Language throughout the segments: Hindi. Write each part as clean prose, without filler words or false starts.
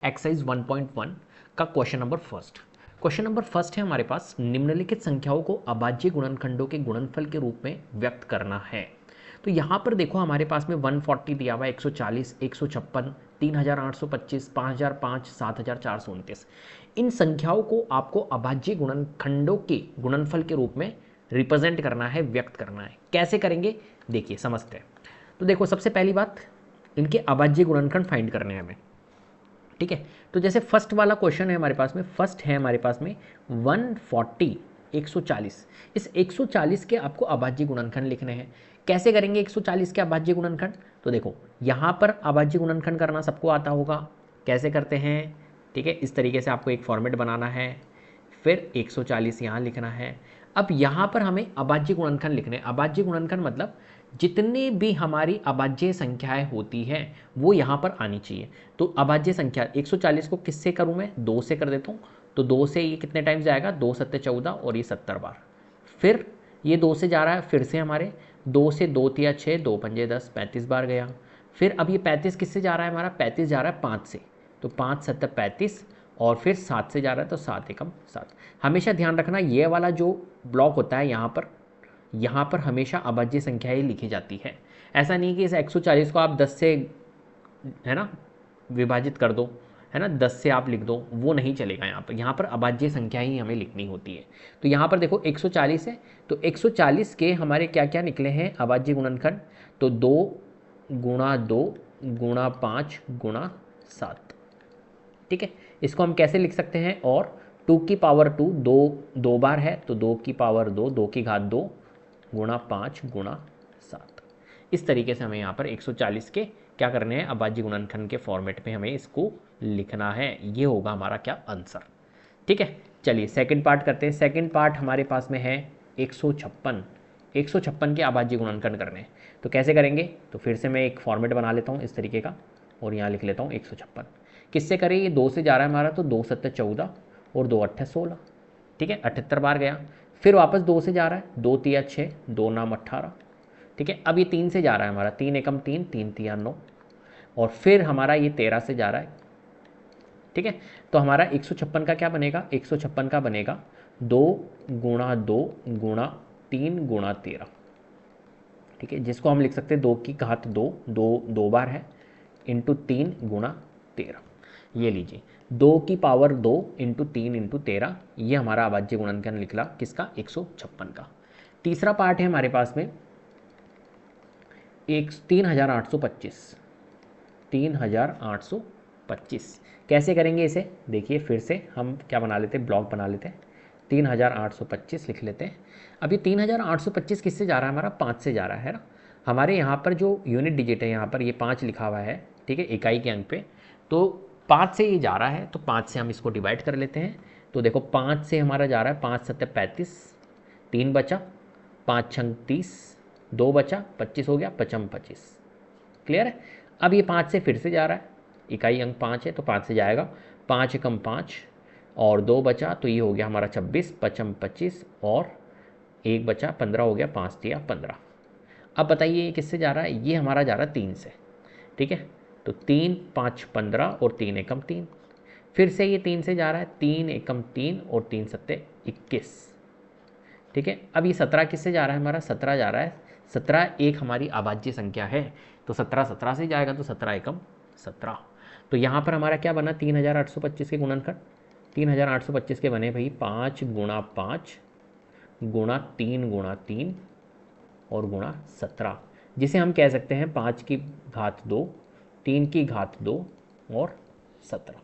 एक्सरसाइज 1.1 का question number first. Question number first है हमारे पास, निम्नलिखित संख्याओं को अभाज्य गुणनखंडों के गुणनफल के रूप में व्यक्त करना है। तो यहाँ पर देखो हमारे पास में 140 दिया हुआ है, 140, 156, 3825, 5005, 7429। इन संख्याओं को आपको अभाज्य गुणनखंडों के गुणनफल के रूप में रिप्रेजेंट करना है, व्यक्त करना है। कैसे करेंगे देखिए, समझते हैं। तो देखो, सबसे पहली बात, इनके अभाज्य गुणनखंड फाइंड करने हैं हमें। ठीक है, तो जैसे फर्स्ट वाला क्वेश्चन है हमारे पास में, फर्स्ट है हमारे पास में 140, 140। इस 140 के आपको अभाज्य गुणनखंड लिखने हैं। कैसे करेंगे 140 के अभाज्य गुणनखंड? तो देखो, यहाँ पर अभाज्य गुणनखंड करना सबको आता होगा। कैसे करते हैं? ठीक है, इस तरीके से आपको एक फॉर्मेट बनाना है, फिर 140 यहाँ लिखना है। अब यहाँ पर हमें अभाज्य गुणनखंड लिखने हैं। अभाज्य गुणनखंड मतलब जितनी भी हमारी अभाज्य संख्याएं होती हैं वो यहाँ पर आनी चाहिए। तो अभाज्य संख्या 140 को किससे करूँ मैं? 2 से कर देता हूँ। तो 2 से ये कितने टाइम्स जाएगा? 2 सत्ते 14 और ये 70 बार। फिर ये 2 से जा रहा है, फिर से हमारे 2 से 2 तिया 6, 2 पंजे 10, 35 बार गया। फिर अब ये 35 किससे जा रहा है? हमारा 35 जा रहा है 5 से, तो 5 सत्ते 35, और फिर 7 से जा रहा है, तो 7 एकम 7। हमेशा ध्यान रखना, ये वाला जो ब्लॉक होता है यहाँ पर हमेशा अभाज्य संख्याएं लिखी जाती है। ऐसा नहीं कि इस 140 को आप 10 से, है ना, विभाजित कर दो, है ना, 10 से आप लिख दो, वो नहीं चलेगा। यहाँ पर अभाज्य संख्या ही हमें लिखनी होती है। तो यहाँ पर देखो 140 है, तो 140 के हमारे क्या क्या निकले हैं अभाज्य गुणनखंड? तो 2 गुणा 2 गुणा 5 गुणा 7। ठीक है, इसको हम कैसे लिख सकते हैं? और 2 की पावर 2, 2 बार है, तो 2 की पावर 2, 2 की घात 2 गुणा 5 गुणा 7। इस तरीके से हमें यहाँ पर 140 के क्या करने हैं? अभाज्य गुणनखंड के फॉर्मेट में हमें इसको लिखना है। ये होगा हमारा क्या? आंसर। ठीक है, चलिए सेकंड पार्ट करते हैं। सेकंड पार्ट हमारे पास में है 156। 156 के अभाज्य गुणनखंड करने हैं। तो कैसे करेंगे? तो फिर से मैं एक फॉर्मेट बना लेता हूँ इस तरीके का, और यहाँ लिख लेता हूँ 156। किससे करें? ये 2 से जा रहा है हमारा, तो 2 सत्ते 14 और 2 अट्ठे 16। ठीक है, 78 बार गया। फिर वापस 2 से जा रहा है, 2 तिया 6, 2 नाम 18। ठीक है, अब ये 3 से जा रहा है हमारा, 3 एकम 3, 3 तिया 9, और फिर हमारा ये 13 से जा रहा है। ठीक है, तो हमारा 156 का क्या बनेगा? 156 का बनेगा 2 गुणा 2 गुणा 3 गुणा 13। ठीक है, जिसको हम लिख सकते हैं 2 की घात 2, 2 बार है, इंटू 3 गुणा 13। ये लीजिए, 2 की पावर 2 इंटू 3 इंटू 13। ये हमारा अभाज्य गुणनखंड निकला किसका? 156 का। तीसरा पार्ट है हमारे पास में 3825। 3825 कैसे करेंगे इसे? देखिए, फिर से हम क्या बना लेते हैं? ब्लॉक बना लेते हैं। 3825 लिख लेते हैं। अब ये 3825 किससे जा रहा है? हमारा 5 से जा रहा है ना। हमारे यहाँ पर जो यूनिट डिजिट है, यहाँ पर ये 5 लिखा हुआ है। ठीक है, इकाई के अंक पे, तो 5 से ये जा रहा है, तो 5 से हम इसको डिवाइड कर लेते हैं। तो देखो, 5 से हमारा जा रहा है 5 सत्ते 35, 3 बचा, 5 छंग 30, 2 बचा, 25 हो गया, 55 25। क्लियर है? अब ये 5 से फिर से जा रहा है, इकाई अंक 5 है, तो 5 से जाएगा, 5 एकम 5 और 2 बचा, तो ये हो गया हमारा 26, 55 25, और 1 बचा, 15 हो गया, 5 दिया 15। अब बताइए ये किससे जा रहा है? ये हमारा जा रहा है 3 से। ठीक है, तो 3 5 15 और 3 एकम 3। फिर से ये 3 से जा रहा है, 3 एकम 3 और 3 सत्ते 21। ठीक है, अब ये 17 किससे जा रहा है? हमारा 17 जा रहा है, 17 एक हमारी अभाज्य संख्या है, तो 17 17 से जाएगा, तो 17 एकम 17। तो यहाँ पर हमारा क्या बना? 3825 के गुणनखंड। 3825 के बने भाई 5 गुणा 5 गुणा 3 गुणा 3 और गुणा 17, जिसे हम कह सकते हैं 5 की घात 2, 3 की घात 2 और 17।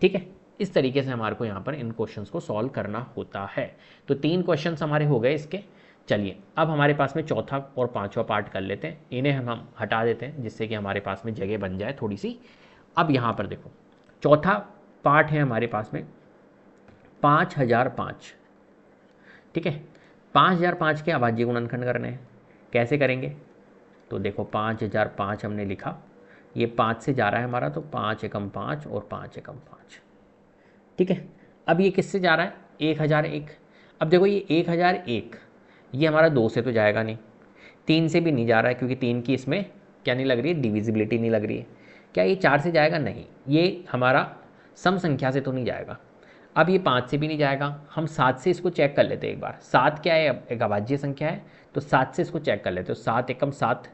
ठीक है, इस तरीके से हमारे को यहाँ पर इन क्वेश्चंस को सॉल्व करना होता है। तो 3 क्वेश्चंस हमारे हो गए इसके। चलिए, अब हमारे पास में चौथा और पांचवा पार्ट कर लेते हैं। इन्हें हम हटा देते हैं, जिससे कि हमारे पास में जगह बन जाए थोड़ी सी। अब यहाँ पर देखो, चौथा पार्ट है हमारे पास में 5005। ठीक है, 5005 के अभाज्य गुणनखंड करने हैं। कैसे करेंगे? तो देखो, 5005 हमने लिखा, ये 5 से जा रहा है हमारा, तो 5 एकम 5 और 5 एकम 5। ठीक है, अब ये किससे जा रहा है? 1001। अब देखो, ये 1001 ये हमारा 2 से तो जाएगा नहीं, 3 से भी नहीं जा रहा है, क्योंकि 3 की इसमें क्या नहीं लग रही है? डिविजिबिलिटी नहीं लग रही है। क्या ये 4 से जाएगा? नहीं, ये हमारा सम संख्या से तो नहीं जाएगा। अब ये 5 से भी नहीं जाएगा। हम 7 से इसको चेक कर लेते हैं एक बार। 7 क्या है? एक अभाज्य संख्या है, तो 7 से इसको चेक कर लेते हो। 7 एकम 7,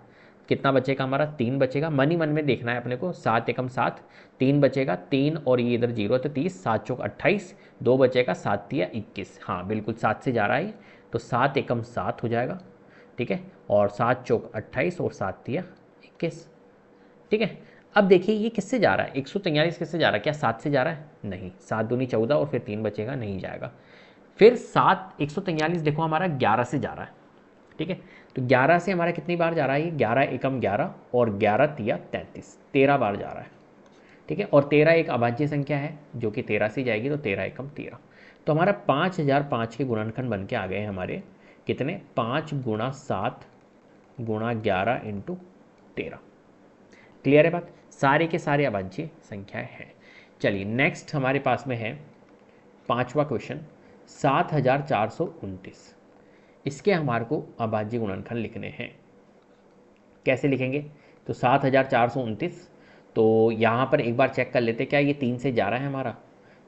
कितना बचेगा हमारा? 3 बचेगा। मन ही मन में देखना है अपने को। 7 एकम 7, 3 बचेगा। 3 और ये इधर 0 है तो 30, 7 चौक 28, 2 बचेगा, 7 तिया 21। हाँ बिल्कुल 7 से जा रहा है, तो 7 एकम 7 हो जाएगा। ठीक है, और 7 चौक 28 और 7 तिया 21। ठीक है, अब देखिए ये किससे जा रहा है? 143 किससे जा रहा है? क्या 7 से जा रहा है? नहीं, 7 दूनी 14 और फिर 3 बचेगा, नहीं जाएगा। फिर 143 देखो हमारा 11 से जा रहा है। ठीक है, तो 11 से हमारा कितनी बार जा रहा है? ये 11 एकम 11 और 11 तिया 33, 13 बार जा रहा है। ठीक है, और 13 एक अभाज्य संख्या है जो कि 13 से जाएगी, तो 13 एकम 13। तो हमारा 5005 के गुणनखंड बन के आ गए हैं हमारे कितने? 5 गुणा 7 गुणा 11 इंटू 13। क्लियर है बात? सारे के सारे अभाज्य संख्याएं हैं। चलिए नेक्स्ट हमारे पास में है 5वां क्वेश्चन, 7429। इसके हमारे को अभाज्य गुणनखंड लिखने हैं। कैसे लिखेंगे? तो 7429, तो यहाँ पर एक बार चेक कर लेते, क्या ये 3 से जा रहा है हमारा?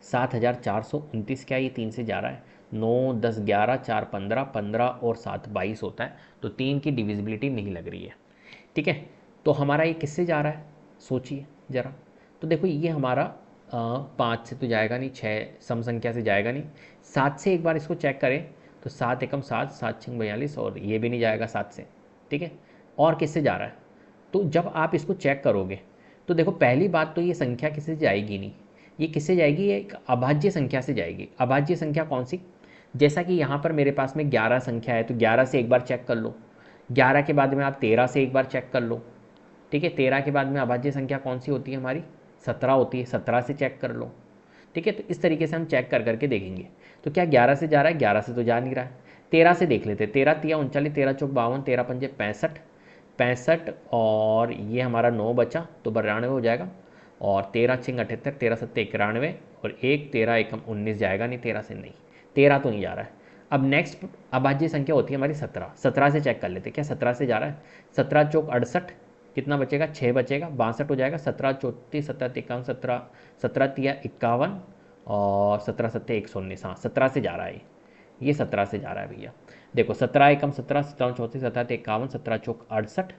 7429 क्या ये 3 से जा रहा है? 9 10 11 4 15, 15 और 7 22 होता है, तो 3 की डिविजिबिलिटी नहीं लग रही है। ठीक है, तो हमारा ये किससे जा रहा है? सोचिए ज़रा। तो देखो ये हमारा 5 से तो जाएगा नहीं, 6 सम संख्या से जाएगा नहीं। 7 से एक बार इसको चेक करें, तो 7 एकम 7, 7 छंग 42, और ये भी नहीं जाएगा 7 से। ठीक है, और किससे जा रहा है? तो जब आप इसको चेक करोगे तो देखो पहली बात तो ये संख्या किससे जाएगी नहीं, ये किससे जाएगी? ये एक अभाज्य संख्या से जाएगी। अभाज्य संख्या कौन सी? जैसा कि यहाँ पर मेरे पास में 11 संख्या है, तो 11 से एक बार चेक कर लो। 11 के बाद में आप 13 से एक बार चेक कर लो। ठीक है, 13 के बाद में अभाज्य संख्या कौन सी होती है हमारी? 17 होती है, 17 से चेक कर लो। ठीक है, तो इस तरीके से हम चेक कर करके देखेंगे। तो क्या 11 से जा रहा है? 11 से तो जा नहीं रहा है। 13 से देख लेते, 13 तिया 39, 13 चौक 52, 13 पंजे 65, 65 और ये हमारा 9 बचा तो 92 हो जाएगा, और 13 छिंग 78, 13 सत्ते 91, और 1 13 एकम 19 जाएगा नहीं 13 से, नहीं 13 तो नहीं जा रहा है। अब नेक्स्ट अभाज्य संख्या होती है हमारी 17। 17 से चेक कर लेते, क्या 17 से जा रहा है? 17 चौक 68, कितना बचेगा? 6 बचेगा, 62 हो जाएगा। 17 34, 17 51, 17 17 तिया 51 और 17 सत्ते 119। हाँ 17 से जा रहा है ये 17 से जा रहा है भैया। देखो 17 एकम 17, 17 34, 17 51, 17 चौक 68,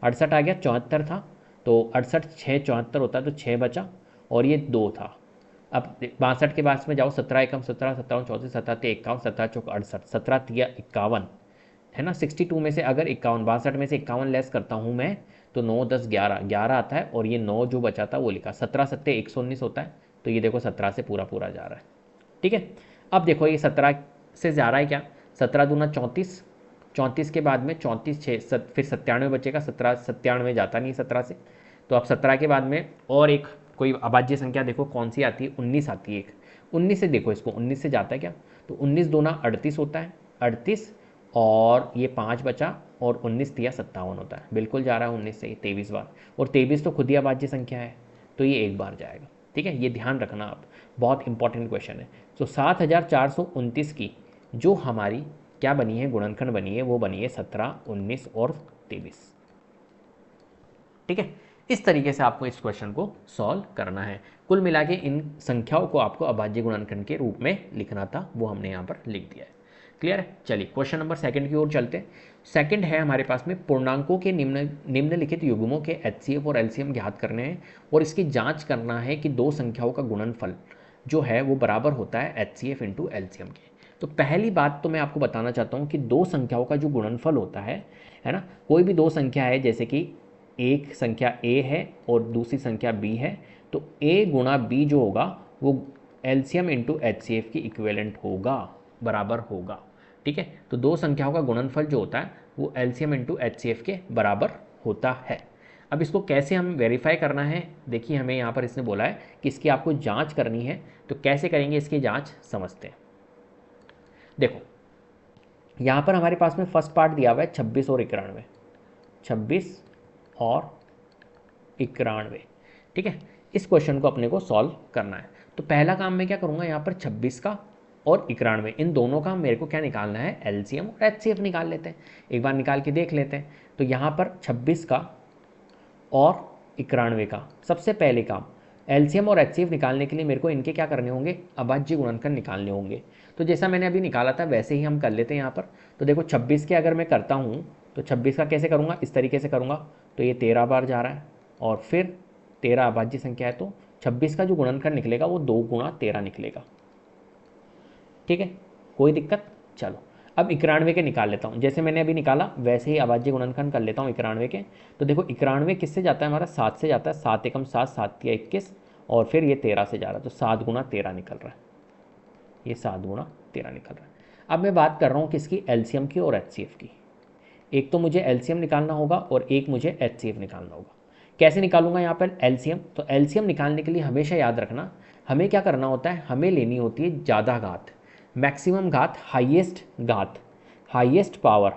68 आ गया, 74 था तो 68 6 74 होता है, तो 6 बचा और ये 2 था। अब 62 के बाद में जाओ, 17 एकम 17, 57 34, 17 51, 17 चौक 68, 17 तिया 51 है ना। 62 में से अगर 51, 62 में से 51 लेस करता हूँ मैं, तो 9 10 11, 11 आता है, और ये 9 जो बचा था वो लिखा। 17 सत्ते 119 होता है, तो ये देखो 17 से पूरा पूरा जा रहा है। ठीक है, अब देखो ये 17 से जा रहा है क्या? 17 दूना 34, 34 के बाद में 34 6 फिर 97 बचेगा। 17 97 जाता नहीं 17 से, तो अब 17 के बाद में और एक कोई अभाज्य संख्या देखो कौन सी आती है? 19 आती है एक। 19 से देखो इसको, 19 से जाता है क्या? तो 19 दूना 38 होता है, 38 और ये 5 बचा, और 19 तिया 57 होता है। बिल्कुल जा रहा है 19 से 23 बार, और 23 तो खुद ही अभाज्य संख्या है, तो ये एक बार जाएगा। ठीक है, ये ध्यान रखना आप, बहुत इंपॉर्टेंट क्वेश्चन है। तो 7429 की जो हमारी क्या बनी है, गुणनखंड बनी है, वो बनी है 17, 19 और 23। ठीक है, इस तरीके से आपको इस क्वेश्चन को सॉल्व करना है। कुल मिला के इन संख्याओं को आपको अभाज्य गुणनखंड के रूप में लिखना था, वो हमने यहाँ पर लिख दिया है। क्लियर है? चलिए क्वेश्चन नंबर 2 की ओर चलते हैं। सेकंड है हमारे पास में, पूर्णांकों के निम्नलिखित युग्मों के एचसीएफ और एलसीएम ज्ञात करने हैं, और इसकी जांच करना है कि दो संख्याओं का गुणनफल जो है वो बराबर होता है एचसीएफ इंटू एलसीएम के। तो पहली बात तो मैं आपको बताना चाहता हूँ कि दो संख्याओं का जो गुणनफल होता है ना, कोई भी दो संख्या है, जैसे कि एक संख्या a है और दूसरी संख्या b है, तो a गुणा b जो होगा वो एलसीएम इंटू एचसीएफ की इक्विवेलेंट होगा, बराबर होगा। ठीक है, तो दो संख्याओं का गुणनफल जो होता है वो एलसीएम इंटू एचसीएफ के बराबर होता है। अब इसको कैसे हम वेरीफाई करना है? देखिए हमें यहाँ पर इसने बोला है कि इसकी आपको जांच करनी है, तो कैसे करेंगे इसकी जांच, समझते हैं। देखो यहाँ पर हमारे पास में फर्स्ट पार्ट दिया हुआ है 26 और 91, 26 और 91। ठीक है, इस क्वेश्चन को अपने को सॉल्व करना है। तो पहला काम मैं क्या करूँगा, यहाँ पर 26 का और 91, इन दोनों का मेरे को क्या निकालना है? एलसीएम और एचसीएफ निकाल लेते हैं, एक बार निकाल के देख लेते हैं। तो यहाँ पर 26 का और 91 का सबसे पहले काम एलसीएम और एचसीएफ निकालने के लिए मेरे को इनके क्या करने होंगे, अभाज्य गुणनखंड निकालने होंगे। तो जैसा मैंने अभी निकाला था वैसे ही हम कर लेते हैं यहाँ पर। तो देखो 26 के अगर मैं करता हूँ तो 26 का कैसे करूँगा, इस तरीके से करूँगा। तो ये 13 बार जा रहा है और फिर 13 अभाज्य संख्या है, तो 26 का जो गुणनखंड निकलेगा वो 2 गुणा 13 निकलेगा। ठीक है, कोई दिक्कत। चलो अब 91 के निकाल लेता हूँ, जैसे मैंने अभी निकाला वैसे ही अभाज्य गुणनखंड कर लेता हूँ 91 के। तो देखो 91 किससे जाता है, हमारा 7 से जाता है, 7 एकम 7, 7 तिया 21, और फिर ये 13 से जा रहा है, तो 7 गुणा 13 निकल रहा है, ये 7 गुणा 13 निकल रहा है। अब मैं बात कर रहा हूँ किसकी, एलसीएम की और एचसीएफ की। एक तो मुझे एलसीएम निकालना होगा और एक मुझे एचसीएफ निकालना होगा। कैसे निकालूंगा यहाँ पर एलसीएम, तो एलसीएम निकालने के लिए हमेशा याद रखना हमें क्या करना होता है, हमें लेनी होती है ज़्यादा घात, मैक्सिमम घात, हाईएस्ट घात, हाईएस्ट पावर,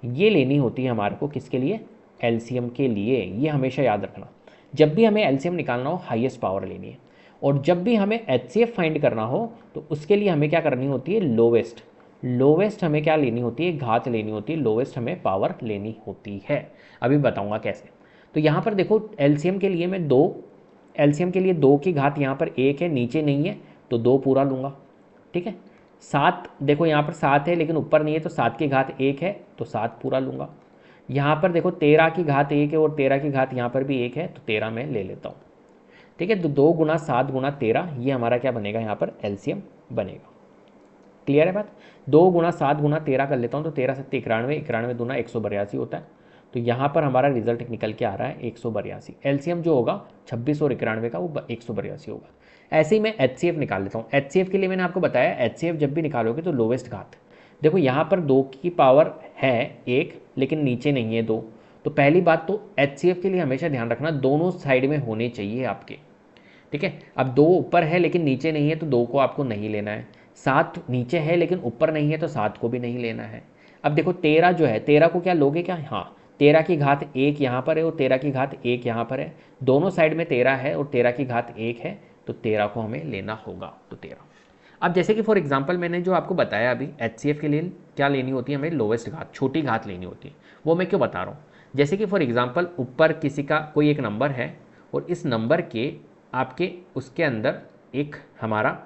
ये लेनी होती है हमारे को किसके लिए, एलसीएम के लिए। ये हमेशा याद रखना, जब भी हमें एलसीएम निकालना हो हाईएस्ट पावर लेनी है। और जब भी हमें एचसीएफ फाइंड करना हो तो उसके लिए हमें क्या करनी होती है, लोवेस्ट, लोवेस्ट हमें क्या लेनी होती है, घात लेनी होती है, लोवेस्ट हमें पावर लेनी होती है। अभी बताऊंगा कैसे। तो यहाँ पर देखो एलसीएम के लिए मैं 2, एलसीएम के लिए 2 की घात यहाँ पर 1 है, नीचे नहीं है तो 2 पूरा लूँगा। ठीक है, 7 देखो यहाँ पर 7 है लेकिन ऊपर नहीं है, तो 7 की घात 1 है तो 7 पूरा लूँगा। यहाँ पर देखो 13 की घात 1 है और 13 की घात यहाँ पर भी 1 है, तो 13 मैं ले लेता हूँ। ठीक है, तो 2 गुना 7 गुना 13, ये हमारा क्या बनेगा, यहाँ पर एलसीएम बनेगा। क्लियर है बात। 2 गुना 7 गुना 13 कर लेता हूँ, तो 13 7 91, 91 दूना 182 होता है। तो यहाँ पर हमारा रिजल्ट निकल के आ रहा है 182। एलसीएम जो होगा 26 और 91 का वो 182 होगा। ऐसे ही मैं एचसीएफ निकाल लेता हूँ। एचसीएफ के लिए मैंने आपको बताया एचसीएफ जब भी निकालोगे तो लोवेस्ट घात, देखो यहाँ पर 2 की पावर है 1 लेकिन नीचे नहीं है 2। तो पहली बात तो एचसीएफ के लिए हमेशा ध्यान रखना दोनों साइड में होने चाहिए आपके। ठीक है, अब 2 ऊपर है लेकिन नीचे नहीं है तो 2 को आपको नहीं लेना है। 7 नीचे है लेकिन ऊपर नहीं है तो 7 को भी नहीं लेना है। अब देखो 13 जो है, 13 को क्या लोगे क्या, हाँ 13 की घात 1 यहाँ पर है और 13 की घात 1 यहाँ पर है, दोनों साइड में 13 है और 13 की घात 1 है, तो 13 को हमें लेना होगा। तो 13। अब जैसे कि फॉर एग्जांपल मैंने जो आपको बताया अभी एचसीएफ के लिए क्या लेनी होती है, हमें लोवेस्ट घात, छोटी घात लेनी होती है। वो मैं क्यों बता रहा हूँ, जैसे कि फॉर एग्जांपल ऊपर किसी का कोई एक नंबर है और इस नंबर के आपके उसके अंदर एक हमारा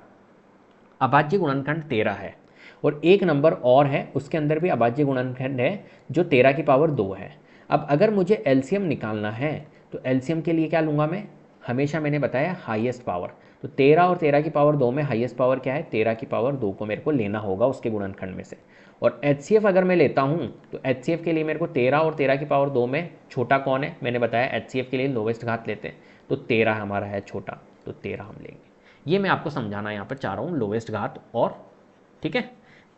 अभाज्य गुणनखंड 13 है और एक नंबर और है उसके अंदर भी अभाज्य गुणनखंड है जो 13 की पावर 2 है। अब अगर मुझे एलसीएम निकालना है तो एलसीएम के लिए क्या लूँगा मैं, हमेशा मैंने बताया हाईएस्ट पावर। तो 13 और 13 की पावर 2 में हाईएस्ट पावर क्या है, 13 की पावर 2 को मेरे को लेना होगा उसके गुणनखंड में से। और एचसीएफ अगर मैं लेता हूँ तो एचसीएफ के लिए मेरे को 13 और 13 की पावर 2 में छोटा कौन है, मैंने बताया एचसीएफ के लिए लोवेस्ट घात लेते हैं, तो 13 हमारा है छोटा, तो 13 हम लेंगे। ये मैं आपको समझाना यहाँ पर चाह रहा हूँ, लोवेस्ट घात। और ठीक है,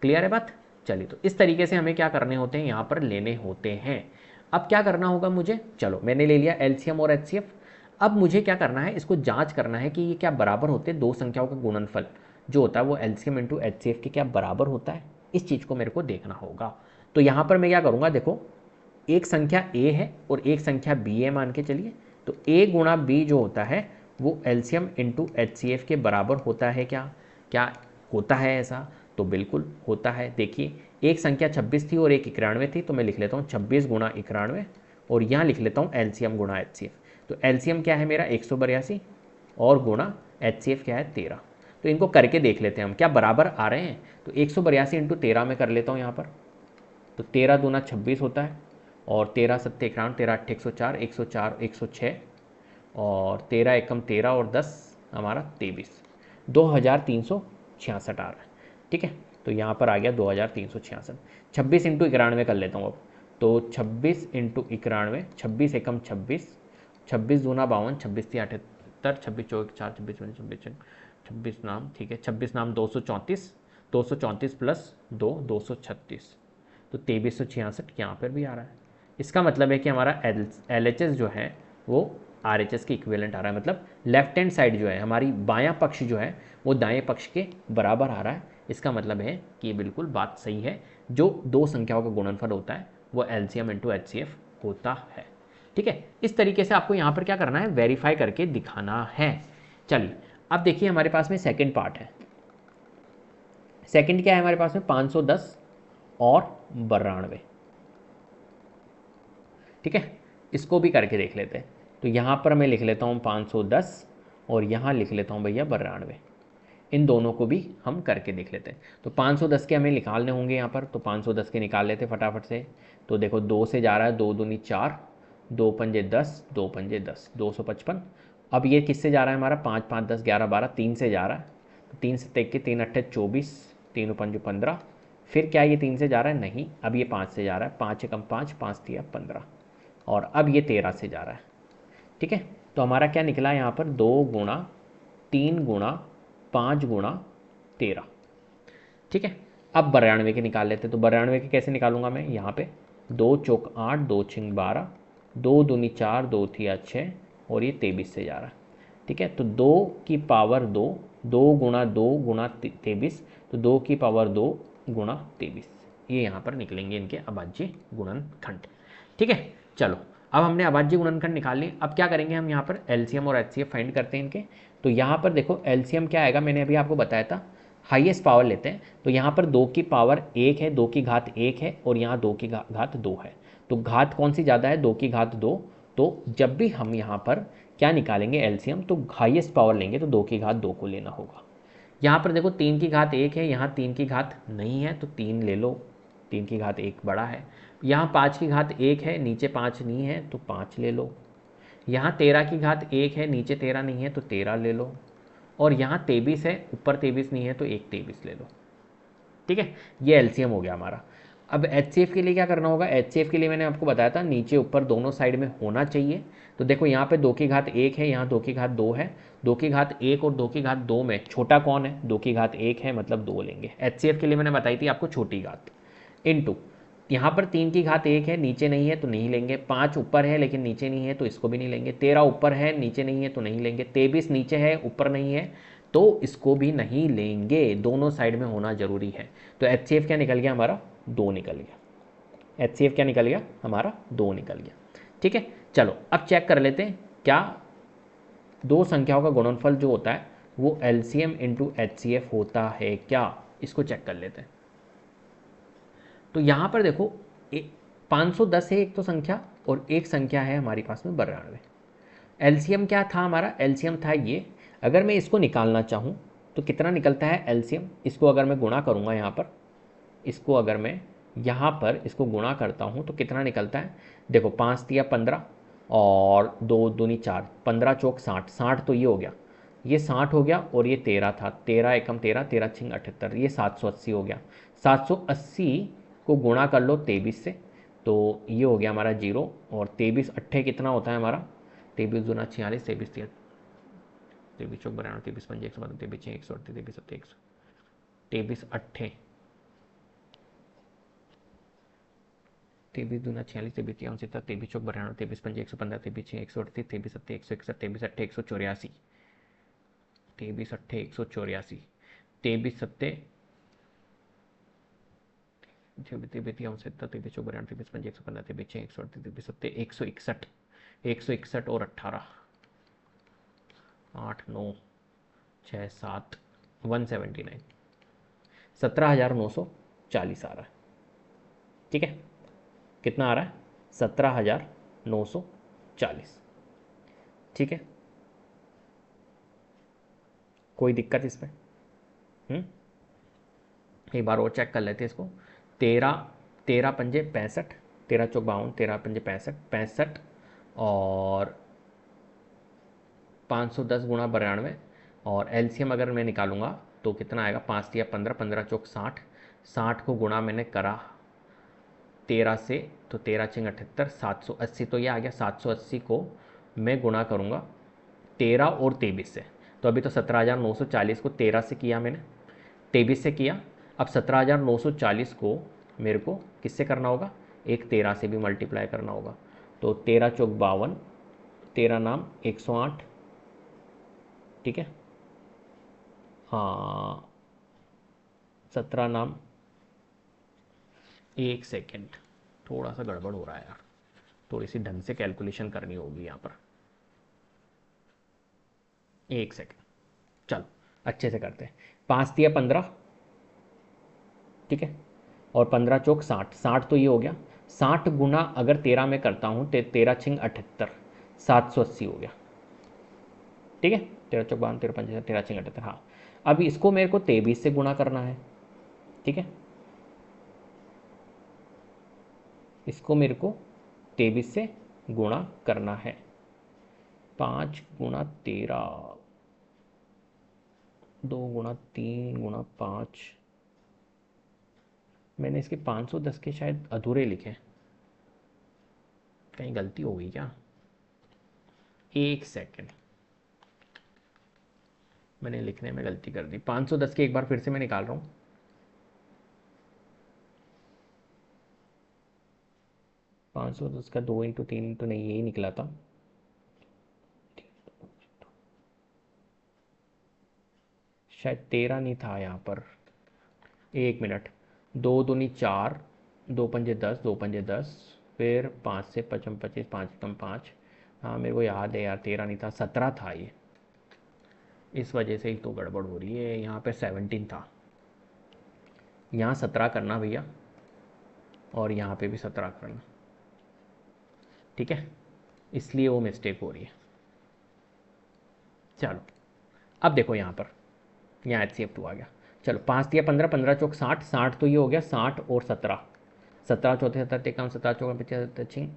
क्लियर है बात। चलिए, तो इस तरीके से हमें क्या करने होते हैं, यहाँ पर लेने होते हैं। अब क्या करना होगा मुझे, चलो मैंने ले लिया एलसीएम और एचसीएफ। अब मुझे क्या करना है, इसको जांच करना है कि ये क्या बराबर होते हैं, दो संख्याओं का गुणनफल जो होता है वो एलसीएम इंटू एचसीएफ के क्या बराबर होता है, इस चीज़ को मेरे को देखना होगा। तो यहाँ पर मैं क्या करूँगा, देखो एक संख्या ए है और एक संख्या बी है मान के चलिए, तो ए गुणा बी जो होता है वो एलसीएम इंटू एचसीएफ के बराबर होता है। क्या क्या होता है ऐसा, तो बिल्कुल होता है। देखिए एक संख्या 26 थी और एक 91 थी, तो मैं लिख लेता हूँ 26 गुणा 91 और यहाँ लिख लेता हूँ एलसीएम गुणा एचसीएफ। तो एलसीएम क्या है मेरा 182 और गुणा एचसीएफ क्या है 13। तो इनको करके देख लेते हैं हम क्या बराबर आ रहे हैं। तो 182 इंटू 13 में कर लेता हूँ यहाँ पर, तो 13 दूना 26 होता है और 13 सत्ते 91, 13 अट्ठे 104, 104 106 और 13 एकम 13 और 10 हमारा 23, 2366 आ रहा है। ठीक है, तो यहाँ पर आ गया 2366। 26 इंटू 91 कर लेता हूँ अब, तो 26 इंटू 91, 26 एकम 26, 26 दूना 52, 26 थी 78, 26 चौक 4, 26 26 26 नाम, ठीक है 26 नाम 234, 234 प्लस 2 236, तो 2366 यहाँ पर भी आ रहा है। इसका मतलब है कि हमारा LHS जो है वो RHS के इक्विवेलेंट आ रहा है, मतलब लेफ्ट हैंड साइड जो है हमारी बायां पक्ष जो है वो दाएं पक्ष के बराबर आ रहा है। इसका मतलब है कि ये बिल्कुल बात सही है, जो दो संख्याओं का गुणनफल होता है वो एलसीएम इंटू एचसीएफ होता है। ठीक है, इस तरीके से आपको यहाँ पर क्या करना है, वेरीफाई करके दिखाना है। चलिए अब देखिए हमारे पास में सेकेंड पार्ट है। सेकेंड क्या है हमारे पास में, 510 और 92। ठीक है, इसको भी करके देख लेते हैं। तो यहाँ पर मैं लिख लेता हूँ 510 और यहाँ लिख लेता हूँ भैया 92। इन दोनों को भी हम करके देख लेते हैं। तो 510 के हमें निकालने होंगे यहाँ पर, तो 510 के निकाल लेते फटाफट से। तो देखो 2 से जा रहा है, 2 दूनी 4, 2 पंजे 10, 2 पंजे 10, 255। अब ये किससे जा रहा है हमारा, 5 5 10 11 12, 3 से जा रहा है। तो 3 से देख के 3 अट्ठे 24, 3 पंजे 15। फिर क्या ये 3 से जा रहा है, नहीं, अब ये 5 से जा रहा है, 5 एकम 5, 5 तिया 15, और अब ये 13 से जा रहा है। ठीक है, तो हमारा क्या निकला यहाँ पर, 2 गुणा 3 गुणा 5 गुणा 13। ठीक है, अब 92 के निकाल लेते, तो 92 के कैसे निकालूंगा मैं, यहाँ पे 2 चौक 8, 2 छिंग 12, 2 दूनी 4, 2 थिया 6, और ये 23 से जा रहा है। ठीक है, तो 2 की पावर 2, 2 गुणा 2 गुणा 23, तो 2 की पावर 2 गुणा 23, ये यहाँ पर निकलेंगे इनके अभाज्य गुणनखंड। ठीक है, चलो अब हमने अभाज्य गुणनखंड निकाल लिए। अब क्या करेंगे हम यहाँ पर एलसीएम और एचसीएफ फाइंड करते हैं इनके। तो यहाँ पर देखो एलसीएम क्या आएगा, मैंने अभी आपको बताया था, हाईएस्ट पावर लेते हैं। तो यहाँ पर 2 की पावर 1 है, 2 की घात 1 है, और यहाँ 2 की घात 2 है। तो घात कौन सी ज़्यादा है, 2 की घात 2। तो जब भी हम यहाँ पर क्या निकालेंगे एलसीएम, तो हाईएस्ट पावर लेंगे तो 2 की घात 2 को लेना होगा। यहाँ पर देखो 3 की घात 1 है, यहाँ 3 की घात नहीं है, तो 3 ले लो, 3 की घात 1 बड़ा है। यहाँ 5 की घात 1 है, नीचे 5 नहीं है, तो 5 ले लो। यहाँ 13 की घात 1 है, नीचे 13 नहीं है, तो 13 ले लो। और यहाँ 23 है, ऊपर 23 नहीं है, तो एक 23 ले लो। ठीक है, ये एलसीएम हो गया हमारा। अब एचसीएफ के लिए क्या करना होगा, एचसीएफ के लिए मैंने आपको बताया था नीचे ऊपर दोनों साइड में होना चाहिए। तो देखो यहाँ पे 2 की घात 1 है, यहाँ 2 की घात 2 है। 2 की घात 1 और 2 की घात 2 में छोटा कौन है, 2 की घात 1 है, मतलब 2 लेंगे। एचसीएफ के लिए मैंने बताई थी आपको छोटी घात, इनटू यहाँ पर 3 की घात 1 है, नीचे नहीं है तो नहीं लेंगे। 5 ऊपर है लेकिन नीचे नहीं है, तो इसको भी नहीं लेंगे। 13 ऊपर है, नीचे नहीं है, तो नहीं लेंगे। 23 नीचे है, ऊपर नहीं है, तो इसको भी नहीं लेंगे। दोनों साइड में होना जरूरी है। तो एचसीएफ क्या निकल गया हमारा, 2 निकल गया। एचसीएफ क्या निकल गया हमारा, 2 निकल गया। ठीक है, चलो अब चेक कर लेते हैं क्या दो संख्याओं का गुणनफल जो होता है वो एलसीएम इंटू एचसीएफ होता है क्या, इसको चेक कर लेते हैं। तो यहाँ पर देखो 510 है एक तो संख्या, और एक संख्या है हमारे पास में 92। एलसीएम क्या था हमारा, एलसीएम था ये। अगर मैं इसको निकालना चाहूँ तो कितना निकलता है एलसीएम, इसको अगर मैं गुणा करूँगा यहाँ पर, इसको अगर मैं यहाँ पर इसको गुणा करता हूँ तो कितना निकलता है, देखो 5 तिया 15 और 2 दूनी 4, 15 चौक 60, 60 तो ये हो गया, ये 60 हो गया, और ये 13 था, 13 एकम 13, 13 छिंग 78, ये 780 हो गया। 780 को गुणा कर लो 23 से, तो ये हो गया हमारा 0, और 23 अट्ठे कितना होता है हमारा, 23 दूना 46, 23 तिया 23 चौक 92, 23 पंजे 112, 23 छः 138, 23 सत्ते 100, 23 अट्ठे 23 दूना 46, 23 तिया 69, 23 चौक 92, 23 पंजे 115, 23 छः 138, 23 सत्ते 161, 23 अट्ठे 184, 23 अट्ठे 184, 23 सत्ते 161 और 18, 8 9 6 7 179, 17,940 आ रहा है। ठीक है, कितना आ रहा है, 17,940। ठीक है, कोई दिक्कत इसमें, एक बार और चेक कर लेते हैं इसको। 13 पंजे 65, 13 चौक 52, 13 पंजे 65, 65 और 510 गुणा 92, और एलसीएम अगर मैं निकालूंगा तो कितना आएगा, 5 तिया 15, 15 चौक 60, 60 को गुणा मैंने करा 13 से, तो 13 छिंग 78, 780, तो ये आ गया। 780 को मैं गुणा करूँगा 13 और 23 से, तो अभी तो 17,940 को 13 से किया मैंने, 23 से किया। अब 17,940 को मेरे को किससे करना होगा, एक 13 से भी मल्टीप्लाई करना होगा। तो 13 चौक 52, 13 नाम 108, ठीक है, हाँ 17 नाम, एक सेकेंड, थोड़ा सा गड़बड़ हो रहा है यार, थोड़ी सी ढंग से कैलकुलेशन करनी होगी यहाँ पर, एक सेकेंड, चलो अच्छे से करते हैं। 5 तिया 15, ठीक है, और 15 चौक 60, 60 तो ये हो गया। 60 गुना अगर 13 में करता हूँ तो 13 छिंग 78, 780 हो गया, ठीक है। 13 चौक 52, 13 पंच 13 6 78, हाँ। अब इसको मेरे को 23 से गुणा करना है, ठीक है। इसको मेरे को 23 से गुणा करना है। 5 गुणा 13, 2 गुणा 3 गुणा 5, मैंने इसके 510 के शायद अधूरे लिखे, कहीं गलती हो गई क्या? एक सेकेंड, मैंने लिखने में गलती कर दी। 510 के एक बार फिर से मैं निकाल रहा हूँ। 510 का 2 इंटू 3 इंटू नहीं, यही निकला था। शायद 13 नहीं था यहाँ पर, एक मिनट। 2 दूनी 4, 2 पंजे 10, 2 पंजे 10, फिर 5 से 55 25, 5 कम 5। हाँ मेरे को याद है यार, 13 नहीं था, 17 था ये, इस वजह से ही तो गड़बड़ हो रही है। यहाँ पे 17 था, यहाँ 17 करना भैया, और यहाँ पे भी 17 करना, ठीक है, इसलिए वो मिस्टेक हो रही है। चलो अब देखो यहाँ पर, यहाँ HCF2 आ गया। चलो 5 दिया 15, 15 चौक 60, 60 तो ये हो गया 60 और 17, 17 चौथे 17 टेकाम 17 चौक 75 छिंग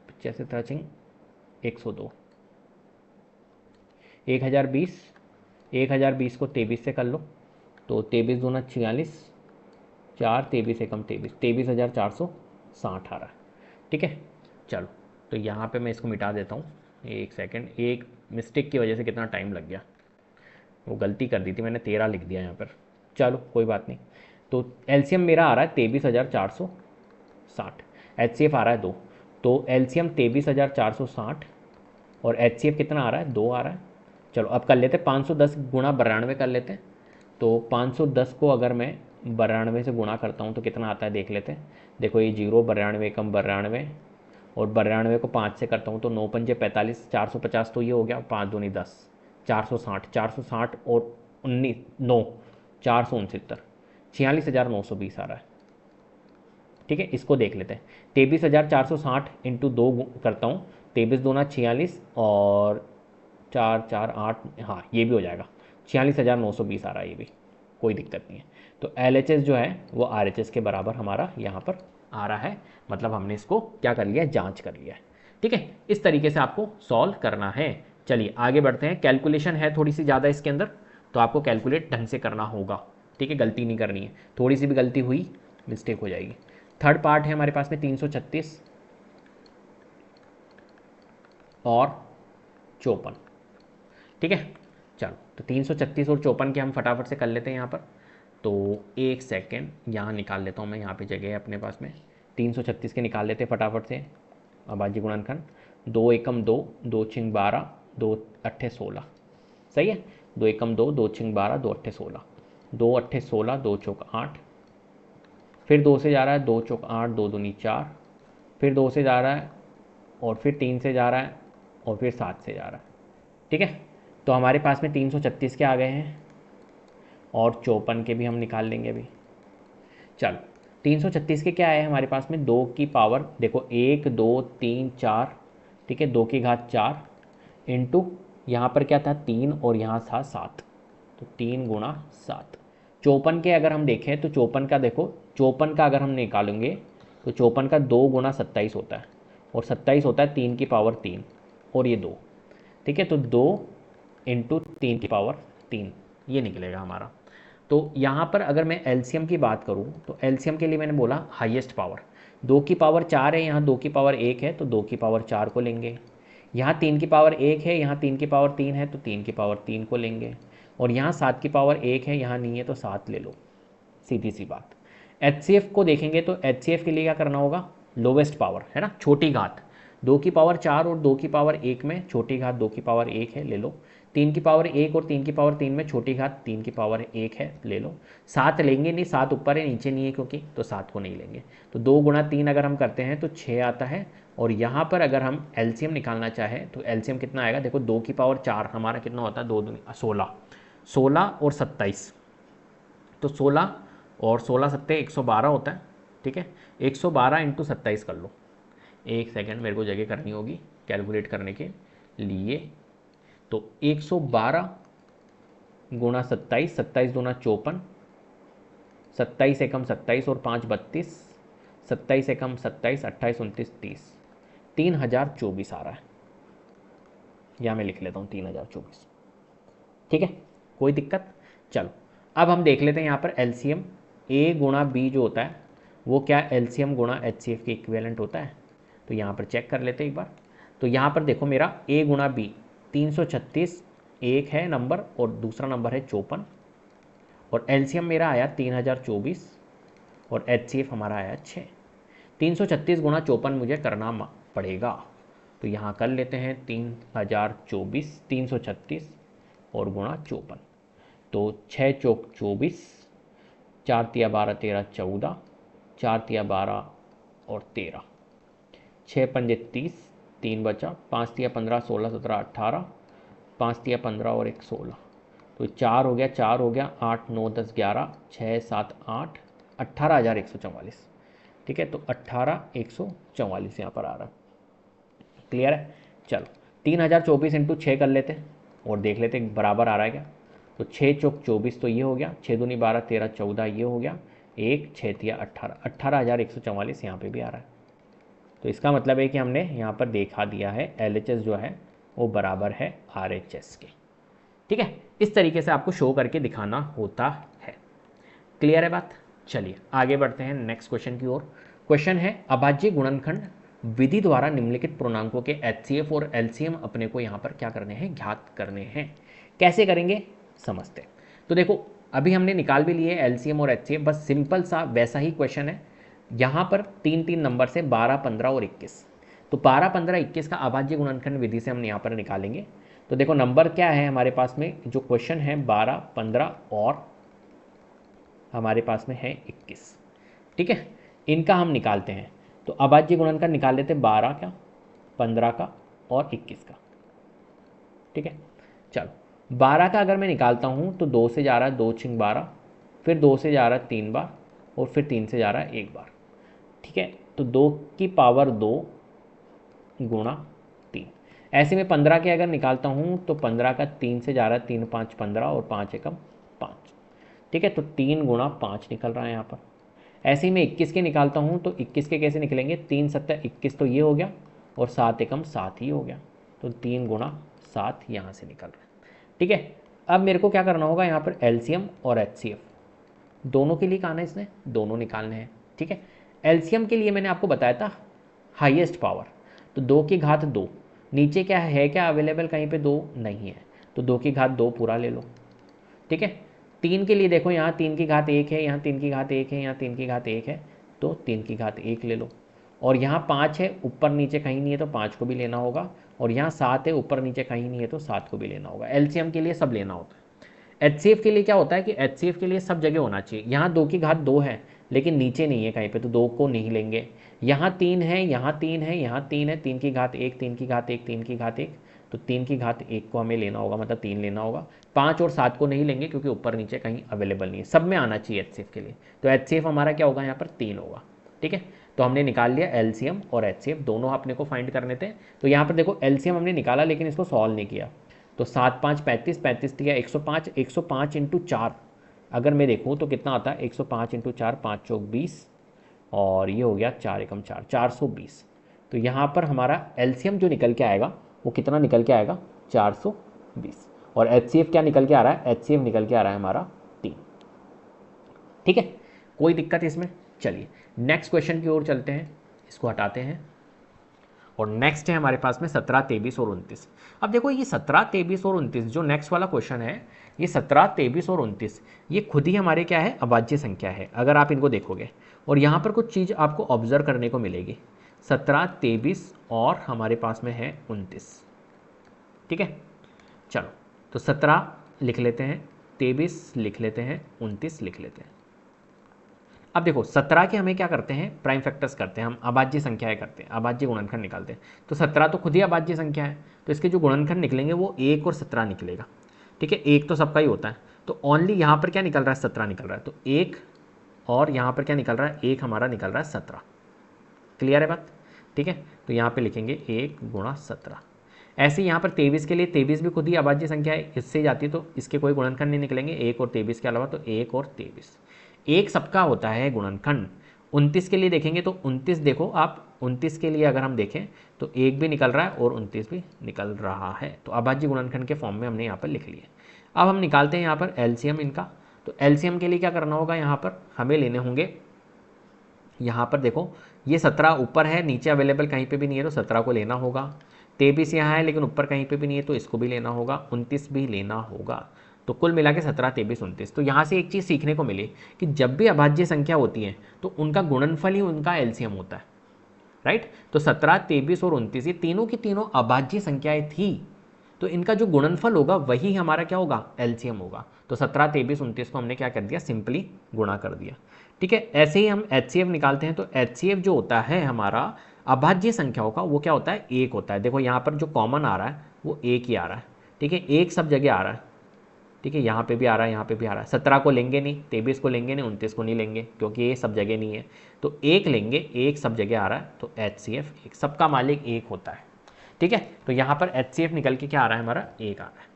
85 छिंग 102, 1020, 1020 को 23 से कर लो, तो 23 दूना 46, 4 23 एकम 23, 23,460 आ रहा है, ठीक है। चलो तो यहाँ पे मैं इसको मिटा देता हूँ, एक सेकेंड, एक मिस्टेक की वजह से कितना टाइम लग गया, वो गलती कर दी थी मैंने, 13 लिख दिया यहाँ पर। चलो कोई बात नहीं। तो एलसीएम मेरा आ रहा है 23,460, HCF आ रहा है 2, तो एलसीएम 23,460 और HCF कितना आ रहा है, 2 आ रहा है। चलो अब कर लेते हैं 510 गुणा 92 कर लेते हैं। तो 510 को अगर मैं 92 से गुणा करता हूँ तो कितना आता है देख लेते हैं। देखो ये 0, 92 कम 92, और 92 को 5 से करता हूँ तो 9 पंजे 45, 450 तो ये हो गया, 5 दूनी 10, 460, 460 और 19 9, 469, 46,920 आ रहा है, ठीक है। इसको देख लेते हैं, 23,460 इंटू 2 करता हूँ, 23 दूना 46 और 4 4 8, हाँ ये भी हो जाएगा, 46,920 आ रहा है, ये भी कोई दिक्कत नहीं है। तो LHS जो है वो RHS के बराबर हमारा यहाँ पर आ रहा है, मतलब हमने इसको क्या कर लिया, जांच कर लिया है, ठीक है। इस तरीके से आपको सॉल्व करना है। चलिए आगे बढ़ते हैं। कैलकुलेशन है थोड़ी सी ज़्यादा इसके अंदर, तो आपको कैलकुलेट ढंग से करना होगा, ठीक है, गलती नहीं करनी है, थोड़ी सी भी गलती हुई मिस्टेक हो जाएगी। थर्ड पार्ट है हमारे पास में 336 और 54, ठीक है। चलो तो 336 और 54 के हम फटाफट से कर लेते हैं यहाँ पर। तो एक सेकेंड, यहाँ निकाल लेता हूँ मैं, यहाँ पे जगह है अपने पास में। 336 के निकाल लेते हैं फटाफट से, अबाजी गुणनखंड। 2 एकम 2, 2 छिंग 12, 2 अट्ठे 16, सही है। 2 एकम 2, 2 छिंग 12, 2 अट्ठे 16, 2 अट्ठे 16, 2 चौक 8, फिर 2 से जा रहा है, 2 चौक 8, 2 दूनी 4, फिर 2 से जा रहा है, और फिर 3 से जा रहा है, और फिर 7 से जा रहा है, ठीक है। तो हमारे पास में 336 के आ गए हैं, और 54 के भी हम निकाल लेंगे अभी। चलो 336 के क्या आए हैं हमारे पास में, 2 की पावर देखो 1 2 3 4, ठीक है, 2 की घात 4 इंटू यहाँ पर क्या था 3 और यहाँ था 7, तो 3 गुणा 7। 54 के अगर हम देखें तो 54 का देखो, 54 का अगर हम निकालेंगे तो 54 का 2 गुणा 27 होता है, और 27 होता है 3 की पावर 3 और ये 2, ठीक है। तो 2 इंटू 3 की पावर 3 ये निकलेगा हमारा। तो यहाँ पर अगर मैं एलसीएम की बात करूँ तो एलसीएम के लिए मैंने बोला हाईएस्ट पावर, 2 की पावर 4 है, यहाँ 2 की पावर 1 है, तो 2 की पावर 4 को लेंगे। यहाँ 3 की पावर 1 है, यहाँ 3 की पावर 3 है, तो 3 की पावर 3 को लेंगे। और यहाँ 7 की पावर 1 है, यहाँ नहीं है, तो 7 ले लो, सीधी सी बात। HCF को देखेंगे तो HCF के लिए क्या करना होगा, लोवेस्ट पावर है ना, छोटी घात। 2 की पावर 4 और 2 की पावर 1 में छोटी घात 2 की पावर 1 है, ले लो। 3 की पावर 1 और 3 की पावर 3 में छोटी घात 3 की पावर 1 है, ले लो। 7 लेंगे नहीं, 7 ऊपर है नीचे नहीं है क्योंकि, तो 7 को नहीं लेंगे। तो 2 गुणा 3 अगर हम करते हैं तो 6 आता है। और यहाँ पर अगर हम एलसीएम निकालना चाहें तो एलसीएम कितना आएगा, देखो 2 की पावर 4 हमारा कितना होता है, 2 16, 16 और 27, तो 16 और 16 सत्ते 112 होता है, ठीक है। 112 इंटू 27 कर लो, एक सेकेंड मेरे को जगह करनी होगी कैलकुलेट करने के। लिए तो 112 गुणा 27, 27 दूना 54, 27 एकम 27 और 5 32, 27 एकम 27, 28 29 30, 3024 आ रहा है। यहाँ मैं लिख लेता हूँ 3024। ठीक है, कोई दिक्कत? चलो अब हम देख लेते हैं यहाँ पर एलसीएम ए गुणा बी जो होता है वो क्या एलसीएम गुणा एचसीएफ के इक्विवेलेंट होता है। तो यहाँ पर चेक कर लेते हैं एक बार। तो यहाँ पर देखो मेरा ए गुणा बी 336 एक है नंबर और दूसरा नंबर है 54 और एलसीएम मेरा आया 3024 और एचसीएफ हमारा आया 6। 336 गुणा 54 मुझे करना पड़ेगा। तो यहाँ कर लेते हैं 3024 336 और गुणा 54। तो 6 चौक 24, 4 तिया 12 13 14, 4 तिया 12 और 13, 6 पंजे 30, 3 बचा, 5 तिया 15 16 17 18, 5 तिया 15 और 1 16। तो 4 हो गया 4 हो गया 8 9 10 11 6 7 8 18,144। ठीक है, तो 18,144 यहाँ पर आ रहा है। क्लियर है? चलो 3024 इंटू 6 कर लेते हैं और देख लेते हैं बराबर आ रहा है क्या। तो 6 चौक 24 तो ये हो गया, 6 दूनी 12 13 14 ये हो गया, 1 6 तिया 18, 18,144 यहाँ पे भी आ रहा है। तो इसका मतलब है कि हमने यहाँ पर देखा दिया है LHS जो है वो बराबर है RHS के। ठीक है, इस तरीके से आपको शो करके दिखाना होता है। क्लियर है बात? चलिए आगे बढ़ते हैं नेक्स्ट क्वेश्चन की ओर। क्वेश्चन है अभाज्य गुणनखंड विधि द्वारा निम्नलिखित पूर्णांकों के HCF और LCM अपने को यहाँ पर क्या करने हैं, ज्ञात करने हैं। कैसे करेंगे समझते हैं। तो देखो अभी हमने निकाल भी लिए LCM और HCF, बस सिंपल सा वैसा ही क्वेश्चन है। यहाँ पर 3 नंबर से 12 15 और 21। तो 12 15 21 का अभाज्य गुणनखंड विधि से हम यहाँ पर निकालेंगे। तो देखो नंबर क्या है हमारे पास में, जो क्वेश्चन है 12 15 और हमारे पास में है 21। ठीक है, इनका हम निकालते हैं। तो अभाज्य गुणनखंड निकाल लेते हैं 12 का 15 का और 21 का। ठीक है, चलो 12 का अगर मैं निकालता हूँ तो 2 से जा रहा है 2 छिंग 12, फिर 2 से जा रहा है 3 बार और फिर 3 से जा रहा है 1 बार। ठीक है, तो 2 की पावर 2 गुणा 3। ऐसे में 15 के अगर निकालता हूँ तो 15 का 3 से जा रहा है 3 5 15 और 5 एकम 5। ठीक है, तो 3 गुणा 5 निकल रहा है यहाँ पर। ऐसे ही मैं 21 के निकालता हूँ तो 21 के कैसे निकलेंगे, 3 7 21 तो ये हो गया और 7 एकम 7 ही हो गया। तो 3 गुणा 7 यहाँ से निकल रहा है। ठीक है, अब मेरे को क्या करना होगा यहाँ पर LCM और HCF दोनों के लिए कहना है इसने, दोनों निकालने हैं। ठीक है, LCM के लिए मैंने आपको बताया था हाईएस्ट पावर, तो 2 की घात 2, नीचे क्या है क्या अवेलेबल कहीं पे 2 नहीं है, तो 2 की घात 2 पूरा ले लो। ठीक है, 3 के लिए देखो यहाँ 3 की घात 1 है, यहाँ 3 की घात 1 है, यहाँ 3 की घात 1 है, तो 3 की घात 1 ले लो। और यहाँ 5 है, ऊपर नीचे कहीं नहीं है तो 5 को भी लेना होगा, और यहाँ 7 है, ऊपर नीचे कहीं नहीं है तो 7 को भी लेना होगा। LCM के लिए सब लेना होता है। HCF के लिए क्या होता है कि HCF के लिए सब जगह होना चाहिए। यहाँ 2 की घात 2 है लेकिन नीचे नहीं है कहीं पे, तो 2 को नहीं लेंगे। यहाँ 3 है, यहाँ 3 है, यहाँ 3 है, 3 की घात 1 3 की घात 1 3 की घात 1, तो 3 की घात 1 को हमें लेना होगा, मतलब 3 लेना होगा। 5 और 7 को नहीं लेंगे क्योंकि ऊपर नीचे कहीं अवेलेबल नहीं है, सब में आना चाहिए HCF के लिए। तो HCF हमारा क्या होगा यहाँ पर 3 होगा। ठीक है, तो हमने निकाल लिया LCM और HCF दोनों अपने को फाइंड करने थे। तो यहाँ पर देखो LCM हमने निकाला लेकिन इसको सॉल्व नहीं किया। तो 7 5 35, 35 दिया 105, 105 इंटू 4 अगर मैं देखूँ तो कितना आता है, 105 इंटू 4 5 चौक 20 और ये हो गया 4 एकम 4 420। तो यहाँ पर हमारा LCM जो निकल के आएगा वो कितना निकल के आएगा, 420। और HCF क्या निकल के आ रहा है, HCF निकल के आ रहा है हमारा 3। ठीक है, कोई दिक्कत इसमें? चलिए नेक्स्ट क्वेश्चन की ओर चलते हैं, इसको हटाते हैं। और नेक्स्ट है हमारे पास में 17 23 और 29। अब देखो ये 17 23 और 29 जो नेक्स्ट वाला क्वेश्चन है, ये 17 23 और 29 ये खुद ही हमारे क्या है, अभाज्य संख्या है अगर आप इनको देखोगे। और यहाँ पर कुछ चीज़ आपको ऑब्जर्व करने को मिलेगी। 17 23 और हमारे पास में है 29। ठीक है, चलो तो 17 लिख लेते हैं, 23 लिख लेते हैं, 29 लिख लेते हैं। अब देखो 17 के हमें क्या करते हैं, प्राइम फैक्टर्स करते हैं, हम अभाज्य संख्याएं करते हैं, अभाज्य गुणनखंड निकालते हैं। तो 17 तो खुद ही अभाज्य संख्या है, तो इसके जो गुणनखंड निकलेंगे वो 1 और 17 निकलेगा। ठीक है, 1 तो सबका ही होता है, तो ओनली यहाँ पर क्या निकल रहा है, 17 निकल रहा है। तो 1 और यहाँ पर क्या निकल रहा है, 1 हमारा निकल रहा है 17। क्लियर है बात? ठीक है, तो यहाँ पर लिखेंगे 1 गुणा 17। ऐसे यहाँ पर 23 के लिए 23 भी खुद ही अभाज्य संख्या है, इससे जाती तो इसके कोई गुणनखंड नहीं निकलेंगे 1 और 23 के अलावा, तो 1 और 23 एक सबका होता है गुणनखंड। 29 के लिए देखेंगे तो 29 देखो आप, 29 के लिए अगर हम देखें तो 1 भी निकल रहा है और 29 भी निकल रहा है, तो अभाज्य गुणनखंड के फॉर्म में हमने यहाँ पर लिख लिया। अब हम निकालते हैं यहाँ पर एलसीएम इनका। तो एलसीएम के लिए क्या करना होगा, यहाँ पर हमें लेने होंगे, यहाँ पर देखो ये 17 ऊपर है, नीचे अवेलेबल कहीं पे भी नहीं है तो 17 को लेना होगा। 23 यहाँ है लेकिन ऊपर कहीं पे भी नहीं है तो इसको भी लेना होगा, 29 भी लेना होगा। तो कुल मिला के 17, 23, 29। तो यहाँ से एक चीज़ सीखने को मिली कि जब भी अभाज्य संख्या होती है तो उनका गुणनफल ही उनका एलसीएम होता है, राइट। तो 17, 23 और 29 ये तीनों की तीनों अभाज्य संख्याएं थी, तो इनका जो गुणनफल होगा वही हमारा क्या होगा, एलसीएम होगा। तो 17, 23, 29 को हमने क्या कर दिया, सिंपली गुणा कर दिया, ठीक है। ऐसे ही हम एचसीएफ निकालते हैं, तो एचसीएफ जो होता है हमारा अभाज्य संख्याओं का वो क्या होता है, 1 होता है। देखो यहाँ पर जो कॉमन आ रहा है वो 1 ही आ रहा है, ठीक है, 1 सब जगह आ रहा है, ठीक है, यहाँ पे भी आ रहा है, यहाँ पे भी आ रहा है। 17 को लेंगे नहीं, 23 को लेंगे नहीं, 29 को नहीं लेंगे क्योंकि ये सब जगह नहीं है, तो 1 लेंगे, 1 सब जगह आ रहा है, तो एचसीएफ 1, सबका मालिक 1 होता है, ठीक है। तो यहाँ पर एचसीएफ निकल के क्या आ रहा है हमारा, 1 आ रहा है।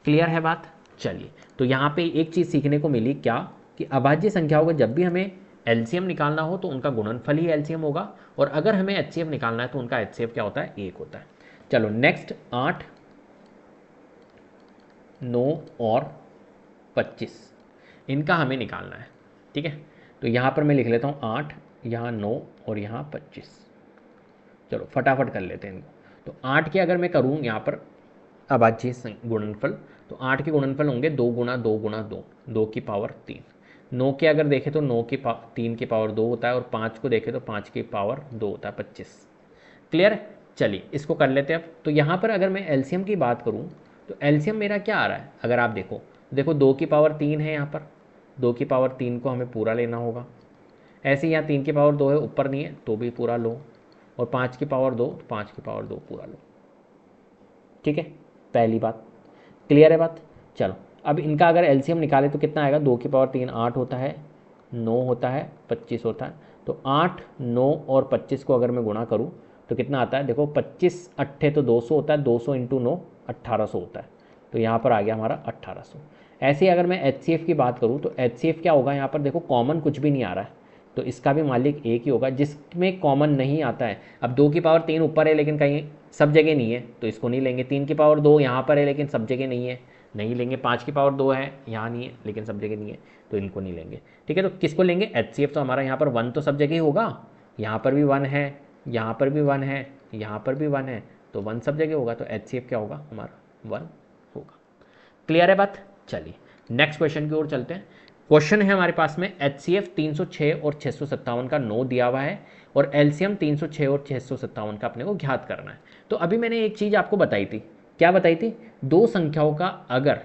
क्लियर है बात। चलिए, तो यहाँ पे एक चीज़ सीखने को मिली क्या, कि अभाज्य संख्याओं का जब भी हमें एलसीएम निकालना हो तो उनका गुणनफल ही एलसीएम होगा, और अगर हमें एचसीएफ निकालना है तो उनका एचसीएफ क्या होता है, 1 होता है। चलो नेक्स्ट 8, 9 और 25 इनका हमें निकालना है, ठीक है। तो यहाँ पर मैं लिख लेता हूँ 8, यहाँ 9 और यहाँ 25। चलो फटाफट कर लेते हैं इनको। तो 8 के अगर मैं करूँ यहाँ पर अभाज्य गुणनफल, तो 8 के गुणनफल होंगे 2 गुणा 2 गुणा 2, 2 की पावर 3। 9 के अगर देखें तो 3 की पावर 2 होता है, और 5 को देखें तो 5 की पावर 2 होता है, 25। क्लियर है। चलिए इसको कर लेते हैं अब। तो यहाँ पर अगर मैं एलसीएम की बात करूँ तो एलसीएम मेरा क्या आ रहा है, अगर आप देखो 2 की पावर 3 है, यहाँ पर 2 की पावर 3 को हमें पूरा लेना होगा। ऐसे ही यहाँ 3 की पावर 2 है, ऊपर नहीं है तो भी पूरा लो, और 5 की पावर 2 तो 5 की पावर 2 पूरा लो, ठीक है। पहली बात क्लियर है बात। चलो अब इनका अगर एलसीएम निकाले तो कितना आएगा, 2 की पावर 3 8 होता है, 9 होता है, 25 होता है। तो 8, 9 और 25 को अगर मैं गुणा करूँ तो कितना आता है, देखो 25 अट्ठे तो 200 होता है, 200 इंटू 9 1800 होता है, तो यहाँ पर आ गया हमारा 1800। ऐसे ही अगर मैं एचसीएफ की बात करूँ तो एचसीएफ क्या होगा, यहाँ पर देखो कॉमन कुछ भी नहीं आ रहा है, तो इसका भी मालिक 1 ही होगा। जिसमें कॉमन नहीं आता है, अब 2 की पावर 3 ऊपर है लेकिन कहीं सब जगह नहीं है तो इसको नहीं लेंगे। 3 की पावर 2 यहाँ पर है लेकिन सब जगह नहीं है, नहीं लेंगे। 5 की पावर 2 है, यहाँ नहीं है लेकिन सब जगह नहीं है, तो इनको नहीं लेंगे, ठीक है। तो किसको लेंगे, एचसीएफ। तो हमारा यहाँ पर 1 तो सब जगह ही होगा, यहाँ पर भी 1 है, यहाँ पर भी 1 है, यहाँ पर भी 1 है, तो 1 सब जगह होगा, तो एचसीएफ क्या होगा हमारा 1 होगा। क्लियर है बात। चलिए नेक्स्ट क्वेश्चन की ओर चलते हैं। क्वेश्चन है हमारे पास में एचसीएफ 306 और 657 का 9 दिया हुआ है, और एलसीएम 306 और 657 का अपने को ज्ञात करना है। तो अभी मैंने एक चीज़ आपको बताई थी, क्या बताई थी, दो संख्याओं का अगर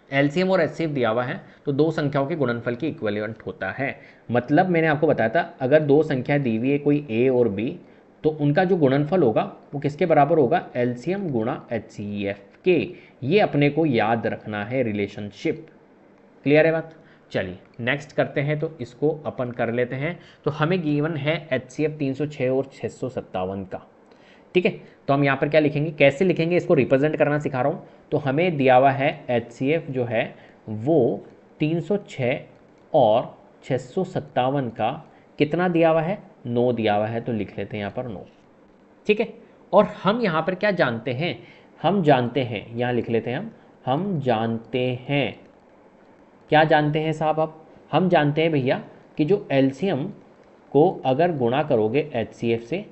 एलसीएम और एचसीएफ दिया हुआ है तो दो संख्याओं के गुणनफल की इक्विवेलेंट होता है। मतलब मैंने आपको बताया था अगर दो संख्या दी हुई है कोई ए और बी, तो उनका जो गुणनफल होगा वो किसके बराबर होगा, एलसीएम गुणा एचसीएफ के। ये अपने को याद रखना है रिलेशनशिप। क्लियर है बात। चलिए नेक्स्ट करते हैं, तो इसको अपन कर लेते हैं। तो हमें गिवन है एचसीएफ 306 और 657 का, ठीक है। तो हम यहाँ पर क्या लिखेंगे, कैसे लिखेंगे, इसको रिप्रेजेंट करना सिखा रहा हूँ। तो हमें दिया हुआ है एचसीएफ जो है वो 306 और 657 का कितना दिया हुआ है, 9 दिया हुआ है, तो लिख लेते हैं यहाँ पर 9, ठीक है। और हम यहाँ पर क्या जानते हैं, हम जानते हैं, यहाँ लिख लेते हैं हम जानते हैं, क्या जानते हैं साहब आप, हम जानते हैं भैया कि जो एलसीएम को अगर गुणा करोगे एचसीएफ से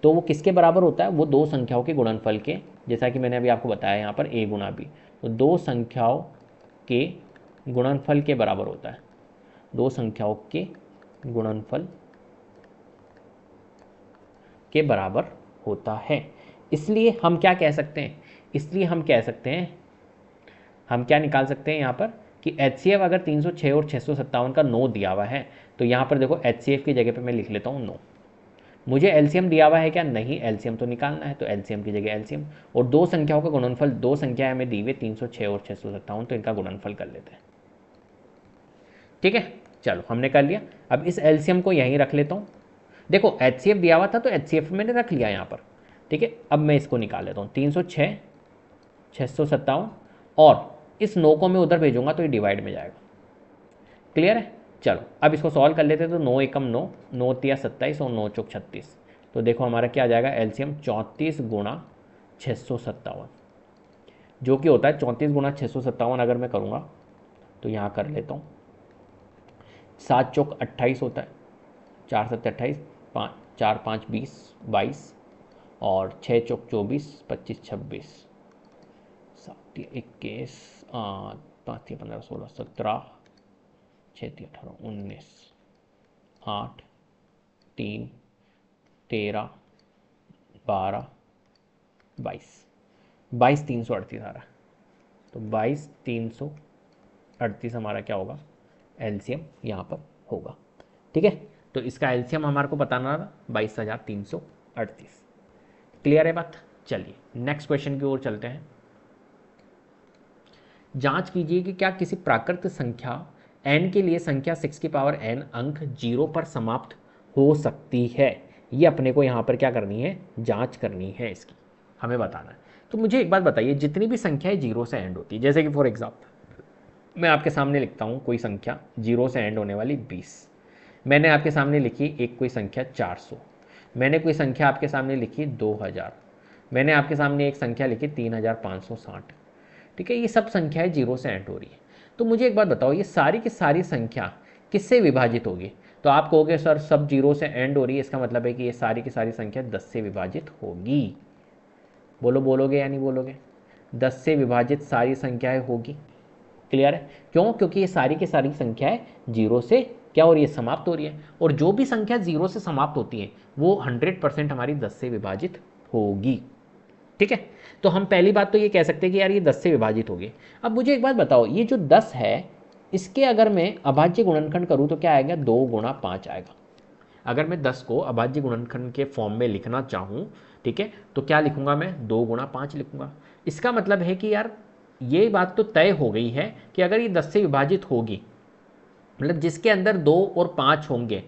तो वो किसके बराबर होता है, वो दो संख्याओं के गुणनफल के, जैसा कि मैंने अभी आपको बताया यहाँ पर ए गुणा बी, तो दो संख्याओं के गुणनफल के बराबर होता है, दो संख्याओं के गुणनफल के बराबर होता है। इसलिए हम क्या कह सकते हैं, इसलिए हम कह सकते हैं, हम क्या निकाल सकते हैं यहाँ पर कि एचसीएफ अगर 306 और 657 का 9 दिया हुआ है, तो यहाँ पर देखो एचसीएफ की जगह पे मैं लिख लेता हूँ 9। मुझे एलसीएम दिया हुआ है क्या, नहीं, एलसीएम तो निकालना है, तो एलसीएम की जगह एलसीएम, और दो संख्याओं का गुणनफल, दो संख्या हमें दी हुई 306 और 657, तो इनका गुणनफल कर लेते हैं, ठीक है। चलो हमने कर लिया। अब इस एलसीएम को यहीं रख लेता हूँ। देखो एचसीएफ दिया हुआ था तो एचसीएफ मैंने रख लिया यहाँ पर, ठीक है, अब मैं इसको निकाल लेता हूँ, 306, 657, और इस 9 को मैं उधर भेजूंगा तो ये डिवाइड में जाएगा। क्लियर है? चलो अब इसको सॉल्व कर लेते हैं। तो 9 एकम 9, 9 तिया 27 और 9 चौक 36। तो देखो हमारा क्या आ जाएगा, एलसीएम 34 गुणा 657, जो कि होता है 34 गुणा 657। अगर मैं करूँगा तो यहाँ कर लेता हूँ, 7 चौक 28 होता है, 4 7 28, 5 4 5 20 22, और 6 चौक 24 25 26, 7 21, 5 15 16 17, 6 18 19, 8 3 13 12 22, 22 338 आ रहा है। तो 22 338 हमारा क्या होगा, एलसीएम यहाँ पर होगा। ठीक है, तो इसका एलसीएम हमारे को बताना था 22,338। क्लियर है बात? चलिए नेक्स्ट क्वेश्चन की ओर चलते हैं। जांच कीजिए कि क्या किसी प्राकृत संख्या n के लिए संख्या 6 की पावर n अंक 0 पर समाप्त हो सकती है। ये अपने को यहाँ पर क्या करनी है, जांच करनी है, इसकी हमें बताना है। तो मुझे एक बात बताइए, जितनी भी संख्याएं 0 से एंड होती है, जैसे कि फॉर एग्जाम्पल मैं आपके सामने लिखता हूँ कोई संख्या 0 से एंड होने वाली 20, मैंने आपके सामने लिखी एक कोई संख्या 400, मैंने कोई संख्या आपके सामने लिखी 2000, मैंने आपके सामने एक संख्या लिखी 3560। ठीक है, ये सब संख्याएं 0 से एंड हो रही है। तो मुझे एक बात बताओ, ये सारी की सारी संख्या किससे विभाजित होगी? तो आप कहोगे सर सब 0 से एंड हो रही है, इसका मतलब है कि ये सारी की सारी संख्या 10 से विभाजित होगी। बोलोगे या नहीं बोलोगे? 10 से विभाजित सारी संख्याएं होगी। क्लियर है? क्यों? क्योंकि ये सारी की सारी संख्याएं 0 से क्या हो रही है, समाप्त हो रही है। और जो भी संख्या 0 से समाप्त होती है वो 100% हमारी 10 से विभाजित होगी। ठीक है, तो हम पहली बात तो ये कह सकते हैं कि यार ये 10 से विभाजित होगी। अब मुझे एक बात बताओ, ये जो 10 है इसके अगर मैं अभाज्य गुणनखंड करूँ तो क्या आएगा, 2 गुणा 5 आएगा। अगर मैं 10 को अभाज्य गुणनखंड के फॉर्म में लिखना चाहूँ, ठीक है, तो क्या लिखूंगा मैं, 2 गुणा 5 लिखूंगा। इसका मतलब है कि यार ये बात तो तय हो गई है कि अगर ये 10 से विभाजित होगी, मतलब जिसके अंदर 2 और 5 होंगे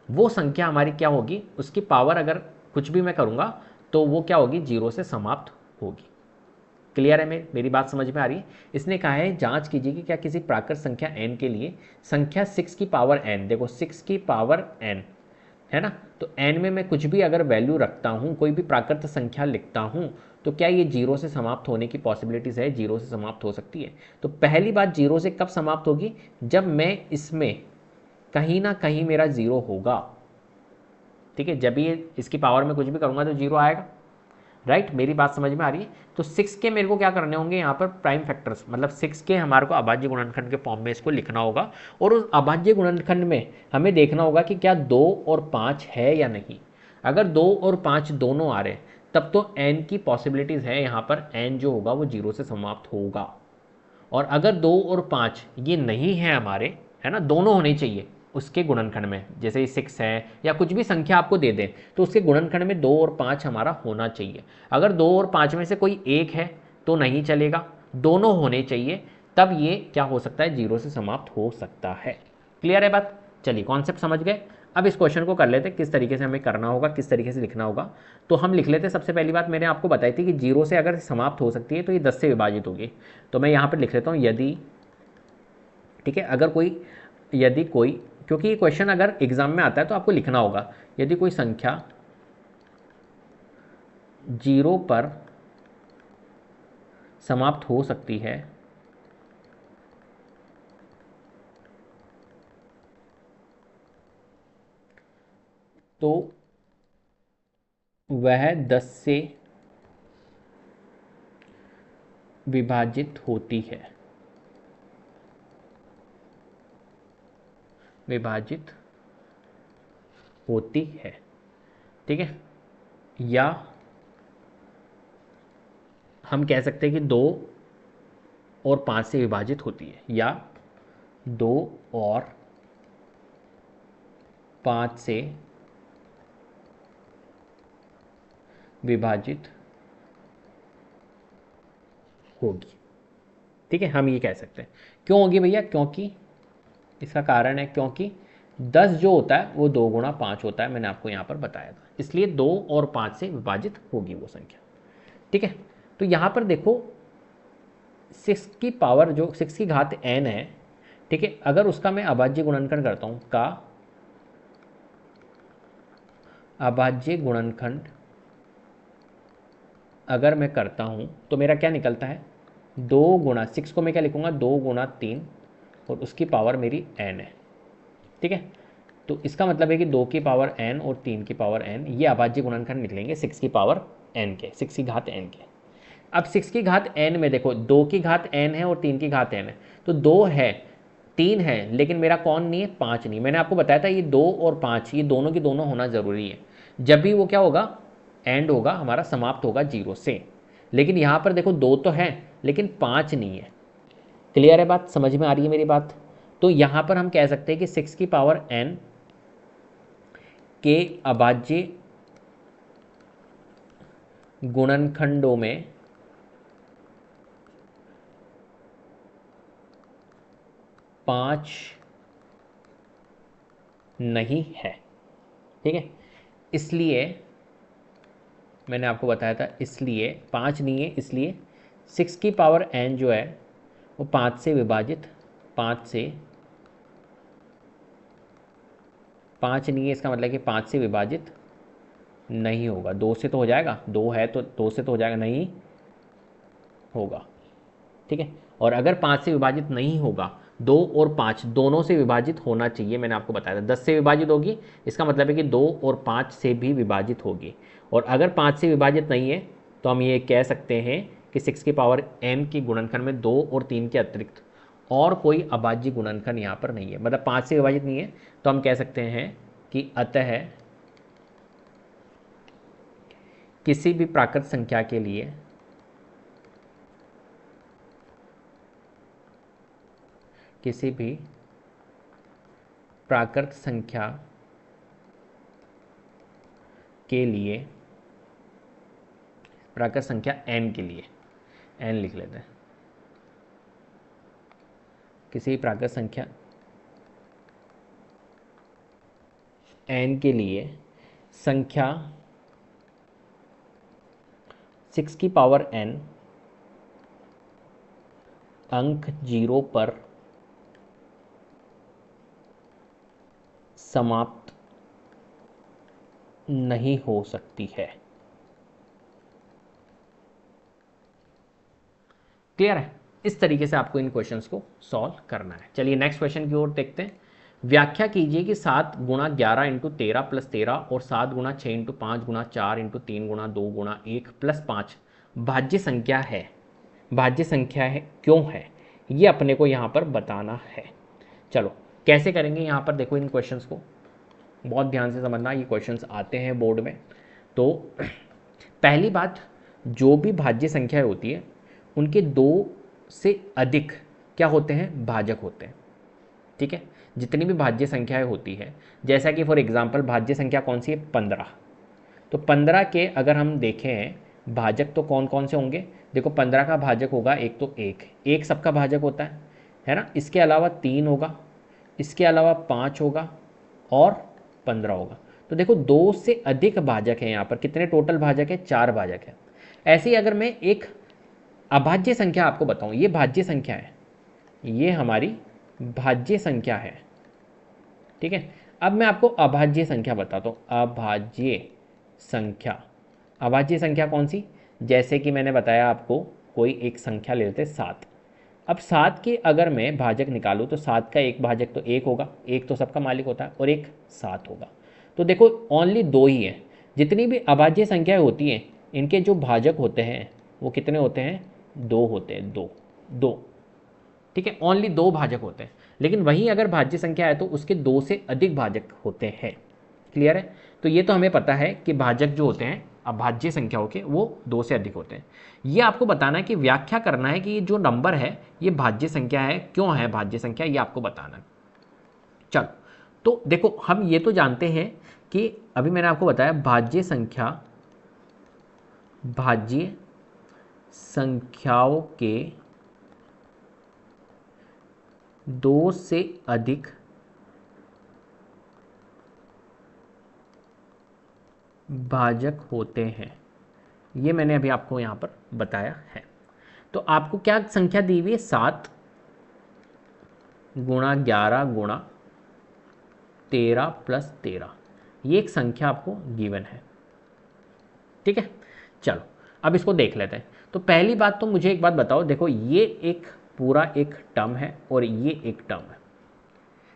वो संख्या हमारी क्या होगी, उसकी पावर अगर कुछ भी मैं करूँगा तो वो क्या होगी, 0 से समाप्त होगी। क्लियर है? मेरी बात समझ में आ रही है? इसने कहा है जांच कीजिए कि क्या किसी प्राकृत संख्या n के लिए संख्या 6 की पावर n, देखो 6 की पावर n है ना, तो n में मैं कुछ भी अगर वैल्यू रखता हूँ, कोई भी प्राकृत संख्या लिखता हूँ, तो क्या ये 0 से समाप्त होने की पॉसिबिलिटीज़ है, 0 से समाप्त हो सकती है। तो पहली बात 0 से कब समाप्त होगी, जब मैं इसमें कहीं ना कहीं मेरा 0 होगा। ठीक है, जब ये इसकी पावर में कुछ भी करूँगा तो 0 आएगा। राइट, मेरी बात समझ में आ रही है? तो 6 के मेरे को क्या करने होंगे यहाँ पर, प्राइम फैक्टर्स, मतलब 6 के हमारे को अभाज्य गुणनखंड के फॉर्म में इसको लिखना होगा। और उस अभाज्य गुणनखंड में हमें देखना होगा कि क्या 2 और 5 है या नहीं। अगर 2 और 5 दोनों आ रहे हैं तब तो n की पॉसिबिलिटीज़ है यहाँ पर, n जो होगा वो 0 से समाप्त होगा। और अगर 2 और 5 ये नहीं है हमारे, है ना, दोनों होने चाहिए उसके गुणनखंड में, जैसे 6 है या कुछ भी संख्या आपको दे दें तो उसके गुणनखंड में 2 और 5 हमारा होना चाहिए। अगर 2 और 5 में से कोई एक है तो नहीं चलेगा, दोनों होने चाहिए, तब ये क्या हो सकता है, 0 से समाप्त हो सकता है। क्लियर है बात? चलिए कॉन्सेप्ट समझ गए। अब इस क्वेश्चन को कर लेते किस तरीके से हमें करना होगा, किस तरीके से लिखना होगा। तो हम लिख लेते, सबसे पहली बात मैंने आपको बताई थी कि 0 से अगर समाप्त हो सकती है तो ये 10 से विभाजित होगी। तो मैं यहाँ पर लिख लेता हूँ यदि, ठीक है, अगर कोई, यदि कोई, क्योंकि ये क्वेश्चन अगर एग्जाम में आता है तो आपको लिखना होगा, यदि कोई संख्या 0 पर समाप्त हो सकती है तो वह 10 से विभाजित होती है, विभाजित होती है। ठीक है, या हम कह सकते हैं कि 2 और 5 से विभाजित होती है, या 2 और 5 से विभाजित होगी। ठीक है, हम ये कह सकते हैं। क्यों होगी भैया? क्योंकि इसका कारण है, क्योंकि 10 जो होता है वो 2 गुणा 5 होता है, मैंने आपको यहाँ पर बताया था, इसलिए 2 और 5 से विभाजित होगी वो संख्या। ठीक है, तो यहाँ पर देखो 6 की पावर जो 6 की घात n है, ठीक है, अगर उसका मैं अभाज्य गुणनखंड करता हूँ, का अभाज्य गुणनखंड अगर मैं करता हूँ तो मेरा क्या निकलता है, 2 गुणा 6 को मैं क्या लिखूँगा, 2 गुणा 3 और उसकी पावर मेरी n है। ठीक है, तो इसका मतलब है कि 2 की पावर n और 3 की पावर n, ये अभाज्य गुणनखंड निकलेंगे 6 की पावर n के, 6 की घात n के। अब 6 की घात n में देखो 2 की घात n है और 3 की घात n है, तो 2 है 3 है, लेकिन मेरा कौन नहीं है, 5 नहीं। मैंने आपको बताया था ये 2 और 5 ये दोनों की दोनों होना ज़रूरी है, जब भी वो क्या होगा, एंड होगा हमारा, समाप्त होगा 0 से। लेकिन यहाँ पर देखो 2 तो है लेकिन 5 नहीं है। क्लियर है बात, समझ में आ रही है मेरी बात। तो यहाँ पर हम कह सकते हैं कि 6 की पावर n के अभाज्य गुणनखंडों में 5 नहीं है। ठीक है, इसलिए मैंने आपको बताया था, इसलिए 5 नहीं है, इसलिए 6 की पावर n जो है वो 5 से विभाजित, 5 नहीं है, इसका मतलब कि 5 से विभाजित नहीं होगा। 2 से तो हो जाएगा, 2 है तो 2 से तो हो जाएगा, नहीं होगा। ठीक है, और अगर 5 से विभाजित नहीं होगा, 2 और 5 दोनों से विभाजित होना चाहिए। मैंने आपको बताया था 10 से विभाजित होगी, इसका मतलब है कि 2 और 5 से भी विभाजित होगी। और अगर 5 से विभाजित नहीं है तो हम ये कह सकते हैं कि 6 की पावर n की गुणनखंड में 2 और 3 के अतिरिक्त और कोई अभाज्य गुणनखंड यहाँ पर नहीं है, मतलब 5 से विभाजित नहीं है, तो हम कह सकते हैं कि अतः किसी भी प्राकृत संख्या के लिए किसी भी प्राकृत संख्या के लिए, प्राकृत संख्या n के लिए, n लिख लेते हैं, किसी प्राकृत संख्या n के लिए संख्या 6 की पावर n अंक 0 पर समाप्त नहीं हो सकती है। क्लियर है, इस तरीके से आपको इन क्वेश्चंस को सॉल्व करना है। चलिए नेक्स्ट क्वेश्चन की ओर देखते हैं। व्याख्या कीजिए कि 7 गुणा 11 इंटू 13 प्लस 13 और 7 गुणा 6 इंटू 5 गुणा 4 इंटू 3 गुणा 2 गुणा 1 प्लस 5 भाज्य संख्या है। भाज्य संख्या है क्यों है, ये अपने को यहाँ पर बताना है। चलो कैसे करेंगे, यहाँ पर देखो इन क्वेश्चंस को बहुत ध्यान से समझना, ये क्वेश्चंस आते हैं बोर्ड में। तो पहली बात, जो भी भाज्य संख्या होती है उनके 2 से अधिक क्या होते हैं, भाजक होते हैं। ठीक है, जितनी भी भाज्य संख्याएं होती है, जैसा कि फॉर एग्जांपल भाज्य संख्या कौन सी है, 15, तो 15 के अगर हम देखें भाजक तो कौन कौन से होंगे, देखो 15 का भाजक होगा एक तो एक सबका भाजक होता है ना, इसके अलावा 3 होगा, इसके अलावा 5 होगा और 15 होगा। तो देखो 2 से अधिक भाजक है, यहाँ पर कितने टोटल भाजक है, 4 भाजक है। ऐसे ही अगर मैं एक अभाज्य संख्या आपको बताऊं, ये भाज्य संख्या है, ये हमारी भाज्य संख्या है। ठीक है, अब मैं आपको अभाज्य संख्या बताता हूँ। अभाज्य संख्या, अभाज्य संख्या कौन सी, जैसे कि मैंने बताया आपको, कोई एक संख्या ले लेते 7। अब 7 के अगर मैं भाजक निकालूँ तो 7 का एक भाजक तो 1 होगा, एक तो सबका मालिक होता है, और एक 7 होगा। तो देखो ओनली 2 ही है। जितनी भी अभाज्य संख्याएं होती हैं इनके जो भाजक होते हैं वो कितने होते हैं, 2 होते हैं, 2 2। ठीक है, ओनली 2 भाजक होते हैं। लेकिन वहीं अगर भाज्य संख्या है तो उसके 2 से अधिक भाजक होते हैं। क्लियर है, तो ये तो हमें पता है कि भाजक जो होते हैं अभाज्य संख्याओं के वो 2 से अधिक होते हैं। ये आपको बताना है कि व्याख्या करना है कि ये जो नंबर है ये भाज्य संख्या है, क्यों है भाज्य संख्या, ये आपको बताना है। चलो तो देखो हम ये तो जानते हैं कि अभी मैंने आपको बताया भाज्य संख्या, भाज्य संख्याओं के 2 से अधिक भाजक होते हैं, ये मैंने अभी आपको यहाँ पर बताया है। तो आपको क्या संख्या दी हुई है, 7 गुणा 11 गुणा 13 प्लस 13, ये एक संख्या आपको गिवन है। ठीक है, चलो अब इसको देख लेते हैं। तो पहली बात तो मुझे एक बात बताओ, देखो ये एक पूरा एक टर्म है और ये एक टर्म है।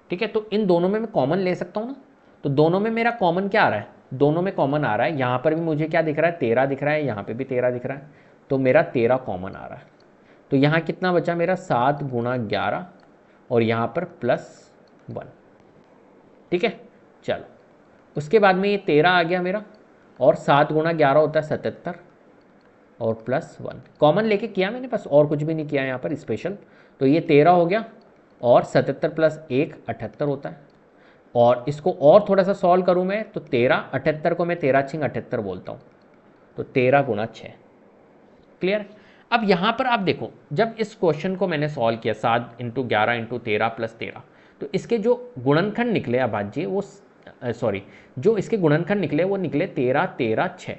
ठीक है, तो इन दोनों में मैं कॉमन ले सकता हूँ ना, तो दोनों में मेरा कॉमन क्या आ रहा है, दोनों में कॉमन आ रहा है, यहाँ पर भी मुझे क्या दिख रहा है, 13 दिख रहा है, यहाँ पे भी 13 दिख रहा है, तो मेरा 13 कॉमन आ रहा है। तो यहाँ कितना बचा मेरा, 7 गुणा 11 और यहाँ पर +1। ठीक है, चलो उसके बाद में ये 13 आ गया मेरा, और 7 गुणा 11 होता है 77 और +1 कॉमन लेके किया मैंने, बस और कुछ भी नहीं किया यहाँ पर स्पेशल। तो ये 13 हो गया और 77 + 1 78 होता है। और इसको और थोड़ा सा सॉल्व करूँ मैं तो 13 78 को मैं 13 छिंग 78 बोलता हूँ, तो 13 गुणा 6। क्लियर। अब यहाँ पर आप देखो, जब इस क्वेश्चन को मैंने सॉल्व किया 7 × 11 × 13 + 13, तो इसके जो गुणनखंड निकले अभाज्य, वो सॉरी जो इसके गुणनखंड निकले वो निकले 13 13 6।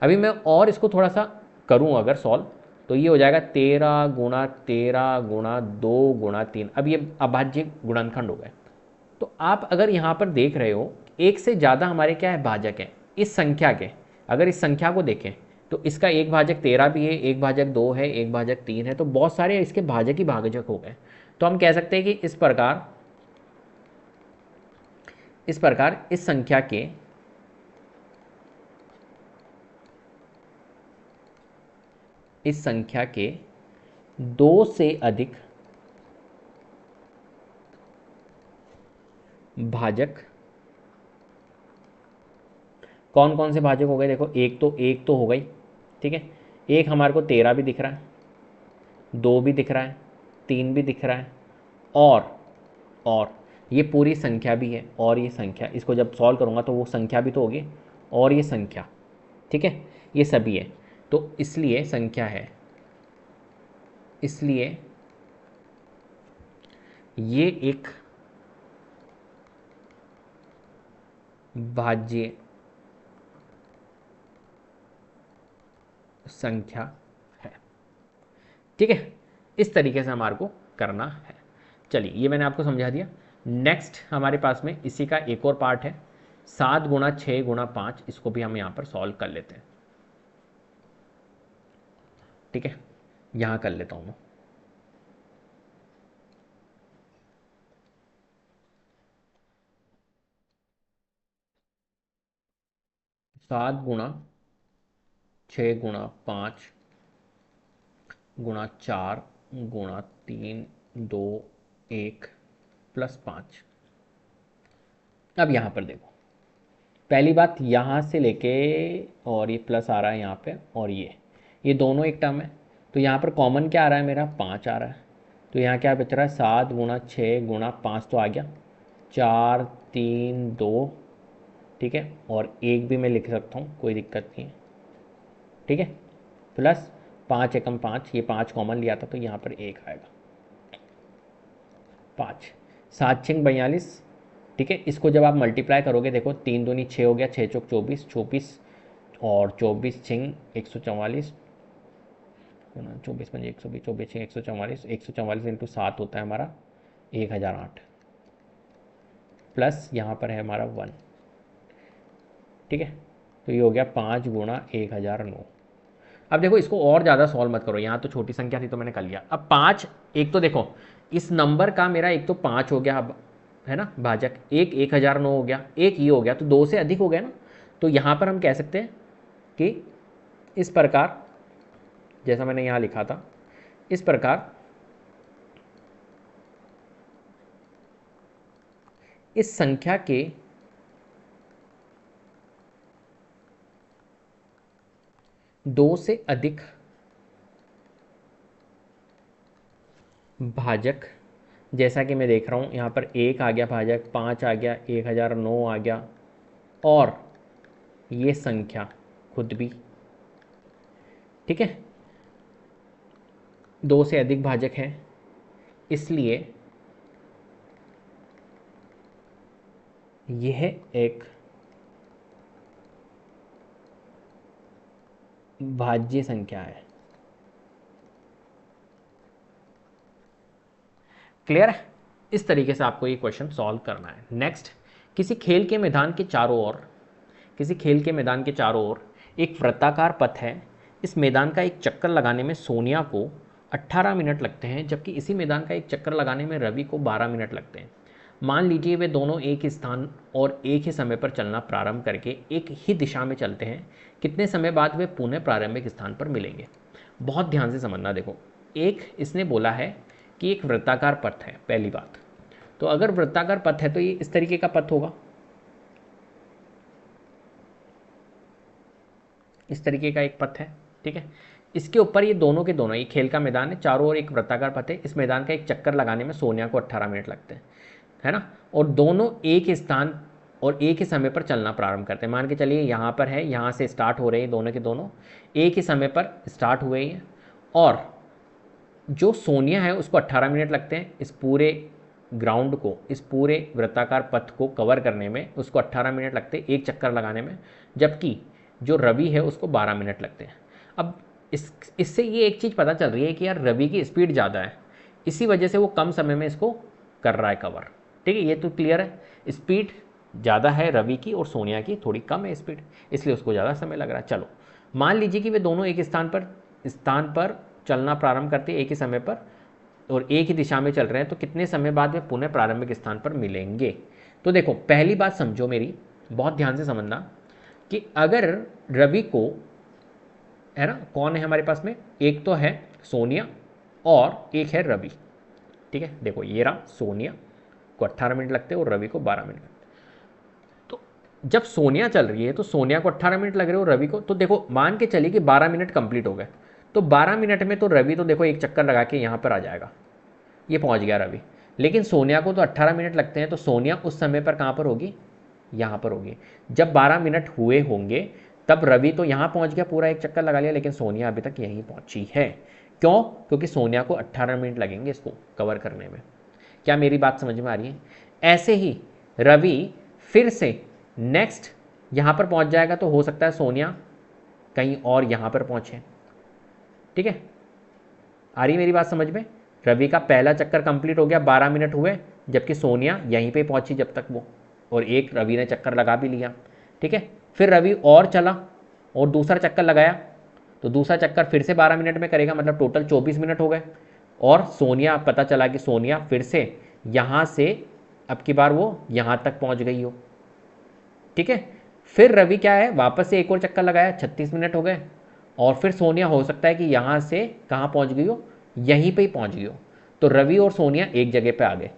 अभी मैं और इसको थोड़ा सा करूँ अगर सॉल्व, तो ये हो जाएगा 13 गुणा 13 गुणा 2 गुणा 3। अब ये अभाज्य गुणनखंड हो गए। तो आप अगर यहाँ पर देख रहे हो, एक से ज़्यादा हमारे क्या है, भाजक है इस संख्या के। अगर इस संख्या को देखें तो इसका एक भाजक 13 भी है, एक भाजक 2 है, एक भाजक 3 है, तो बहुत सारे इसके भाजक ही भाजक हो गए। तो हम कह सकते हैं कि इस प्रकार इस संख्या के दो से अधिक भाजक, कौन कौन से भाजक हो गए, देखो एक तो हो गई। ठीक है, एक हमारे को 13 भी दिख रहा है, 2 भी दिख रहा है, 3 भी दिख रहा है, और ये पूरी संख्या भी है, और ये संख्या, इसको जब सॉल्व करूँगा तो वो संख्या भी तो होगी, और ये संख्या। ठीक है, ये सभी है, तो इसलिए संख्या है, इसलिए ये एक भाज्य संख्या है। ठीक है, इस तरीके से हमारे को करना है। चलिए, ये मैंने आपको समझा दिया। नेक्स्ट हमारे पास में इसी का एक और पार्ट है, 7 गुणा 6 गुणा 5, इसको भी हम यहाँ पर सॉल्व कर लेते हैं। ठीक है, यहाँ कर लेता हूँ मैं। 7 गुणा 6 गुणा 5 गुणा 4 गुणा 3 2 1 +5। अब यहाँ पर देखो, पहली बात यहाँ से लेके और ये प्लस आ रहा है यहाँ पे, और ये दोनों एक टर्म है, तो यहाँ पर कॉमन क्या आ रहा है मेरा, 5 आ रहा है। तो यहाँ क्या बच रहा है, 7 गुणा 6 गुणा 5 तो आ गया, 4 3 2। ठीक है, और एक भी मैं लिख सकता हूँ, कोई दिक्कत नहीं है। ठीक है, प्लस 5 एकम 5, ये 5 कॉमन लिया था तो यहाँ पर 1 आएगा, 5 7 6 42। ठीक है, इसको जब आप मल्टीप्लाई करोगे, देखो 3 दूनी 6 हो गया, 6 चौक 24 24, और 24 छिंग 144, 24 पंजे 120, 24 छिंग 144, 144 इंटू 7 होता है हमारा 1008, प्लस यहाँ पर है हमारा 1। ठीक है, तो ये हो गया 5 गुणा 1009। अब देखो, इसको और ज़्यादा सॉल्व मत करो, यहाँ तो छोटी संख्या थी तो मैंने कर लिया। अब 5, एक तो देखो इस नंबर का मेरा एक तो 5 हो गया, अब है ना भाजक, एक 1009 हो गया, एक ये हो गया, तो 2 से अधिक हो गया ना। तो यहाँ पर हम कह सकते हैं कि इस प्रकार, जैसा मैंने यहाँ लिखा था, इस प्रकार इस संख्या के दो से अधिक भाजक, जैसा कि मैं देख रहा हूँ यहाँ पर 1 आ गया भाजक, 5 आ गया, 1009 आ गया, और ये संख्या खुद भी। ठीक है, 2 से अधिक भाजक है, इसलिए यह एक भाज्य संख्या है। क्लियर है? इस तरीके से आपको ये क्वेश्चन सॉल्व करना है। नेक्स्ट, किसी खेल के मैदान के चारों ओर किसी खेल के मैदान के चारों ओर एक वृत्ताकार पथ है। इस मैदान का एक चक्कर लगाने में सोनिया को 18 मिनट लगते हैं, जबकि इसी मैदान का एक चक्कर लगाने में रवि को 12 मिनट लगते हैं। मान लीजिए वे दोनों एक ही स्थान और एक ही समय पर चलना प्रारंभ करके एक ही दिशा में चलते हैं। कितने समय बाद वे पुनः प्रारंभिक स्थान पर मिलेंगे? बहुत ध्यान से समझना। देखो, एक इसने बोला है कि एक वृत्ताकार पथ है, पहली बात। तो अगर वृत्ताकार पथ है तो ये इस तरीके का पथ होगा, इस तरीके का एक पथ है, ठीक है। इसके ऊपर ये दोनों के दोनों, ये खेल का मैदान है, चारों ओर एक वृत्ताकार पथ है। इस मैदान का एक चक्कर लगाने में सोनिया को 18 मिनट लगते हैं, है ना। और दोनों एक ही स्थान और एक ही समय पर चलना प्रारंभ करते हैं। मान के चलिए यहाँ पर है, यहाँ से स्टार्ट हो रहे हैं दोनों के दोनों, एक ही समय पर स्टार्ट हुए हैं। और जो सोनिया है उसको 18 मिनट लगते हैं इस पूरे ग्राउंड को, इस पूरे वृत्ताकार पथ को कवर करने में उसको 18 मिनट लगते हैं एक चक्कर लगाने में, जबकि जो रवि है उसको 12 मिनट लगते हैं। अब इससे ये एक चीज़ पता चल रही है कि यार रवि की स्पीड ज़्यादा है, इसी वजह से वो कम समय में इसको कर रहा है कवर, ठीक है। ये तो क्लियर है, स्पीड ज़्यादा है रवि की और सोनिया की थोड़ी कम है स्पीड, इसलिए उसको ज़्यादा समय लग रहा है। चलो, मान लीजिए कि वे दोनों एक स्थान पर चलना प्रारंभ करते हैं एक ही समय पर और एक ही दिशा में चल रहे हैं, तो कितने समय बाद वे पुनः प्रारंभिक स्थान पर मिलेंगे? तो देखो, पहली बात समझो मेरी, बहुत ध्यान से समझना कि अगर रवि को, है ना, कौन है हमारे पास में, एक तो है सोनिया और एक है रवि, ठीक है। देखो, ये रहा, सोनिया को 18 मिनट लगते हैं और रवि को 12 मिनट लगते हैं। तो जब सोनिया चल रही है तो सोनिया को 18 मिनट लग रहे हो, रवि को, तो देखो मान के चलिए कि 12 मिनट कंप्लीट हो गए, तो 12 मिनट में तो रवि तो देखो एक चक्कर लगा के यहाँ पर आ जाएगा, ये पहुँच गया रवि। लेकिन सोनिया को तो 18 मिनट लगते हैं, तो सोनिया उस समय पर कहाँ पर होगी? यहाँ पर होगी। जब 12 मिनट हुए होंगे तब रवि तो यहाँ पहुँच गया, पूरा एक चक्कर लगा लिया, लेकिन सोनिया अभी तक यहीं पहुँची है। क्यों? क्योंकि सोनिया को 18 मिनट लगेंगे इसको कवर करने में। क्या मेरी बात समझ में आ रही है? ऐसे ही रवि फिर से नेक्स्ट यहाँ पर पहुँच जाएगा, तो हो सकता है सोनिया कहीं और यहाँ पर पहुँचे, ठीक है। आ रही मेरी बात समझ में? रवि का पहला चक्कर कंप्लीट हो गया, 12 मिनट हुए, जबकि सोनिया यहीं पे पहुंची जब तक वो, और एक रवि ने चक्कर लगा भी लिया, ठीक है। फिर रवि और चला और दूसरा चक्कर लगाया, तो दूसरा चक्कर फिर से 12 मिनट में करेगा, मतलब टोटल 24 मिनट हो गए। और सोनिया, पता चला कि सोनिया फिर से यहाँ से अब की बार वो यहाँ तक पहुँच गई हो, ठीक है। फिर रवि क्या है, वापस से एक और चक्कर लगाया, 36 मिनट हो गए। और फिर सोनिया हो सकता है कि यहाँ से कहाँ पहुँच गई हो, यहीं पे ही पहुँच गई हो, तो रवि और सोनिया एक जगह पे आ गए।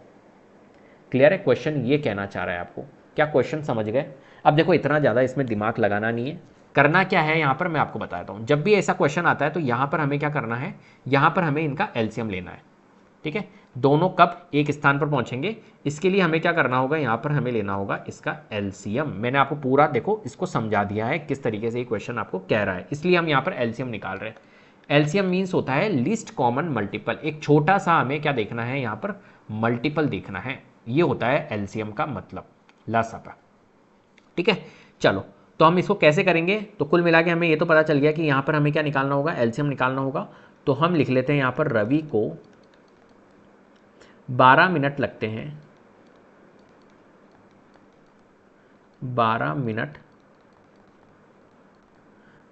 क्लियर है? क्वेश्चन ये कहना चाह रहा है आपको। क्या क्वेश्चन समझ गए? अब देखो, इतना ज़्यादा इसमें दिमाग लगाना नहीं है। करना क्या है यहाँ पर मैं आपको बताता हूँ। जब भी ऐसा क्वेश्चन आता है तो यहाँ पर हमें क्या करना है, यहाँ पर हमें इनका एलसीएम लेना है, ठीक है। दोनों कब एक स्थान पर पहुंचेंगे, इसके लिए हमें क्या करना होगा, यहाँ पर हमें लेना होगा इसका एलसीएम। मैंने आपको पूरा देखो इसको समझा दिया है किस तरीके से ये क्वेश्चन आपको कह रहा है, इसलिए हम यहाँ पर एलसीएम निकाल रहे हैं। एलसीएम मीन्स होता है लीस्ट कॉमन मल्टीपल। एक छोटा सा हमें क्या देखना है, यहाँ पर मल्टीपल देखना है, ये होता है एलसीएम का मतलब, लसापा, ठीक है। चलो, तो हम इसको कैसे करेंगे, तो कुल मिला के हमें ये तो पता चल गया कि यहाँ पर हमें क्या निकालना होगा, एलसीएम निकालना होगा। तो हम लिख लेते हैं यहाँ पर रवि को 12 मिनट लगते हैं, 12 मिनट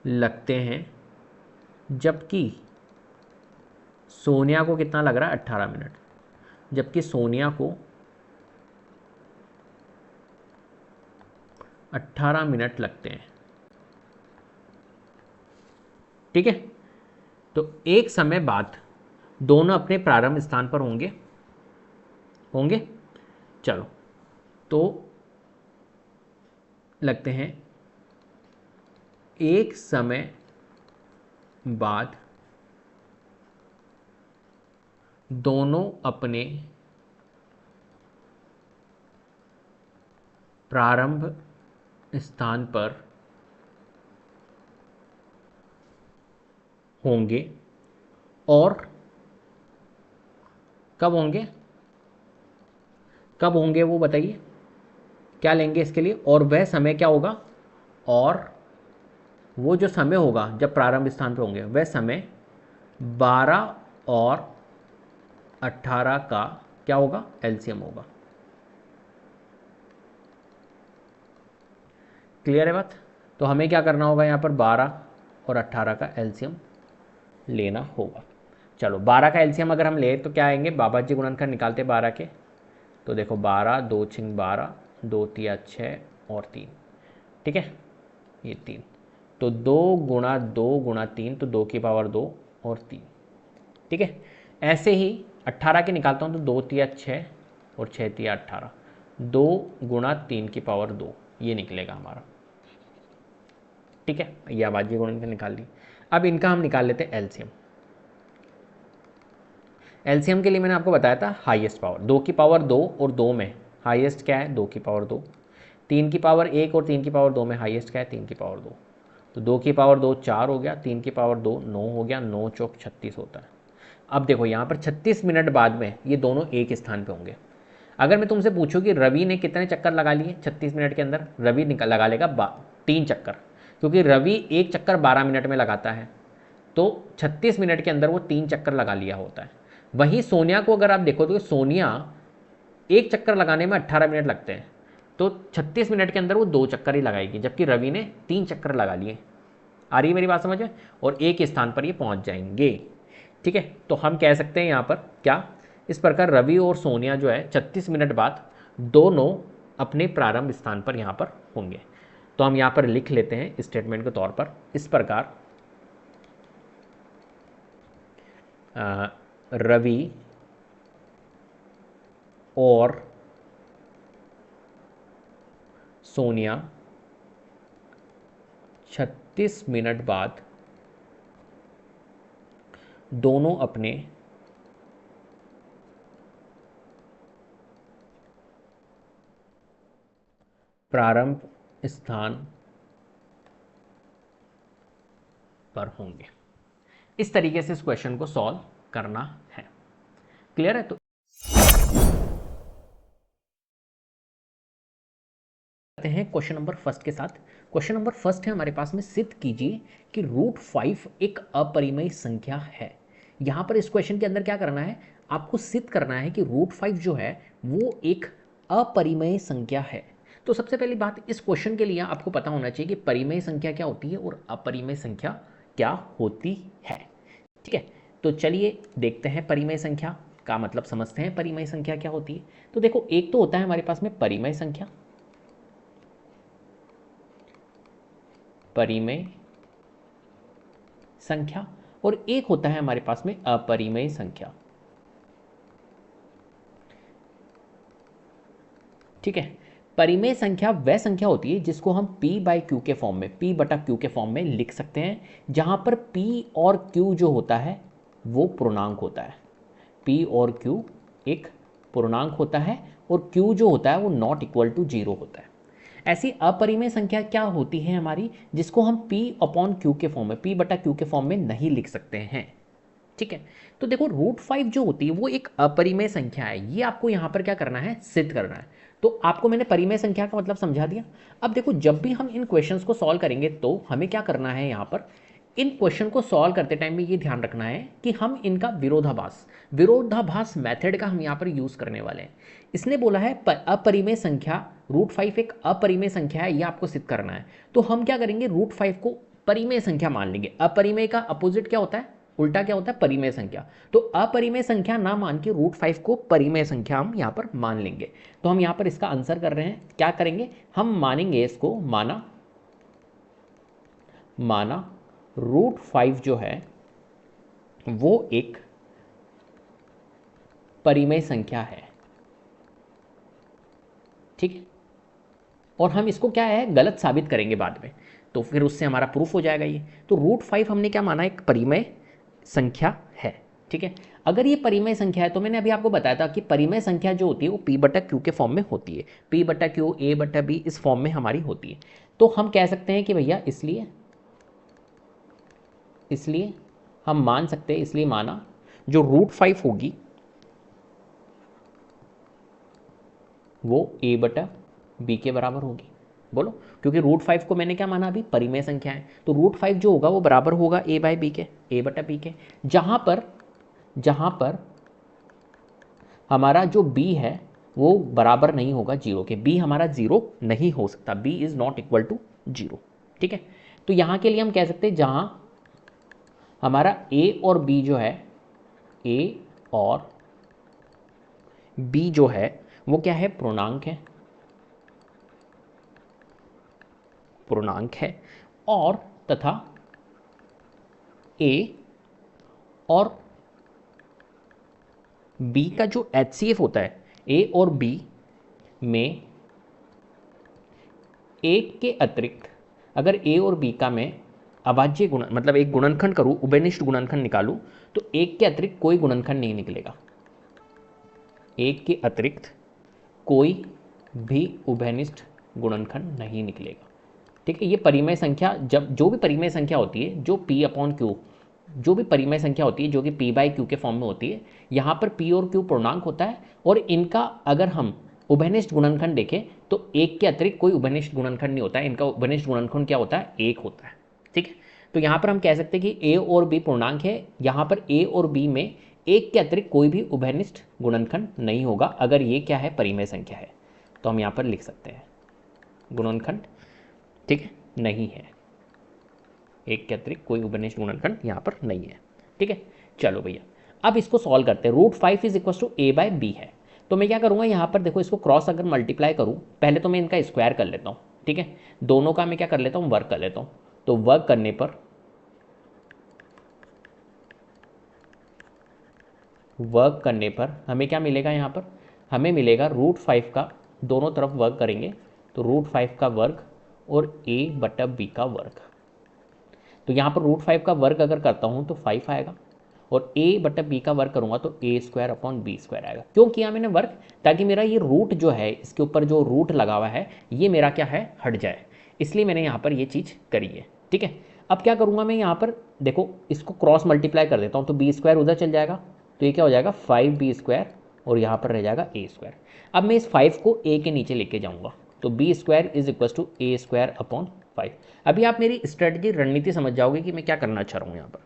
लगते हैं, जबकि सोनिया को कितना लग रहा है, 18 मिनट, जबकि सोनिया को 18 मिनट लगते हैं, ठीक है। तो एक समय बाद दोनों अपने प्रारंभ स्थान पर होंगे होंगे चलो, तो लगते हैं एक समय बाद दोनों अपने प्रारंभ स्थान पर होंगे। और कब होंगे, कब होंगे वो बताइए, क्या लेंगे इसके लिए, और वह समय क्या होगा, और वो जो समय होगा जब प्रारंभ स्थान पे होंगे वह समय 12 और 18 का क्या होगा, एलसीएम होगा। क्लियर है बात? तो हमें क्या करना होगा, यहाँ पर 12 और 18 का एलसीएम लेना होगा। चलो 12 का एलसीएम अगर हम ले तो क्या आएंगे, बाबाजी गुणनखंड निकालते 12 के, तो देखो 12 2 छिंग 12, 2 तिया 6 और 3, ठीक है, ये 3, तो 2 गुणा 3 तो 2 की पावर 2 और 3, ठीक है। ऐसे ही 18 के निकालता हूँ तो 2 तिया 6 और 6 तिया 18, 2 गुणा 3 की पावर 2, ये निकलेगा हमारा, ठीक है। ये आबादी गुणनखंड निकाल ली। अब इनका हम निकाल लेते हैं एलसीएम। एलसीएम के लिए मैंने आपको बताया था हाईएस्ट पावर, 2 की पावर 2 और 2 में हाईएस्ट क्या है, 2 की पावर 2, 3 की पावर 1 और 3 की पावर 2 में हाईएस्ट क्या है, 3 की पावर 2, तो 2 की पावर 2 4 हो गया, 3 की पावर 2 9 हो गया, 9 चौक 36 होता है। अब देखो यहाँ पर 36 मिनट बाद में ये दोनों एक स्थान पे होंगे। अगर मैं तुमसे पूछूं कि रवि ने कितने चक्कर लगा लिए 36 मिनट के अंदर, रवि लगा लेगा 3 चक्कर, क्योंकि रवि एक चक्कर 12 मिनट में लगाता है, तो 36 मिनट के अंदर वो 3 चक्कर लगा लिया होता है। वहीं सोनिया को अगर आप देखो तो सोनिया एक चक्कर लगाने में 18 मिनट लगते हैं, तो 36 मिनट के अंदर वो 2 चक्कर ही लगाएगी, जबकि रवि ने 3 चक्कर लगा लिए। आ रही है मेरी बात समझ में? और एक स्थान पर ये पहुंच जाएंगे, ठीक है। तो हम कह सकते हैं यहाँ पर क्या, इस प्रकार रवि और सोनिया जो है 36 मिनट बाद दोनों अपने प्रारंभ स्थान पर यहाँ पर होंगे। तो हम यहाँ पर लिख लेते हैं स्टेटमेंट के तौर पर इस प्रकार, रवि और सोनिया 36 मिनट बाद दोनों अपने प्रारंभ स्थान पर होंगे। इस तरीके से इस क्वेश्चन को सॉल्व करना है। क्लियर है? तो हैं क्वेश्चन नंबर फर्स्ट के साथ। क्वेश्चन नंबर फर्स्ट है हमारे पास में, सिद्ध कीजिए कि √5 एक अपरिमेय संख्या है। यहां पर इस क्वेश्चन के अंदर क्या करना है, आपको सिद्ध करना है कि √5 जो है वो एक अपरिमेय संख्या है। तो सबसे पहली बात, इस क्वेश्चन के लिए आपको पता होना चाहिए कि परिमेय संख्या क्या होती है और अपरिमेय संख्या क्या होती है, ठीक है। तो चलिए देखते हैं परिमेय संख्या का मतलब समझते हैं, परिमेय संख्या क्या होती है। तो देखो, एक तो होता है हमारे पास में परिमेय संख्या, परिमेय संख्या, और एक होता है हमारे पास में अपरिमेय संख्या, ठीक है। परिमेय संख्या वह संख्या होती है जिसको हम p/q के फॉर्म में, p/q के फॉर्म में लिख सकते हैं, जहां पर p और q जो होता है वो पूर्णांक होता है। p और q एक पूर्णांक होता है और q जो होता है वो नॉट इक्वल टू 0 होता है। ऐसी अपरिमेय संख्या क्या होती है हमारी, जिसको हम p/q के फॉर्म में, p/q के फॉर्म में नहीं लिख सकते हैं, ठीक है। तो देखो, √5 जो होती है वो एक अपरिमेय संख्या है, ये आपको यहां पर क्या करना है, सिद्ध करना है। तो आपको मैंने परिमेय संख्या का मतलब समझा दिया। अब देखो, जब भी हम इन क्वेश्चंस को सॉल्व करेंगे तो हमें क्या करना है, यहाँ पर इन क्वेश्चन को सॉल्व करते टाइम में ये ध्यान रखना है कि हम इनका विरोधाभास मेथड का हम यहाँ पर यूज करने वाले हैं। इसने बोला है अपरिमेय संख्या, √5 एक अपरिमेय संख्या है, ये आपको सिद्ध करना है। तो हम क्या करेंगे, √5 को परिमेय संख्या मान लेंगे। अपरिमेय का अपोजिट क्या होता है, उल्टा क्या होता है, परिमेय संख्या। तो अपरिमेय संख्या ना मान के √5 को परिमेय संख्या हम यहाँ पर मान लेंगे। तो हम यहाँ पर इसका आंसर कर रहे हैं, क्या करेंगे, हम मानेंगे इसको, माना √5 जो है वो एक परिमेय संख्या है, ठीक है। और हम इसको क्या है, गलत साबित करेंगे बाद में, तो फिर उससे हमारा प्रूफ हो जाएगा ये। तो √5 हमने क्या माना, एक परिमेय संख्या है, ठीक है। अगर ये परिमेय संख्या है तो मैंने अभी आपको बताया था कि परिमेय संख्या जो होती है वो p/q के फॉर्म में होती है, p/q a/b इस फॉर्म में हमारी होती है। तो हम कह सकते हैं कि भैया इसलिए हम मान सकते हैं, इसलिए माना जो √5 होगी वो a/b के बराबर होगी। बोलो, क्योंकि रूट 5 को मैंने क्या माना अभी, परिमेय संख्या है, तो रूट 5 जो होगा वो बराबर होगा a बाई बी के, a बटा b के, जहाँ पर हमारा जो b है वो बराबर नहीं होगा 0 के, b हमारा 0 नहीं हो सकता, b is not equal to 0। ठीक है, तो यहाँ के लिए हम कह सकते हैं जहाँ हमारा a और b जो है, a और b जो है वो क्या है, पूर्णांक है, और तथा a और b का जो HCF होता है, a और b में एक के अतिरिक्त अगर a और b का मैं अभाज्य गुण मतलब एक गुणनखंड करूं, उभयनिष्ठ गुणनखंड निकालूं, तो एक के अतिरिक्त कोई गुणनखंड नहीं निकलेगा, एक के अतिरिक्त कोई भी उभयनिष्ठ गुणनखंड नहीं निकलेगा। ठीक है, ये परिमेय संख्या, जब जो भी परिमेय संख्या होती है, जो p अपॉन क्यू, जो भी परिमेय संख्या होती है जो कि p बाई क्यू के फॉर्म में होती है, यहाँ पर p और q पूर्णांक होता है, और इनका अगर हम उभयनिष्ठ गुणनखंड देखें तो एक के अतिरिक्त कोई उभयनिष्ठ गुणनखंड नहीं होता है, इनका उभयनिष्ठ गुणनखंड क्या होता है, एक होता है। ठीक है, तो यहाँ पर हम कह सकते हैं कि a और b पूर्णांक है, यहाँ पर a और b में एक के अतिरिक्त कोई भी उभयनिष्ठ गुणनखंड नहीं होगा अगर ये क्या है, परिमेय संख्या है, तो हम यहाँ पर लिख सकते हैं गुणनखंड, ठीक है, नहीं है, एक के अतिरिक्त कोई उभयनिष्ठ गुणनखंड यहाँ पर नहीं है। ठीक है, चलो भैया अब इसको सॉल्व करते हैं। Root 5 is equal to a by B है, तो मैं क्या करूँगा यहाँ पर देखो, इसको क्रॉस अगर मल्टीप्लाई करूँ, पहले तो मैं इनका स्क्वायर कर लेता हूँ। ठीक है, दोनों का मैं क्या कर लेता हूँ, वर्क कर लेता हूँ, तो वर्क करने पर हमें क्या मिलेगा, यहाँ पर हमें मिलेगा रूट 5 का, दोनों तरफ वर्क करेंगे तो रूट 5 का वर्ग और a बटा b का वर्ग, तो यहाँ पर रूट 5 का वर्ग अगर करता हूँ तो 5 आएगा, और a बटा b का वर्ग करूँगा तो a square upon b square आएगा। क्यों किया मैंने वर्ग, ताकि मेरा ये रूट जो है, इसके ऊपर जो रूट लगा हुआ है ये मेरा क्या है, हट जाए, इसलिए मैंने यहाँ पर ये चीज़ करी है। ठीक है, अब क्या करूँगा मैं यहाँ पर देखो, इसको क्रॉस मल्टीप्लाई कर देता हूँ, तो b स्क्वायर उधर चल जाएगा, तो ये क्या हो जाएगा 5b स्क्वायर, और यहाँ पर रह जाएगा a स्क्वायर। अब मैं इस 5 को a के नीचे लेके जाऊँगा, तो b square is equal to a square upon 5। अभी आप मेरी स्ट्रेटजी रणनीति समझ जाओगे कि मैं क्या करना चाह रहा हूँ यहाँ पर।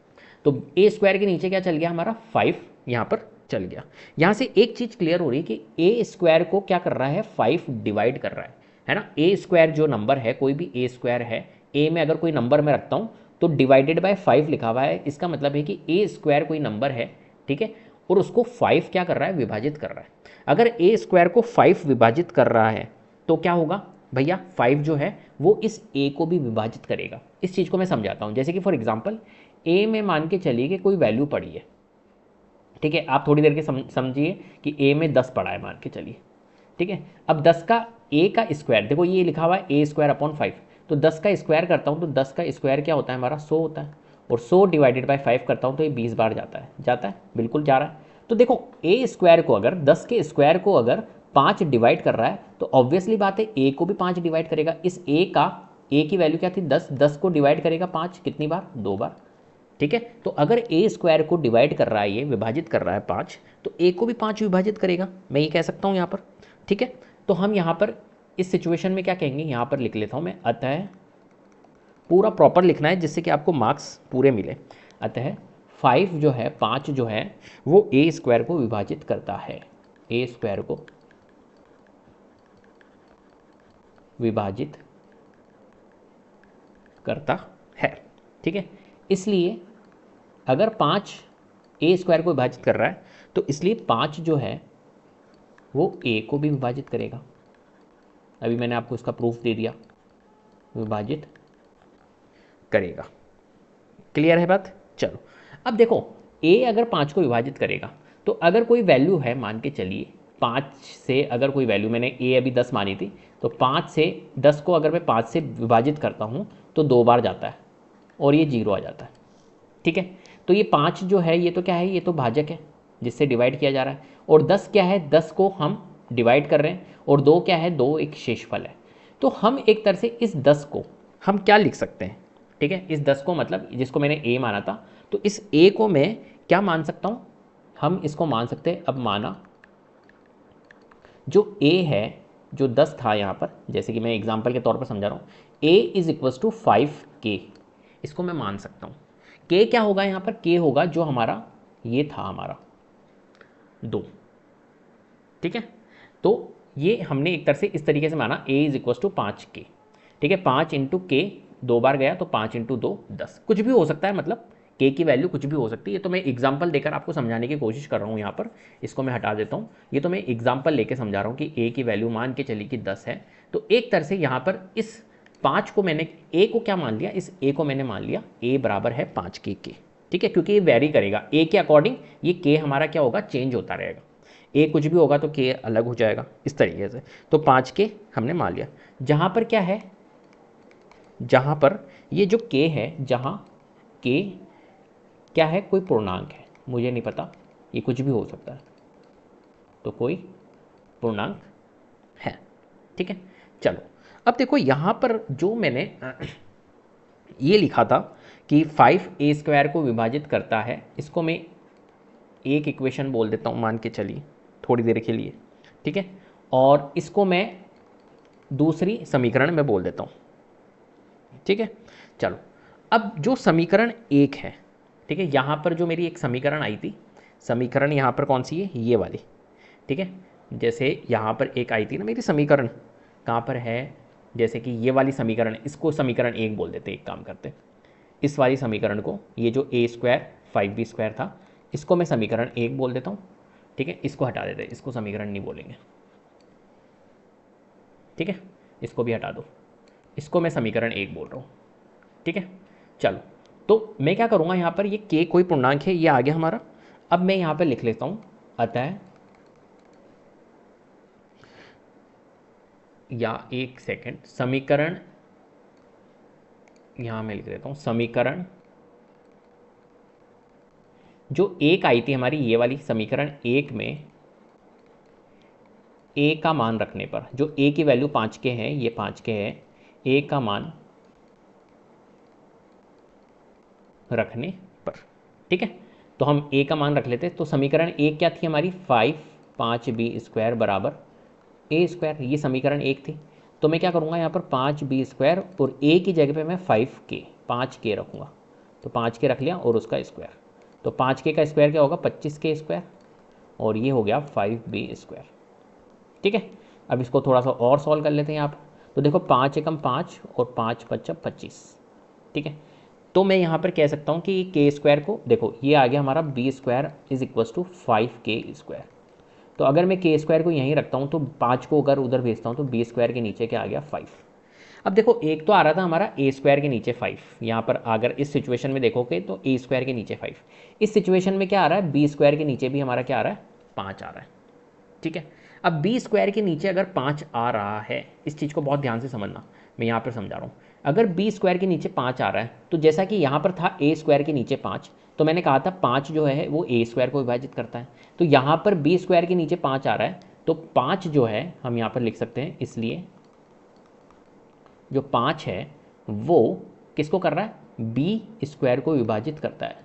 तो a स्क्वायर के नीचे क्या चल गया हमारा, 5 यहाँ पर चल गया। यहाँ से एक चीज़ क्लियर हो रही है कि a स्क्वायर को क्या कर रहा है, 5 डिवाइड कर रहा है ना। a स्क्वायर जो नंबर है, कोई भी a स्क्वायर है, a में अगर कोई नंबर मैं रखता हूँ तो डिवाइडेड बाय 5 लिखा हुआ है, इसका मतलब है कि a स्क्वायर कोई नंबर है, ठीक है, और उसको 5 क्या कर रहा है, विभाजित कर रहा है। अगर a स्क्वायर को 5 विभाजित कर रहा है तो क्या होगा भैया, 5 जो है वो इस a को भी विभाजित करेगा। इस चीज़ को मैं समझाता हूँ, जैसे कि फॉर एग्जांपल a में मान के चलिए कि कोई वैल्यू पड़ी है, ठीक है, आप थोड़ी देर के समझिए कि a में 10 पड़ा है मान के चलिए, ठीक है। अब 10 का a का स्क्वायर, देखो ये लिखा हुआ है a स्क्वायर अपॉन 5, तो 10 का स्क्वायर करता हूँ तो 10 का स्क्वायर क्या होता है हमारा, 100 होता है, और 100 डिवाइडेड बाय 5 करता हूँ तो ये 20 बार जाता है, बिल्कुल जा रहा है। तो देखो a स्क्वायर को अगर 10 के स्क्वायर को अगर 5 डिवाइड कर रहा है तो ऑब्वियसली बात है a को भी 5 डिवाइड करेगा। इस a की वैल्यू क्या थी, 10 को डिवाइड करेगा 5 कितनी बार, 2 बार, ठीक है। तो अगर a स्क्वायर को डिवाइड कर रहा है, ये विभाजित कर रहा है 5, तो a को भी 5 विभाजित करेगा, मैं ये कह सकता हूँ यहाँ पर, ठीक है। तो हम यहाँ पर इस सिचुएशन में क्या कहेंगे, यहाँ पर लिख लेता हूँ मैं, अतः पूरा प्रॉपर लिखना है जिससे कि आपको मार्क्स पूरे मिले। अतः 5 जो है, 5 जो है वो a स्क्वायर को विभाजित करता है, a स्क्वायर को विभाजित करता है, ठीक है। इसलिए अगर 5 a स्क्वायर को विभाजित कर रहा है तो इसलिए 5 जो है वो a को भी विभाजित करेगा। अभी मैंने आपको इसका प्रूफ दे दिया, विभाजित करेगा। क्लियर है बात। चलो अब देखो a अगर 5 को विभाजित करेगा तो अगर कोई वैल्यू है, मान के चलिए 5 से अगर कोई वैल्यू, मैंने a अभी 10 मानी थी, तो 5 से 10 को अगर मैं 5 से विभाजित करता हूँ तो 2 बार जाता है और ये 0 आ जाता है, ठीक है। तो ये 5 जो है ये तो क्या है, ये तो भाजक है जिससे डिवाइड किया जा रहा है, और 10 क्या है, 10 को हम डिवाइड कर रहे हैं, और 2 क्या है, 2 एक शेषफल है। तो हम एक तरह से इस 10 को हम क्या लिख सकते हैं, ठीक है, इस 10 को मतलब जिसको मैंने a माना था, तो इस a को मैं क्या मान सकता हूँ, हम इसको मान सकते हैं, अब माना जो a है जो 10 था यहाँ पर, जैसे कि मैं एग्जाम्पल के तौर पर समझा रहा हूँ, a is equal to 5k, इसको मैं मान सकता हूँ। k क्या होगा यहाँ पर, k होगा जो हमारा ये था हमारा 2, ठीक है। तो ये हमने एक तरह से इस तरीके से माना a is equal to 5k, ठीक है। 5 इंटू के 2 बार गया तो 5 इंटू 2 10, कुछ भी हो सकता है, मतलब k की वैल्यू कुछ भी हो सकती है। तो मैं एग्जाम्पल देकर आपको समझाने की कोशिश कर रहा हूँ यहाँ पर, इसको मैं हटा देता हूँ। ये तो मैं एग्जाम्पल लेके समझा रहा हूँ कि a की वैल्यू मान के चली कि 10 है। तो एक तरह से यहाँ पर इस 5 को मैंने a को क्या मान लिया, इस a को मैंने मान लिया a बराबर है 5k के, ठीक है। क्योंकि ये वेरी करेगा a के अकॉर्डिंग, ये k हमारा क्या होगा, चेंज होता रहेगा। ए कुछ भी होगा तो के अलग हो जाएगा इस तरीके से। तो 5k हमने मान लिया। जहाँ पर क्या है, जहाँ पर ये जो k है, जहाँ k क्या है, कोई पूर्णांक है, मुझे नहीं पता, ये कुछ भी हो सकता है, तो कोई पूर्णांक है, ठीक है। चलो अब देखो यहाँ पर जो मैंने ये लिखा था कि 5a² को विभाजित करता है, इसको मैं एक इक्वेशन बोल देता हूँ, मान के चलिए थोड़ी देर के लिए, ठीक है। और इसको मैं दूसरी समीकरण में बोल देता हूँ, ठीक है। चलो अब जो समीकरण 1 है, ठीक है, यहाँ पर जो मेरी एक समीकरण आई थी, समीकरण यहाँ पर कौन सी है, ये वाली, ठीक है। जैसे यहाँ पर एक आई थी ना मेरी समीकरण, कहाँ पर है, जैसे कि ये वाली समीकरण, इसको समीकरण 1 बोल देते, एक काम करते, इस वाली समीकरण को, ये जो a² 5b² था, इसको मैं समीकरण 1 बोल देता हूँ, ठीक है। इसको हटा देते, इसको समीकरण नहीं बोलेंगे, ठीक है। इसको भी हटा दो, इसको मैं समीकरण 1 बोल रहा हूँ, ठीक है। चलो तो मैं क्या करूँगा, यहाँ पर ये k कोई पूर्णांक है, ये आ गया हमारा। अब मैं यहाँ पर लिख लेता हूँ, अतः, या एक सेकेंड, समीकरण यहाँ मैं लिख देता हूँ, समीकरण जो एक आई थी हमारी, ये वाली समीकरण 1 में a का मान रखने पर, जो a की वैल्यू 5k है, ये 5k है, a का मान रखने पर, ठीक है। तो हम a का मान रख लेते हैं। तो समीकरण 1 क्या थी हमारी, 5b² बराबर a², ये समीकरण 1 थी। तो मैं क्या करूँगा यहाँ पर 5b² और a की जगह पे मैं 5k रखूँगा, तो 5k रख लिया और उसका स्क्वायर, तो 5k का स्क्वायर क्या होगा, 25k², और ये हो गया 5b², ठीक है। अब इसको थोड़ा सा और सॉल्व कर लेते हैं यहाँ पर। तो देखो 5 एकम 5 और 5 पच्चा 25, ठीक है। तो मैं यहाँ पर कह सकता हूँ कि k² को देखो, ये आ गया हमारा b² is equal to 5k²। तो अगर मैं k² को यहीं रखता हूँ तो 5 को अगर उधर भेजता हूँ तो b² के नीचे क्या आ गया, 5। अब देखो एक तो आ रहा था हमारा a² के नीचे 5, यहाँ पर अगर इस सिचुएशन में देखोगे तो a² के नीचे 5, इस सिचुएशन में क्या आ रहा है, b² के नीचे भी हमारा क्या आ रहा है, 5 आ रहा है, ठीक है। अब b² के नीचे अगर 5 आ रहा है, इस चीज़ को बहुत ध्यान से समझना, मैं यहाँ पर समझा रहा हूँ। अगर b² के नीचे 5 आ रहा है, तो जैसा कि यहाँ पर था a² के नीचे 5, तो मैंने कहा था 5 जो है वो a² को विभाजित करता है। तो यहाँ पर b² के नीचे 5 आ रहा है, तो 5 जो है हम यहाँ पर लिख सकते हैं, इसलिए जो 5 है वो किसको कर रहा है, b² को विभाजित करता है,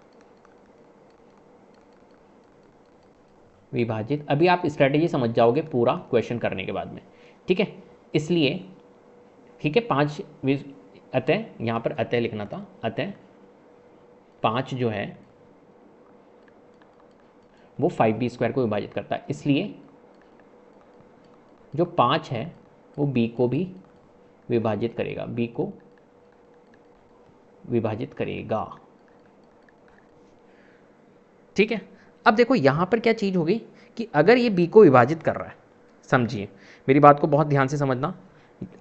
विभाजित। अभी आप स्ट्रेटेजी समझ जाओगे पूरा क्वेश्चन करने के बाद में, ठीक है। इसलिए ठीक है, 5 अतः, यहाँ पर अतः लिखना था, अतः 5 जो है वो 5b² को विभाजित करता है, इसलिए जो 5 है वो b को भी विभाजित करेगा, b को विभाजित करेगा, ठीक है। अब देखो यहाँ पर क्या चीज़ होगी कि अगर ये b को विभाजित कर रहा है, समझिए मेरी बात को बहुत ध्यान से समझना,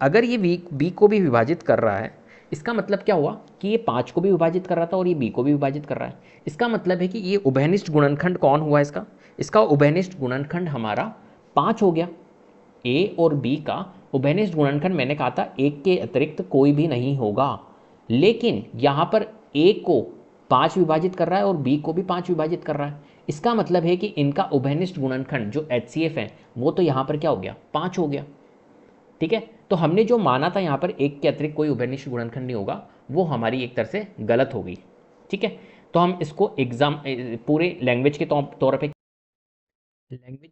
अगर ये b को भी विभाजित कर रहा है, इसका मतलब क्या हुआ कि ये 5 को भी विभाजित कर रहा था और ये b को भी विभाजित कर रहा है। इसका मतलब है कि ये उभयनिष्ठ गुणनखंड कौन हुआ इसका, इसका उभयनिष्ठ गुणनखंड हमारा 5 हो गया। a और b का उभयनिष्ठ गुणनखंड मैंने कहा था 1 के अतिरिक्त कोई भी नहीं होगा, लेकिन यहाँ पर a को 5 विभाजित कर रहा है और b को भी 5 विभाजित कर रहा है। इसका मतलब है कि इनका उभयनिष्ठ गुणनखंड जो HCF है वो तो यहाँ पर क्या हो गया, 5 हो गया, ठीक है। तो हमने जो माना था यहाँ पर 1 के अतिरिक्त कोई उभयनिष्ठ गुणनखंड नहीं होगा, वो हमारी एक तरह से गलत हो गई, ठीक है। तो हम इसको पूरे लैंग्वेज के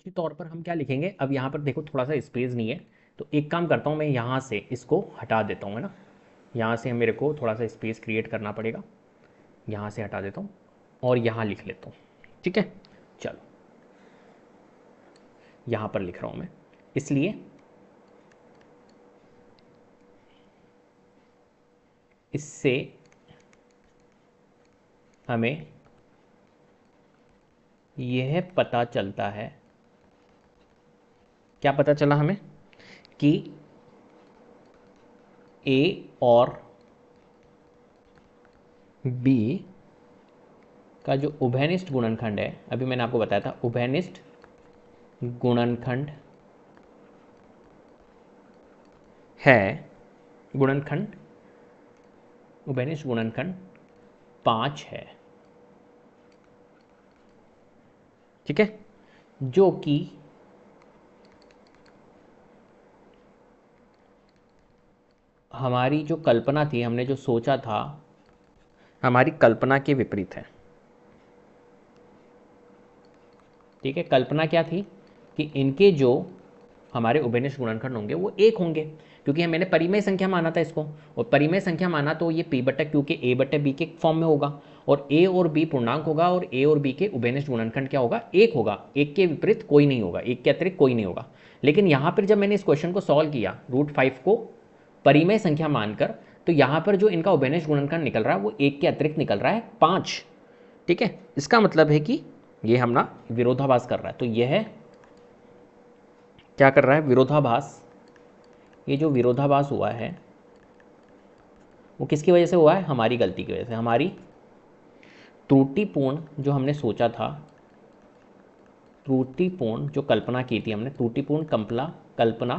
तौर पर हम क्या लिखेंगे, अब यहाँ पर देखो थोड़ा सा स्पेस नहीं है, तो एक काम करता हूँ, मैं यहाँ से इसको हटा देता हूँ, है ना। यहाँ से मेरे को थोड़ा सा स्पेस क्रिएट करना पड़ेगा, यहाँ से हटा देता हूँ और यहाँ लिख लेता हूँ, ठीक है। चलो यहाँ पर लिख रहा हूँ मैं, इसलिए इससे हमें यह पता चलता है, क्या पता चला हमें, कि ए और बी का जो उभयनिष्ठ गुणनखंड है, अभी मैंने आपको बताया था उभयनिष्ठ गुणनखंड है, गुणनखंड उभयनिष्ठ गुणनखंड 5 है, ठीक है। जो कि हमारी जो कल्पना थी, हमने जो सोचा था, हमारी कल्पना के विपरीत है, ठीक है। कल्पना क्या थी कि इनके जो हमारे उभयनिष्ठ गुणनखंड होंगे वो एक होंगे, क्योंकि मैंने परिमेय संख्या माना था इसको, और परिमेय संख्या माना तो ये p बटा क्यू के a बटा b के फॉर्म में होगा, और a और b पूर्णांक होगा, और a और b के उभयनिष्ठ गुणनखंड क्या होगा, एक होगा, एक के विपरीत कोई नहीं होगा, एक के अतिरिक्त कोई नहीं होगा। लेकिन यहाँ पर जब मैंने इस क्वेश्चन को सॉल्व किया √5 को परिमेय संख्या मानकर, तो यहाँ पर जो इनका उभयनिष्ठ गुणनखंड निकल रहा है वो एक के अतिरिक्त निकल रहा है 5, ठीक है। इसका मतलब है कि ये हम ना विरोधाभास कर रहा है, तो यह क्या कर रहा है, विरोधाभास। ये जो विरोधाभास हुआ है वो किसकी वजह से हुआ है, हमारी गलती की वजह से, हमारी त्रुटिपूर्ण जो हमने सोचा था, त्रुटिपूर्ण जो कल्पना की थी हमने, त्रुटिपूर्ण कल्पना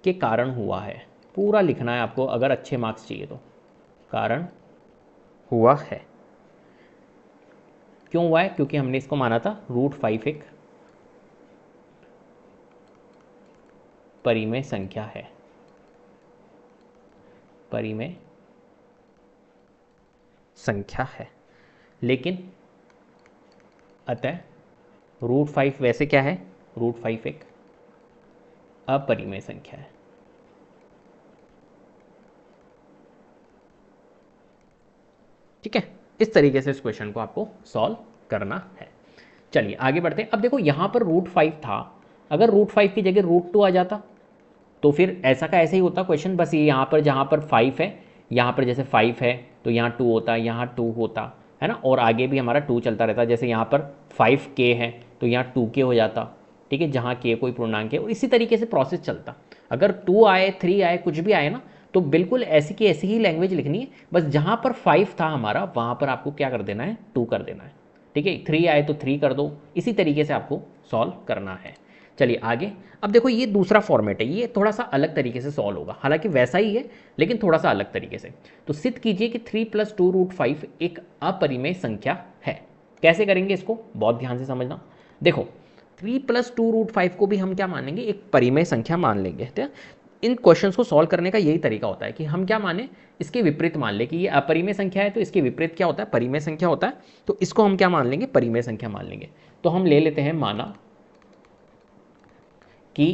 के कारण हुआ है। पूरा लिखना है आपको अगर अच्छे मार्क्स चाहिए तो, कारण हुआ है। क्यों हुआ है, क्योंकि हमने इसको माना था √5 एक परिमेय संख्या है, परिमेय संख्या है। लेकिन अतः √5 वैसे क्या है, √5 एक अपरिमेय संख्या है, ठीक है। इस तरीके से इस क्वेश्चन को आपको सॉल्व करना है। चलिए आगे बढ़ते हैं। अब देखो यहाँ पर √5 था, अगर √5 की जगह √2 आ जाता तो फिर ऐसा का ऐसे ही होता क्वेश्चन, बस ये यहाँ पर जहाँ पर 5 है, यहाँ पर जैसे 5 है तो यहाँ 2 होता, यहाँ 2 होता, है ना, और आगे भी हमारा 2 चलता रहता। जैसे यहाँ पर 5k है तो यहाँ 2k हो जाता, ठीक है, जहाँ k कोई पूर्णांक है, और इसी तरीके से प्रोसेस चलता। अगर 2 आए, 3 आए, कुछ भी आए ना, तो बिल्कुल ऐसी की ऐसी ही लैंग्वेज लिखनी है, बस जहाँ पर 5 था हमारा वहाँ पर आपको क्या कर देना है, 2 कर देना है, ठीक है। 3 आए तो 3 कर दो, इसी तरीके से आपको सॉल्व करना है। चलिए आगे। अब देखो ये दूसरा फॉर्मेट है, ये थोड़ा सा अलग तरीके से सॉल्व होगा, हालांकि वैसा ही है लेकिन थोड़ा सा अलग तरीके से। तो सिद्ध कीजिए कि 3 + 2√5 एक अपरिमेय संख्या है। कैसे करेंगे इसको, बहुत ध्यान से समझना। देखो 3 + 2√5 को भी हम क्या मानेंगे, एक परिमेय संख्या मान लेंगे, ठीक है। इन क्वेश्चंस को सॉल्व करने का यही तरीका होता है कि हम क्या माने, इसके विपरीत मान ले कि ये अपरिमेय संख्या है, तो इसके विपरीत क्या होता है, परिमेय संख्या होता है, तो इसको हम क्या मान लेंगे, परिमेय संख्या मान लेंगे। तो हम ले लेते हैं, माना कि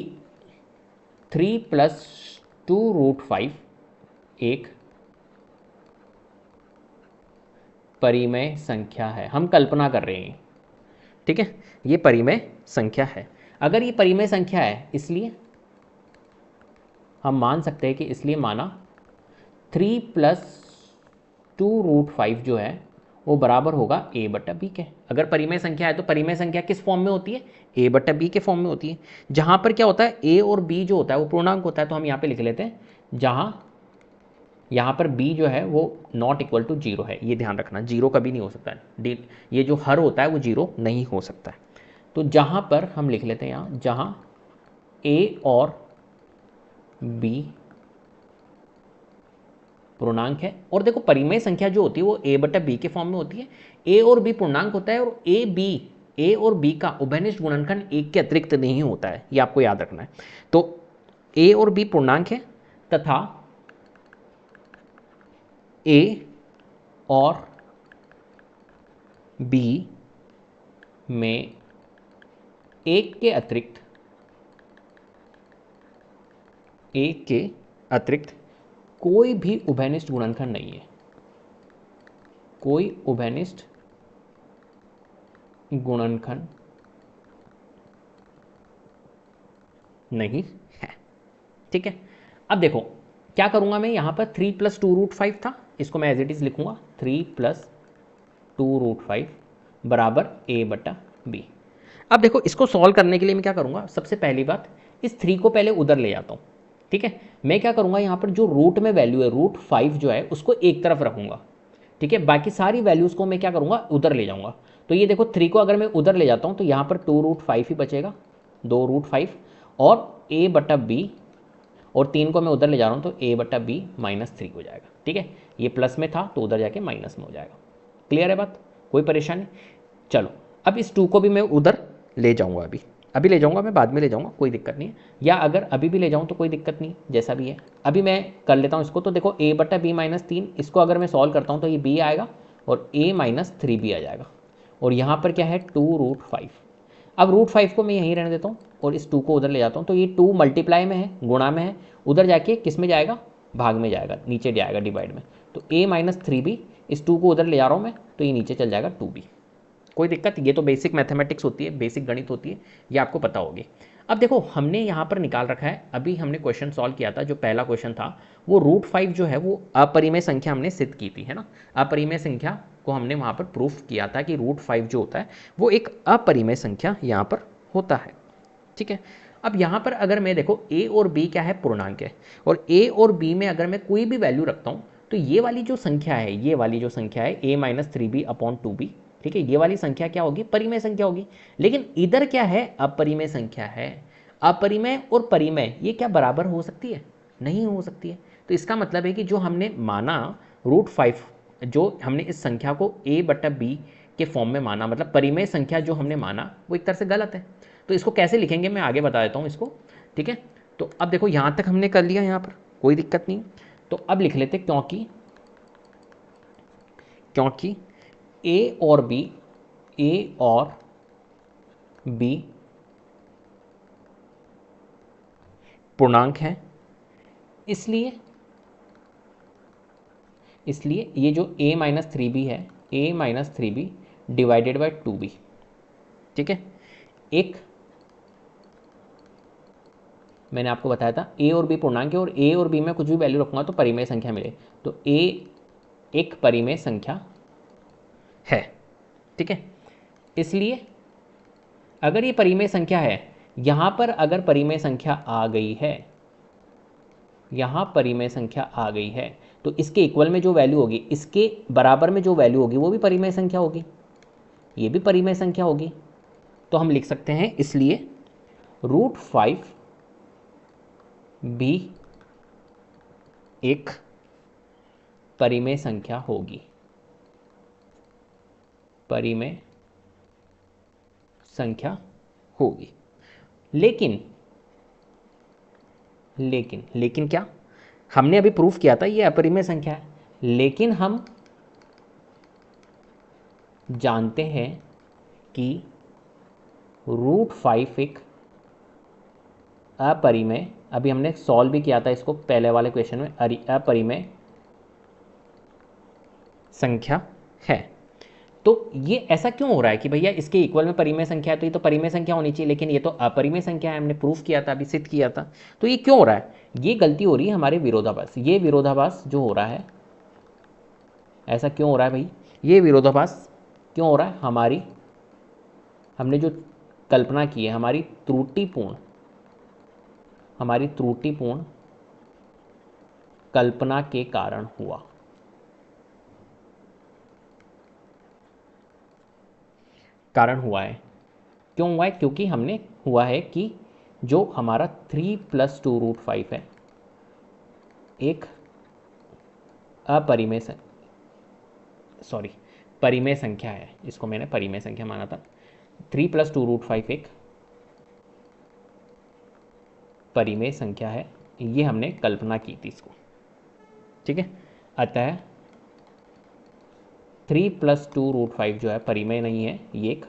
3 + 2√5 एक परिमेय संख्या है, हम कल्पना कर रहे हैं, ठीक है, ये परिमेय संख्या है। अगर ये परिमेय संख्या है इसलिए हम मान सकते हैं कि इसलिए माना 3 + 2√5 जो है वो बराबर होगा a बटा b के। अगर परिमेय संख्या है तो परिमेय संख्या किस फॉर्म में होती है, a बटा b के फॉर्म में होती है, जहां पर क्या होता है, a और b जो होता है वो पूर्णांक होता है। तो हम यहाँ पे लिख लेते हैं, जहां यहाँ पर b जो है वो ≠ 0 है, ये ध्यान रखना, 0 कभी नहीं हो सकता है, ये जो हर होता है वो 0 नहीं हो सकता है। तो जहाँ पर हम लिख लेते हैं यहाँ, जहाँ a और b पूर्णांक है, और देखो परिमेय संख्या जो होती है वो a बटा b के फॉर्म में होती है, a और b पूर्णांक होता है, और a और b का उभयनिष्ठ गुणनखंड एक के अतिरिक्त नहीं होता है, ये आपको याद रखना है। तो a और b पूर्णांक है, तथा a और b में एक के अतिरिक्त ए के अतिरिक्त कोई भी उभयनिष्ठ गुणनखंड नहीं है, कोई उभयनिष्ठ गुणनखंड नहीं है। ठीक है, अब देखो क्या करूंगा मैं, यहां पर 3 + 2√5 था, इसको मैं एज इट इज लिखूंगा 3 + 2√5 बराबर a/b। अब देखो इसको सॉल्व करने के लिए मैं क्या करूंगा, सबसे पहली बात इस 3 को पहले उधर ले जाता हूं। ठीक है, मैं क्या करूंगा यहाँ पर जो रूट में वैल्यू है √5 जो है उसको एक तरफ रखूंगा। ठीक है, बाकी सारी वैल्यूज़ को मैं क्या करूंगा, उधर ले जाऊंगा। तो ये देखो 3 को अगर मैं उधर ले जाता हूँ तो यहाँ पर 2√5 ही बचेगा, 2√5 और a/b, और 3 को मैं उधर ले जा रहा हूँ तो a/b -3 हो जाएगा। ठीक है, ये प्लस में था तो उधर जाके माइनस में हो जाएगा। क्लियर है बात, कोई परेशानी? चलो अब इस 2 को भी मैं उधर ले जाऊंगा, अभी ले जाऊंगा, मैं बाद में ले जाऊंगा, कोई दिक्कत नहीं है, या अगर अभी भी ले जाऊं तो कोई दिक्कत नहीं, जैसा भी है। अभी मैं कर लेता हूं इसको, तो देखो a/b -3, इसको अगर मैं सॉल्व करता हूं तो ये b आएगा और a -3 भी आ जाएगा, और यहाँ पर क्या है 2√5। अब √5 को मैं यहीं रहने देता हूँ और इस 2 को उधर ले जाता हूँ, तो ये 2 मल्टीप्लाई में है, गुणा में है, उधर जाके किस में जाएगा, भाग में जाएगा, नीचे जाएगा डिवाइड में। तो a -3b, इस 2 को उधर ले जा रहा हूँ मैं तो ये नीचे चल जाएगा 2b। कोई दिक्कत, ये तो बेसिक मैथमेटिक्स होती है, बेसिक गणित होती है, ये आपको पता होगी। अब देखो हमने यहाँ पर निकाल रखा है, अभी हमने क्वेश्चन सॉल्व किया था, जो पहला क्वेश्चन था वो √5 जो है वो अपरिमेय संख्या हमने सिद्ध की थी, है ना। अपरिमेय संख्या को हमने वहाँ पर प्रूफ किया था कि √5 जो होता है वो एक अपरिमेय संख्या यहाँ पर होता है। ठीक है, अब यहाँ पर अगर मैं देखो a और b क्या है, पूर्णांक है, और a और b में अगर मैं कोई भी वैल्यू रखता हूँ तो ये वाली जो संख्या है, ये वाली जो संख्या है a -3b/2b, ठीक है, ये वाली संख्या क्या होगी, परिमेय संख्या होगी। लेकिन इधर क्या है, अपरिमेय संख्या है। अपरिमेय और परिमेय ये क्या बराबर हो सकती है, नहीं हो सकती है। तो इसका मतलब है कि जो हमने माना √5, जो हमने इस संख्या को a/b के फॉर्म में माना, मतलब परिमेय संख्या जो हमने माना, वो एक तरह से गलत है। तो इसको कैसे लिखेंगे मैं आगे बता देता हूँ इसको। ठीक है, तो अब देखो यहाँ तक हमने कर लिया, यहाँ पर कोई दिक्कत नहीं। तो अब लिख लेते क्योंकि ए और बी पूर्णांक हैं, इसलिए ये जो a -3b है, a -3b divided by 2b। ठीक है, एक मैंने आपको बताया था a और b पूर्णांक है, और a और b में कुछ भी वैल्यू रखूंगा तो परिमेय संख्या मिले, तो a एक परिमेय संख्या है। ठीक है, इसलिए अगर ये परिमेय संख्या है, यहाँ पर अगर परिमेय संख्या आ गई है, यहाँ परिमेय संख्या आ गई है, तो इसके इक्वल में जो वैल्यू होगी, इसके बराबर में जो वैल्यू होगी वो भी परिमेय संख्या होगी, ये भी परिमेय संख्या होगी। तो हम लिख सकते हैं इसलिए √5 भी एक परिमेय संख्या होगी, परिमेय संख्या होगी। लेकिन क्या, हमने अभी प्रूफ किया था ये अपरिमेय संख्या है, लेकिन हम जानते हैं कि √5 एक अपरिमेय, अभी हमने सॉल्व भी किया था इसको पहले वाले क्वेश्चन में, अपरिमेय संख्या है। तो ये ऐसा क्यों हो रहा है कि भैया इसके इक्वल में परिमेय संख्या है तो ये तो परिमेय संख्या होनी चाहिए, लेकिन ये तो अपरिमेय संख्या है, हमने प्रूफ किया था, अभी सिद्ध किया था। तो ये क्यों हो रहा है, ये गलती हो रही है हमारे विरोधाभास, ये विरोधाभास जो हो रहा है, ऐसा क्यों हो रहा है भाई, ये विरोधाभास क्यों हो रहा है, हमने जो कल्पना की है, हमारी त्रुटिपूर्ण कल्पना के कारण हुआ। है, क्यों हुआ है, क्योंकि हमने हुआ है कि जो हमारा 3 + 2√5 है एक अपरिमेय परिमेय संख्या है, इसको मैंने परिमेय संख्या माना था। 3 + 2√5 एक परिमेय संख्या है, ये हमने कल्पना की थी इसको। ठीक है, अतः 3 + 2√5 जो है परिमेय नहीं है, ये एक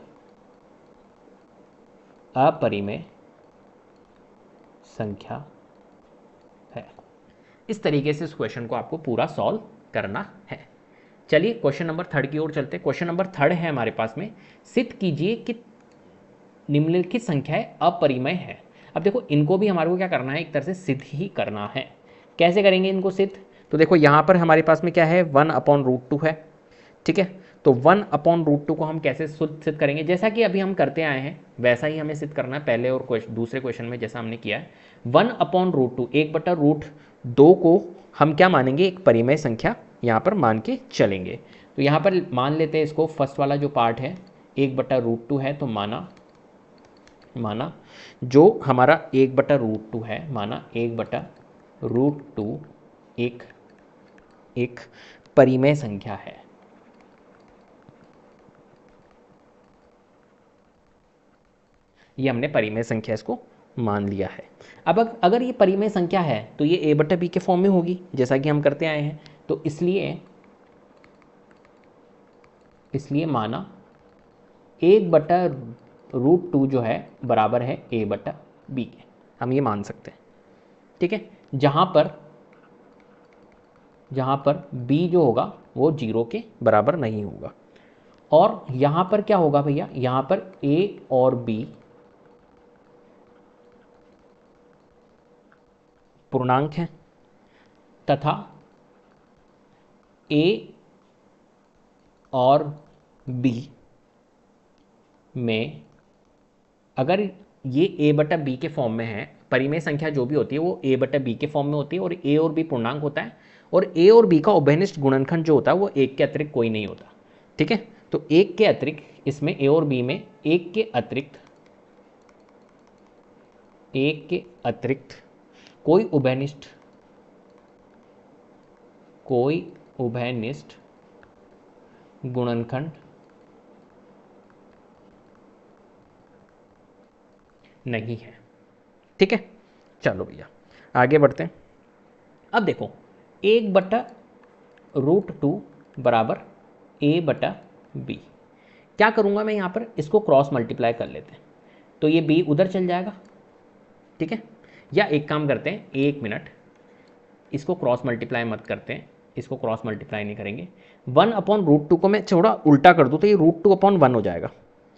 अपरिमेय संख्या इस तरीके से इस क्वेश्चन को आपको पूरा सॉल्व करना है। चलिए क्वेश्चन नंबर 3 की ओर चलते हैं। क्वेश्चन नंबर 3 है हमारे पास में, सिद्ध कीजिए कि निम्नलिखित संख्याएं अपरिमेय है। अब देखो इनको भी हमारे को क्या करना है, एक तरह से सिद्ध ही करना है। कैसे करेंगे इनको सिद्ध, तो देखो यहाँ पर हमारे पास में क्या है, 1/√2 है, ठीक है। तो 1/√2 को हम कैसे सिद्ध करेंगे, जैसा कि अभी हम करते आए हैं वैसा ही हमें सिद्ध करना है, पहले और दूसरे क्वेश्चन में जैसा हमने किया है। 1/√2 1/√2 को हम क्या मानेंगे, एक परिमेय संख्या यहाँ पर मान के चलेंगे। तो यहाँ पर मान लेते हैं इसको, फर्स्ट वाला जो पार्ट है 1/√2 है, तो माना जो हमारा 1/√2 है, माना 1/√2 एक परिमेय संख्या है। ये हमने परिमेय संख्या इसको मान लिया है। अब अगर ये परिमेय संख्या है तो ये a/b के फॉर्म में होगी, जैसा कि हम करते आए हैं। तो इसलिए माना 1/√2 जो है बराबर है a/b के, हम ये मान सकते हैं, ठीक है। जहाँ पर b जो होगा वो 0 के बराबर नहीं होगा। और यहाँ पर क्या होगा भैया, यहाँ पर a और b पूर्णांक हैं तथा a और b में अगर ये a/b के फॉर्म में है, परिमेय संख्या जो भी होती है वो a/b के फॉर्म में होती है, और a और b पूर्णांक होता है, और a और b का उभयनिष्ठ गुणनखंड जो होता है वो 1 के अतिरिक्त कोई नहीं होता, ठीक है। तो 1 के अतिरिक्त इसमें a और b में 1 के अतिरिक्त कोई उभयनिष्ठ गुणनखंड नहीं है, ठीक है। चलो भैया आगे बढ़ते हैं। अब देखो 1/√2 बराबर a/b, क्या करूंगा मैं यहाँ पर, इसको क्रॉस मल्टीप्लाई कर लेते हैं, तो ये b उधर चल जाएगा, ठीक है। या एक काम करते हैं, 1 मिनट, इसको क्रॉस मल्टीप्लाई मत करते हैं, इसको क्रॉस मल्टीप्लाई नहीं करेंगे। 1/√2 को मैं थोड़ा उल्टा कर दूँ तो ये √2/1 हो जाएगा,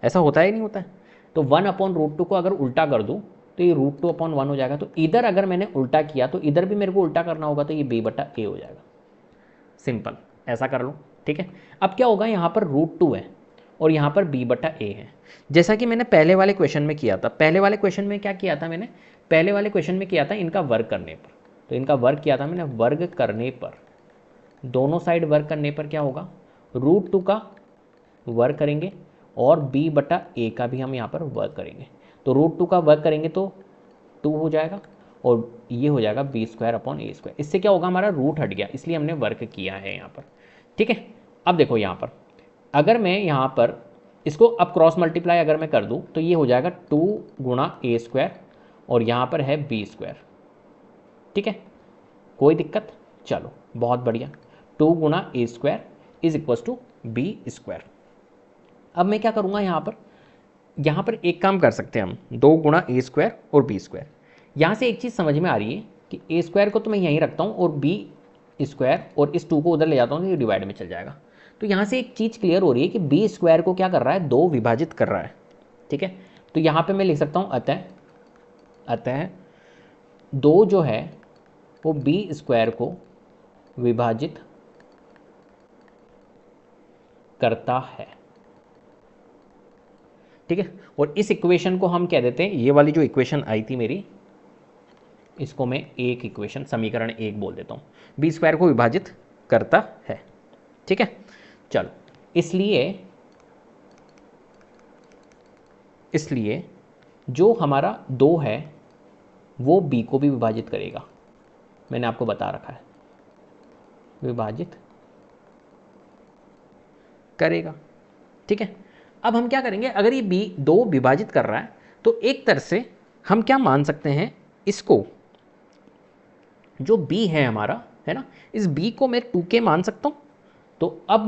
ऐसा होता है नहीं होता है। तो 1/√2 को अगर उल्टा कर दूँ तो ये √2/1 हो जाएगा। तो इधर अगर मैंने उल्टा किया तो इधर भी मेरे को उल्टा करना होगा, तो ये b/a हो जाएगा। सिंपल, ऐसा कर लो, ठीक है। अब क्या होगा, यहाँ पर √2 है और यहाँ पर b/a है, जैसा कि मैंने पहले वाले क्वेश्चन में किया था। पहले वाले क्वेश्चन में क्या किया था मैंने, पहले वाले क्वेश्चन में किया था इनका वर्ग करने पर, तो इनका वर्ग किया था मैंने, वर्ग करने पर दोनों साइड वर्ग करने पर क्या होगा, √2 का वर्ग करेंगे और b/a का भी हम यहाँ पर वर्ग करेंगे। तो √2 का वर्ग करेंगे तो 2 हो जाएगा और ये हो जाएगा b²/a²। इससे क्या होगा, हमारा रूट हट गया, इसलिए हमने वर्ग किया है यहाँ पर, ठीक है। अब देखो यहाँ पर अगर मैं यहाँ पर इसको अब क्रॉस मल्टीप्लाई अगर मैं कर दूँ तो ये हो जाएगा 2 × a² और यहाँ पर है b², ठीक है। कोई दिक्कत, चलो बहुत बढ़िया। 2 × a² = b²। अब मैं क्या करूँगा, यहाँ पर एक काम कर सकते हैं हम, 2 × a² और b²। यहाँ से एक चीज़ समझ में आ रही है कि a² को तो मैं यहीं रखता हूँ और b² और इस 2 को उधर ले जाता हूँ तो ये डिवाइड में चल जाएगा। तो यहाँ से एक चीज़ क्लियर हो रही है कि b² को क्या कर रहा है, 2 विभाजित कर रहा है, ठीक है। तो यहाँ पे मैं लिख सकता हूँ अतः 2 जो है वो b² को विभाजित करता है, ठीक है। और इस इक्वेशन को हम कह देते हैं, ये वाली जो इक्वेशन आई थी मेरी, इसको मैं एक इक्वेशन समीकरण 1 बोल देता हूँ, b² को विभाजित करता है, ठीक है। चलो इसलिए जो हमारा 2 है वो b को भी विभाजित करेगा, मैंने आपको बता रखा है, विभाजित करेगा, ठीक है। अब हम क्या करेंगे, अगर ये b 2 विभाजित कर रहा है तो एक तरह से हम क्या मान सकते हैं, इसको जो b है हमारा, है ना, इस b को मैं 2k मान सकता हूँ। तो अब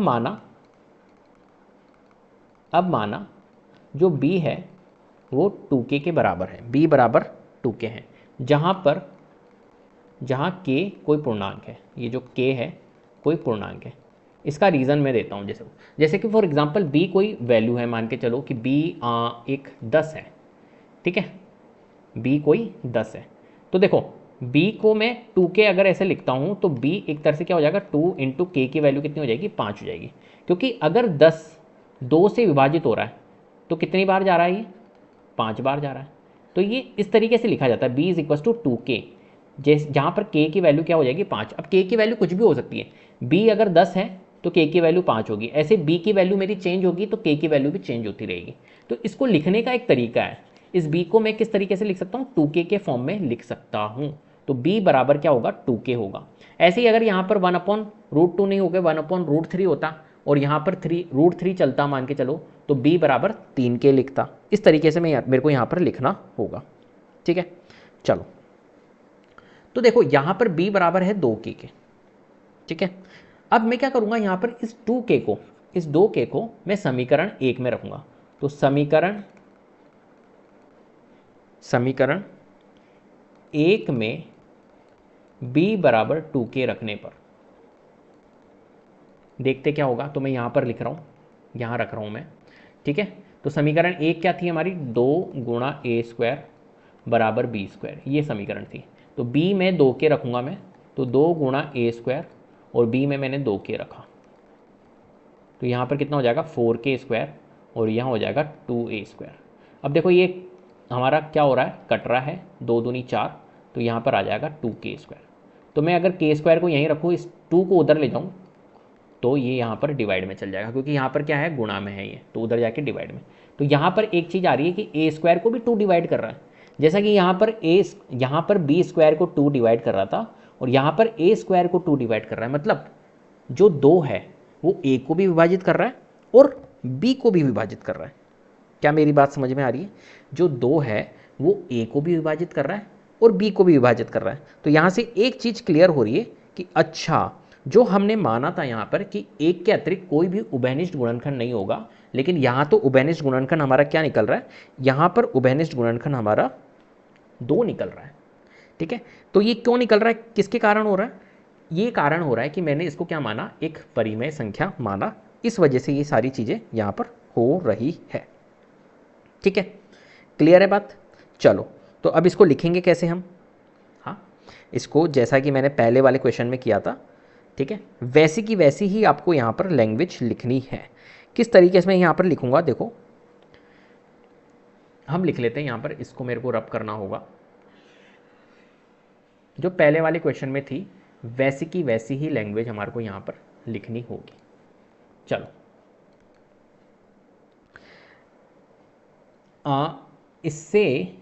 माना जो b है वो 2k के बराबर है, b = 2k है, जहाँ पर जहाँ k कोई पूर्णांक है, ये जो k है कोई पूर्णांक है। इसका रीज़न मैं देता हूँ। जैसे कि फॉर एग्जांपल b कोई वैल्यू है, मान के चलो कि b एक 10 है, ठीक है, b कोई 10 है। तो देखो b को मैं 2k अगर ऐसे लिखता हूँ तो b एक तरह से क्या हो जाएगा, 2 इंटू k की वैल्यू कितनी हो जाएगी, 5 हो जाएगी। क्योंकि अगर 10 2 से विभाजित हो रहा है तो कितनी बार जा रहा है, ये 5 बार जा रहा है। तो ये इस तरीके से लिखा जाता है, b is equal to 2k, जहाँ पर k की वैल्यू क्या हो जाएगी, 5। अब k की वैल्यू कुछ भी हो सकती है, b अगर 10 है तो k की वैल्यू 5 होगी, ऐसे b की वैल्यू मेरी चेंज होगी तो k की वैल्यू भी चेंज होती रहेगी। तो इसको लिखने का एक तरीका है, इस b को मैं किस तरीके से लिख सकता हूँ, 2k के फॉर्म में लिख सकता हूँ। तो b बराबर क्या होगा, 2k होगा। ऐसे ही अगर यहाँ पर 1/√2 नहीं हो गया, 1/√3 होता और यहाँ पर √3 चलता मान के चलो, तो b बराबर 3k लिखता। इस तरीके से मेरे को यहाँ पर लिखना होगा, ठीक है। चलो, तो देखो यहाँ पर b बराबर है 2k के, ठीक है। अब मैं क्या करूँगा, यहाँ पर इस 2k को, इस 2k को मैं समीकरण 1 में रखूँगा। तो समीकरण 1 में b बराबर 2k रखने पर देखते क्या होगा। तो मैं यहाँ पर लिख रहा हूँ, यहाँ रख रहा हूँ मैं, ठीक है। तो समीकरण 1 क्या थी हमारी, 2 गुणा a² बराबर b², ये समीकरण थी। तो b में 2k रखूँगा मैं, तो 2 गुणा a² और b में मैंने 2k रखा, तो यहाँ पर कितना हो जाएगा, 4k² और यहाँ हो जाएगा 2a²। अब देखो ये हमारा क्या हो रहा है, कट रहा है, 2 दूनी 4, तो यहाँ पर आ जाएगा 2k²। तो मैं अगर k² को यहीं रखूँ, इस 2 को उधर ले जाऊँ, तो ये यहाँ पर डिवाइड में चल जाएगा, क्योंकि यहाँ पर क्या है, गुणा में है ये, तो उधर जाके डिवाइड में। तो यहाँ पर एक चीज़ आ रही है कि a² को भी 2 डिवाइड कर रहा है, जैसा कि यहाँ पर b² को 2 डिवाइड कर रहा था और यहाँ पर a² को 2 डिवाइड कर रहा है। मतलब जो 2 है वो a को भी विभाजित कर रहा है और b को भी विभाजित कर रहा है। क्या मेरी बात समझ में आ रही है? जो 2 है वो a को भी विभाजित कर रहा है और b को भी विभाजित कर रहा है। तो यहाँ से एक चीज़ क्लियर हो रही है कि अच्छा, जो हमने माना था यहाँ पर कि 1 के अतिरिक्त कोई भी उभयनिष्ठ गुणनखंड नहीं होगा, लेकिन यहाँ तो उभयनिष्ठ गुणनखंड हमारा क्या निकल रहा है, यहाँ पर उभयनिष्ठ गुणनखंड हमारा 2 निकल रहा है, ठीक है। तो ये क्यों निकल रहा है, किसके कारण हो रहा है? ये कारण हो रहा है कि मैंने इसको क्या माना, एक परिमेय संख्या माना, इस वजह से ये सारी चीज़ें यहाँ पर हो रही है, ठीक है। क्लियर है बात? चलो, तो अब इसको लिखेंगे कैसे हम? हाँ, इसको जैसा कि मैंने पहले वाले क्वेश्चन में किया था, ठीक है, वैसी की वैसी ही आपको यहाँ पर लैंग्वेज लिखनी है। किस तरीके से मैं यहाँ पर लिखूँगा, देखो हम लिख लेते हैं यहाँ पर, इसको मेरे को रब करना होगा। जो पहले वाले क्वेश्चन में थी वैसी की वैसी ही लैंग्वेज हमारे को यहाँ पर लिखनी होगी। चलो, इससे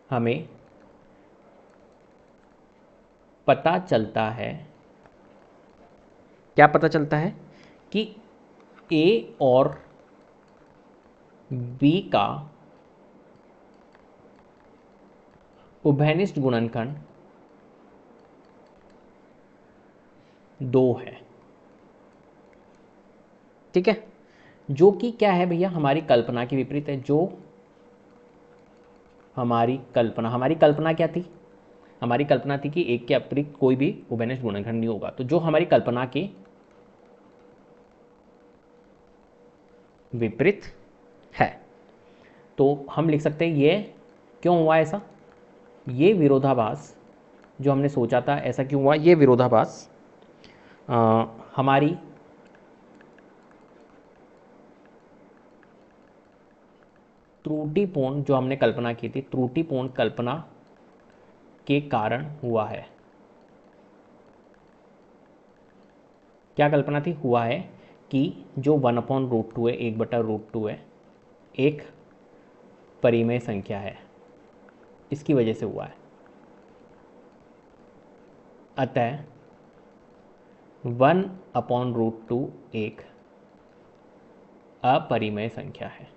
हमें पता चलता है, क्या पता चलता है कि a और b का उभयनिष्ठ गुणनखंड 2 है, ठीक है। जो कि क्या है भैया, हमारी कल्पना के विपरीत है। जो हमारी कल्पना क्या थी, हमारी कल्पना थी कि 1 के अतिरिक्त कोई भी उभयनिष्ठ गुणनखंड नहीं होगा। तो जो हमारी कल्पना के विपरीत है, तो हम लिख सकते हैं ये क्यों हुआ ऐसा, ये विरोधाभास जो हमने सोचा था ऐसा क्यों हुआ, ये विरोधाभास हमारी त्रुटिपूर्ण, जो हमने कल्पना की थी, त्रुटिपूर्ण कल्पना के कारण हुआ है। क्या कल्पना थी, हुआ है कि जो 1/√2 है, 1/√2 है, एक परिमेय संख्या है, इसकी वजह से हुआ है। अतः 1/√2 एक अपरिमेय संख्या है।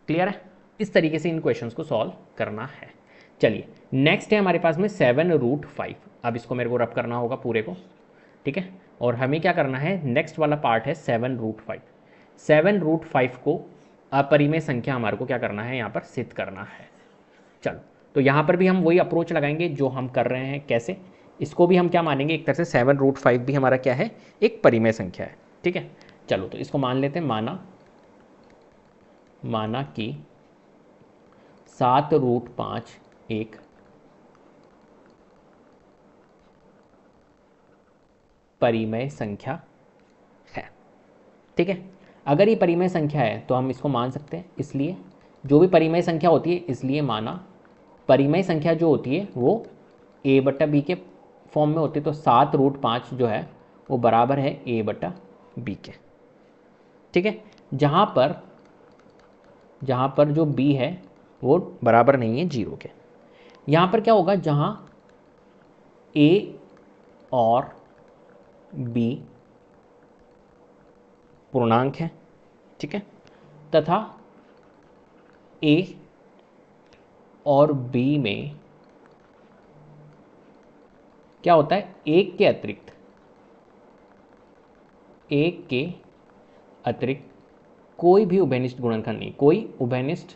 क्लियर है? इस तरीके से इन क्वेश्चंस को सॉल्व करना है। चलिए, नेक्स्ट है हमारे पास में 7√5। अब इसको मेरे को रब करना होगा पूरे को, ठीक है। और हमें क्या करना है, नेक्स्ट वाला पार्ट है 7√5। 7√5 को अपरिमेय संख्या हमारे को क्या करना है, यहाँ पर सिद्ध करना है। चलो, तो यहाँ पर भी हम वही अप्रोच लगाएंगे जो हम कर रहे हैं। कैसे? इसको भी हम क्या मानेंगे, एक तरह से 7√5 भी हमारा क्या है, एक परिमेय संख्या है। ठीक है, चलो तो इसको मान लेते हैं। माना कि 7√5 एक परिमेय संख्या है। ठीक है, अगर ये परिमेय संख्या है तो हम इसको मान सकते हैं। इसलिए जो भी परिमेय संख्या होती है, इसलिए माना परिमेय संख्या जो होती है वो a/b के फॉर्म में होती है। तो 7√5 जो है वो बराबर है a/b के। ठीक है, जहाँ पर जो b है वो बराबर नहीं है 0 के। यहाँ पर क्या होगा, जहाँ a और b पूर्णांक है, ठीक है, तथा a और b में क्या होता है, एक के अतिरिक्त कोई भी उभयनिष्ठ गुणनखंड नहीं, कोई उभयनिष्ठ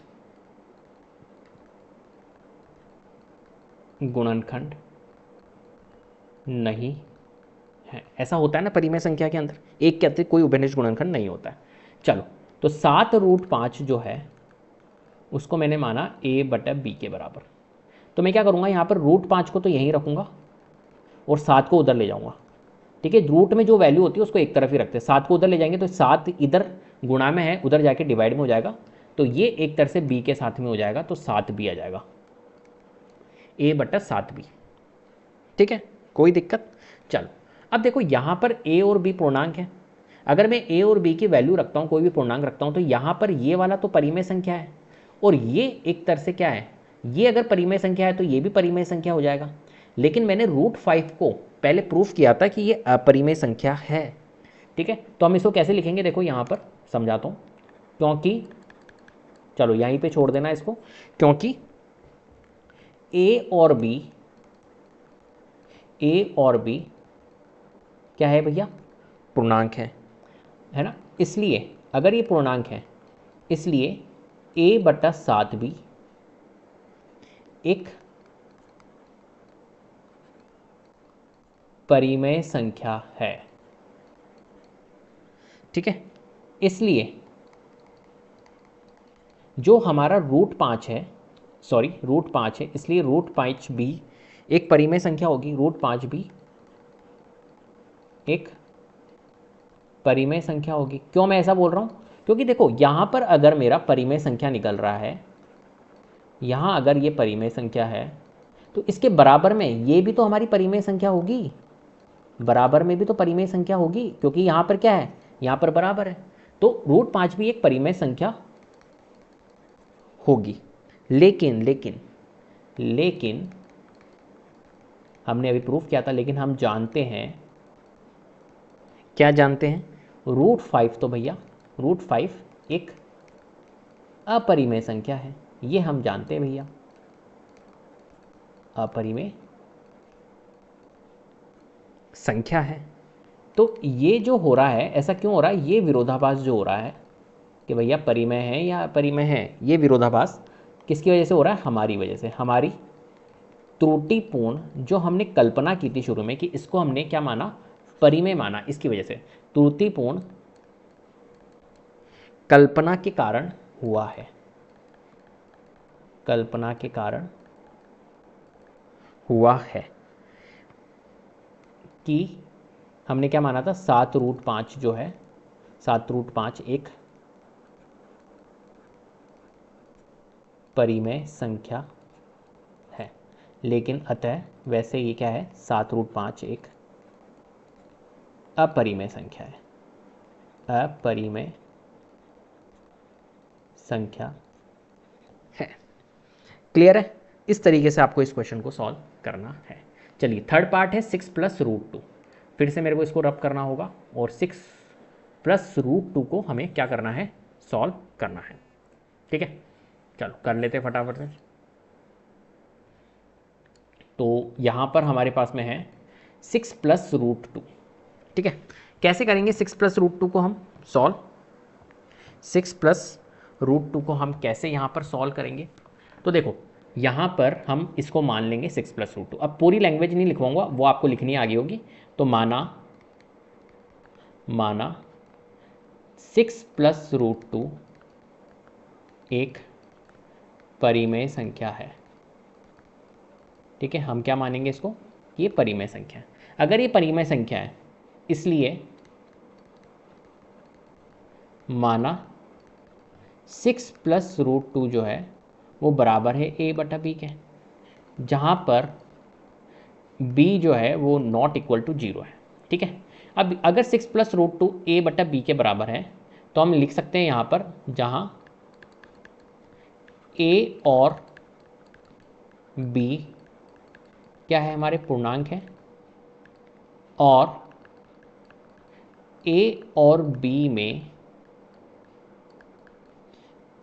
गुणनखंड नहीं है। ऐसा होता है ना परिमेय संख्या के अंदर, एक के अतिरिक्त कोई उभयनिष्ठ गुणनखंड नहीं होता है। चलो, तो 7√5 जो है उसको मैंने माना a/b के बराबर। तो मैं क्या करूँगा, यहाँ पर √5 को तो यहीं रखूँगा और 7 को उधर ले जाऊँगा। ठीक है, रूट में जो वैल्यू होती है उसको एक तरफ ही रखते हैं। 7 को उधर ले जाएंगे तो 7 इधर गुणा में है, उधर जाके डिवाइड में हो जाएगा। तो ये एक तरह से b के साथ में हो जाएगा, तो 7b आ जाएगा, a/7b। ठीक है, कोई दिक्कत? चलो, अब देखो यहाँ पर a और b पूर्णांक है। अगर मैं a और b की वैल्यू रखता हूँ, कोई भी पूर्णांक रखता हूँ, तो यहाँ पर ये वाला तो परिमेय संख्या है और ये एक तरह से क्या है, ये अगर परिमेय संख्या है तो ये भी परिमेय संख्या हो जाएगा। लेकिन मैंने √5 को पहले प्रूफ किया था कि ये अपरिमेय संख्या है। ठीक है, तो हम इसको कैसे लिखेंगे, देखो यहाँ पर समझाता हूँ। क्योंकि चलो यहीं पे छोड़ देना इसको, क्योंकि a और b क्या है भैया, पूर्णांक है ना। इसलिए अगर ये पूर्णांक है, इसलिए a/7b एक परिमेय संख्या है। ठीक है, इसलिए जो हमारा √5 है, √5 है, इसलिए √5b एक परिमेय संख्या होगी। √5b एक परिमेय संख्या होगी। क्यों मैं ऐसा बोल रहा हूँ, क्योंकि देखो यहाँ पर अगर मेरा परिमेय संख्या निकल रहा है, यहाँ अगर ये परिमेय संख्या है तो इसके बराबर में ये भी तो हमारी परिमेय संख्या होगी, बराबर में भी तो परिमेय संख्या होगी, क्योंकि यहाँ पर क्या है, यहाँ पर बराबर है। तो √5 भी एक परिमेय संख्या होगी। लेकिन हमने अभी प्रूफ किया था, लेकिन हम जानते हैं, क्या जानते हैं, √5 तो भैया √5 एक अपरिमेय संख्या है, ये हम जानते हैं भैया, अपरिमेय संख्या है। तो ये जो हो रहा है, ऐसा क्यों हो रहा है, ये विरोधाभास जो हो रहा है कि भैया परिमेय है या अपरिमेय है, ये विरोधाभास किसकी वजह से हो रहा है, हमारी वजह से। हमारी त्रुटिपूर्ण जो हमने कल्पना की थी शुरू में कि इसको हमने क्या माना, परिमेय माना, इसकी वजह से त्रुटिपूर्ण कल्पना के कारण हुआ है, कल्पना के कारण हुआ है कि हमने क्या माना था, 7√5 जो है, 7√5 एक परिमेय संख्या है। लेकिन अतः वैसे ये क्या है, 7√5 एक अपरिमेय संख्या है, अपरिमेय संख्या है। क्लियर है? इस तरीके से आपको इस क्वेश्चन को सॉल्व करना है। चलिए, थर्ड पार्ट है 6 + √2। फिर से मेरे को इसको रब करना होगा और 6 + √2 को हमें क्या करना है, सॉल्व करना है। ठीक है, चलो कर लेते हैं फटाफट से। तो यहाँ पर हमारे पास में है 6 + √2। ठीक है, कैसे करेंगे 6 + √2 को हम सॉल्व। 6 + √2 को हम कैसे यहाँ पर सॉल्व करेंगे? तो देखो यहाँ पर हम इसको मान लेंगे 6 + √2। अब पूरी लैंग्वेज नहीं लिखवाऊंगा, वो आपको लिखनी आगे होगी। तो माना 6 + √2 एक परिमेय संख्या है। ठीक है, हम क्या मानेंगे इसको? ये परिमेय संख्या है। अगर ये परिमेय संख्या है, इसलिए माना 6 + √2 जो है वो बराबर है a/b के, जहाँ पर b जो है वो नॉट इक्वल टू 0 है। ठीक है, अब अगर 6 + √2 a/b के बराबर है तो हम लिख सकते हैं यहाँ पर, जहाँ a और b क्या है? हमारे पूर्णांक है, और a और b में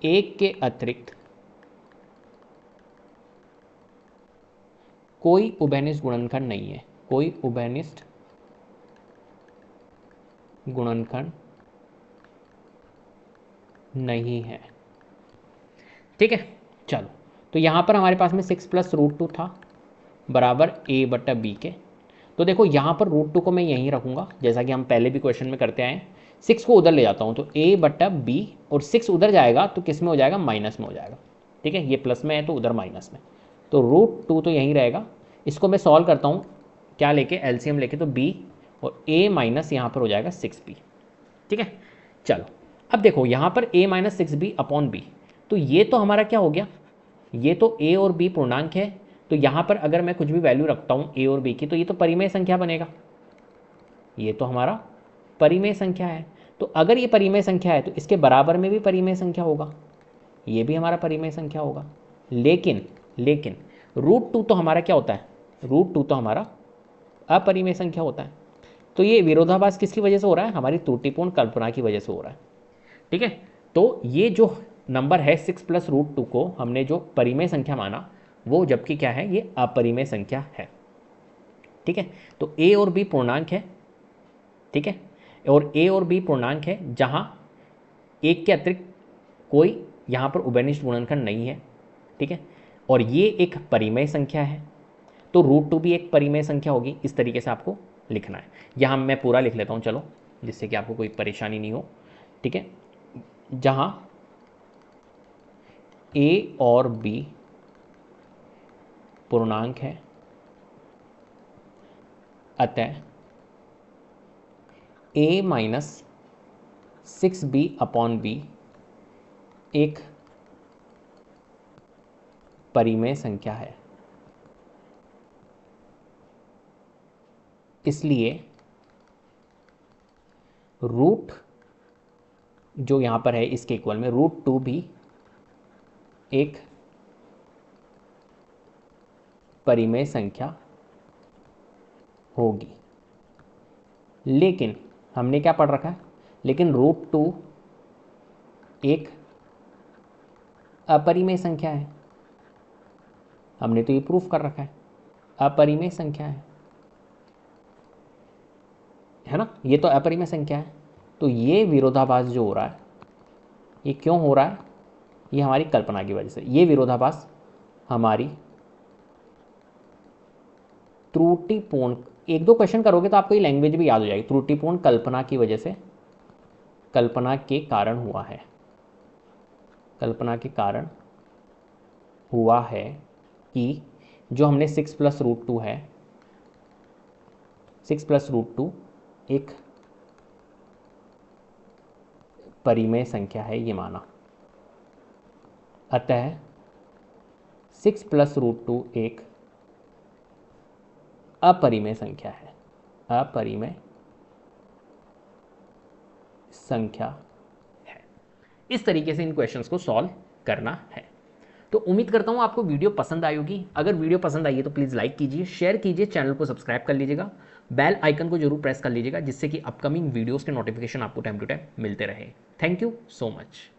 एक के अतिरिक्त कोई उभयनिष्ठ गुणनखंड नहीं है। कोई उभयनिष्ठ गुणनखंड नहीं है। ठीक है, चलो, तो यहाँ पर हमारे पास में 6 + √2 था बराबर a/b के। तो देखो यहाँ पर √2 को मैं यहीं रखूँगा, जैसा कि हम पहले भी क्वेश्चन में करते आए हैं। 6 को उधर ले जाता हूँ तो a/b, और 6 उधर जाएगा तो किस में हो जाएगा? माइनस में हो जाएगा। ठीक है, ये प्लस में है तो उधर माइनस में, तो √2 तो यहीं रहेगा। इसको मैं सॉल्व करता हूँ, क्या लेके? एलसीएम लेके, तो b और a माइनस यहाँ पर हो जाएगा 6b। ठीक है, चलो, अब देखो यहाँ पर a - 6b/b, तो ये तो हमारा क्या हो गया? ये तो a और b पूर्णांक है, तो यहाँ पर अगर मैं कुछ भी वैल्यू रखता हूँ a और b की, तो ये तो परिमेय संख्या बनेगा। ये तो हमारा परिमेय संख्या है। तो अगर ये परिमेय संख्या है तो इसके बराबर में भी परिमेय संख्या होगा, ये भी हमारा परिमेय संख्या होगा। लेकिन √2 तो हमारा क्या होता है? √2 तो हमारा अपरिमेय संख्या होता है। तो ये विरोधाभास किसकी वजह से हो रहा है? हमारी त्रुटिपूर्ण कल्पना की वजह से हो रहा है। ठीक है, तो ये जो नंबर है 6 + √2 को हमने जो परिमेय संख्या माना, वो जबकि क्या है? ये अपरिमेय संख्या है। ठीक है, तो a और b पूर्णांक है। ठीक है, और a और b पूर्णांक है, जहाँ एक के अतिरिक्त कोई यहाँ पर उभयनिष्ठ गुणनखंड नहीं है। ठीक है, और ये एक परिमेय संख्या है, तो √2 भी एक परिमेय संख्या होगी। इस तरीके से आपको लिखना है। यहाँ मैं पूरा लिख लेता हूँ, चलो, जिससे कि आपको कोई परेशानी नहीं हो। ठीक है, जहाँ a और b पूर्णांक है, अतः a - 6b/b एक परिमेय संख्या है। इसलिए रूट जो यहाँ पर है इसके इक्वल में √2 भी एक परिमेय संख्या होगी। लेकिन हमने क्या पढ़ रखा है? लेकिन √2 एक अपरिमेय संख्या है। हमने तो ये प्रूफ कर रखा है, अपरिमेय संख्या है ना? ये तो अपरिमेय संख्या है। तो ये विरोधाभास जो हो रहा है, ये क्यों हो रहा है? ये हमारी कल्पना की वजह से। ये विरोधाभास हमारी त्रुटिपूर्ण, 1-2 क्वेश्चन करोगे तो आपको ये लैंग्वेज भी याद हो जाएगी। त्रुटिपूर्ण कल्पना की वजह से, कल्पना के कारण हुआ है। कल्पना के कारण हुआ है कि जो हमने 6 + √2 है, 6 + √2 एक परिमेय संख्या है, ये माना। अतः 6 + √2 एक अपरिमेय संख्या है। अपरिमेय संख्या है। इस तरीके से इन क्वेश्चंस को सॉल्व करना है। तो उम्मीद करता हूँ आपको वीडियो पसंद आई होगी। अगर वीडियो पसंद आई है तो प्लीज़ लाइक कीजिए, शेयर कीजिए, चैनल को सब्सक्राइब कर लीजिएगा, बेल आइकन को जरूर प्रेस कर लीजिएगा, जिससे कि अपकमिंग वीडियोस के नोटिफिकेशन आपको टाइम टू टाइम मिलते रहे। Thank you so much.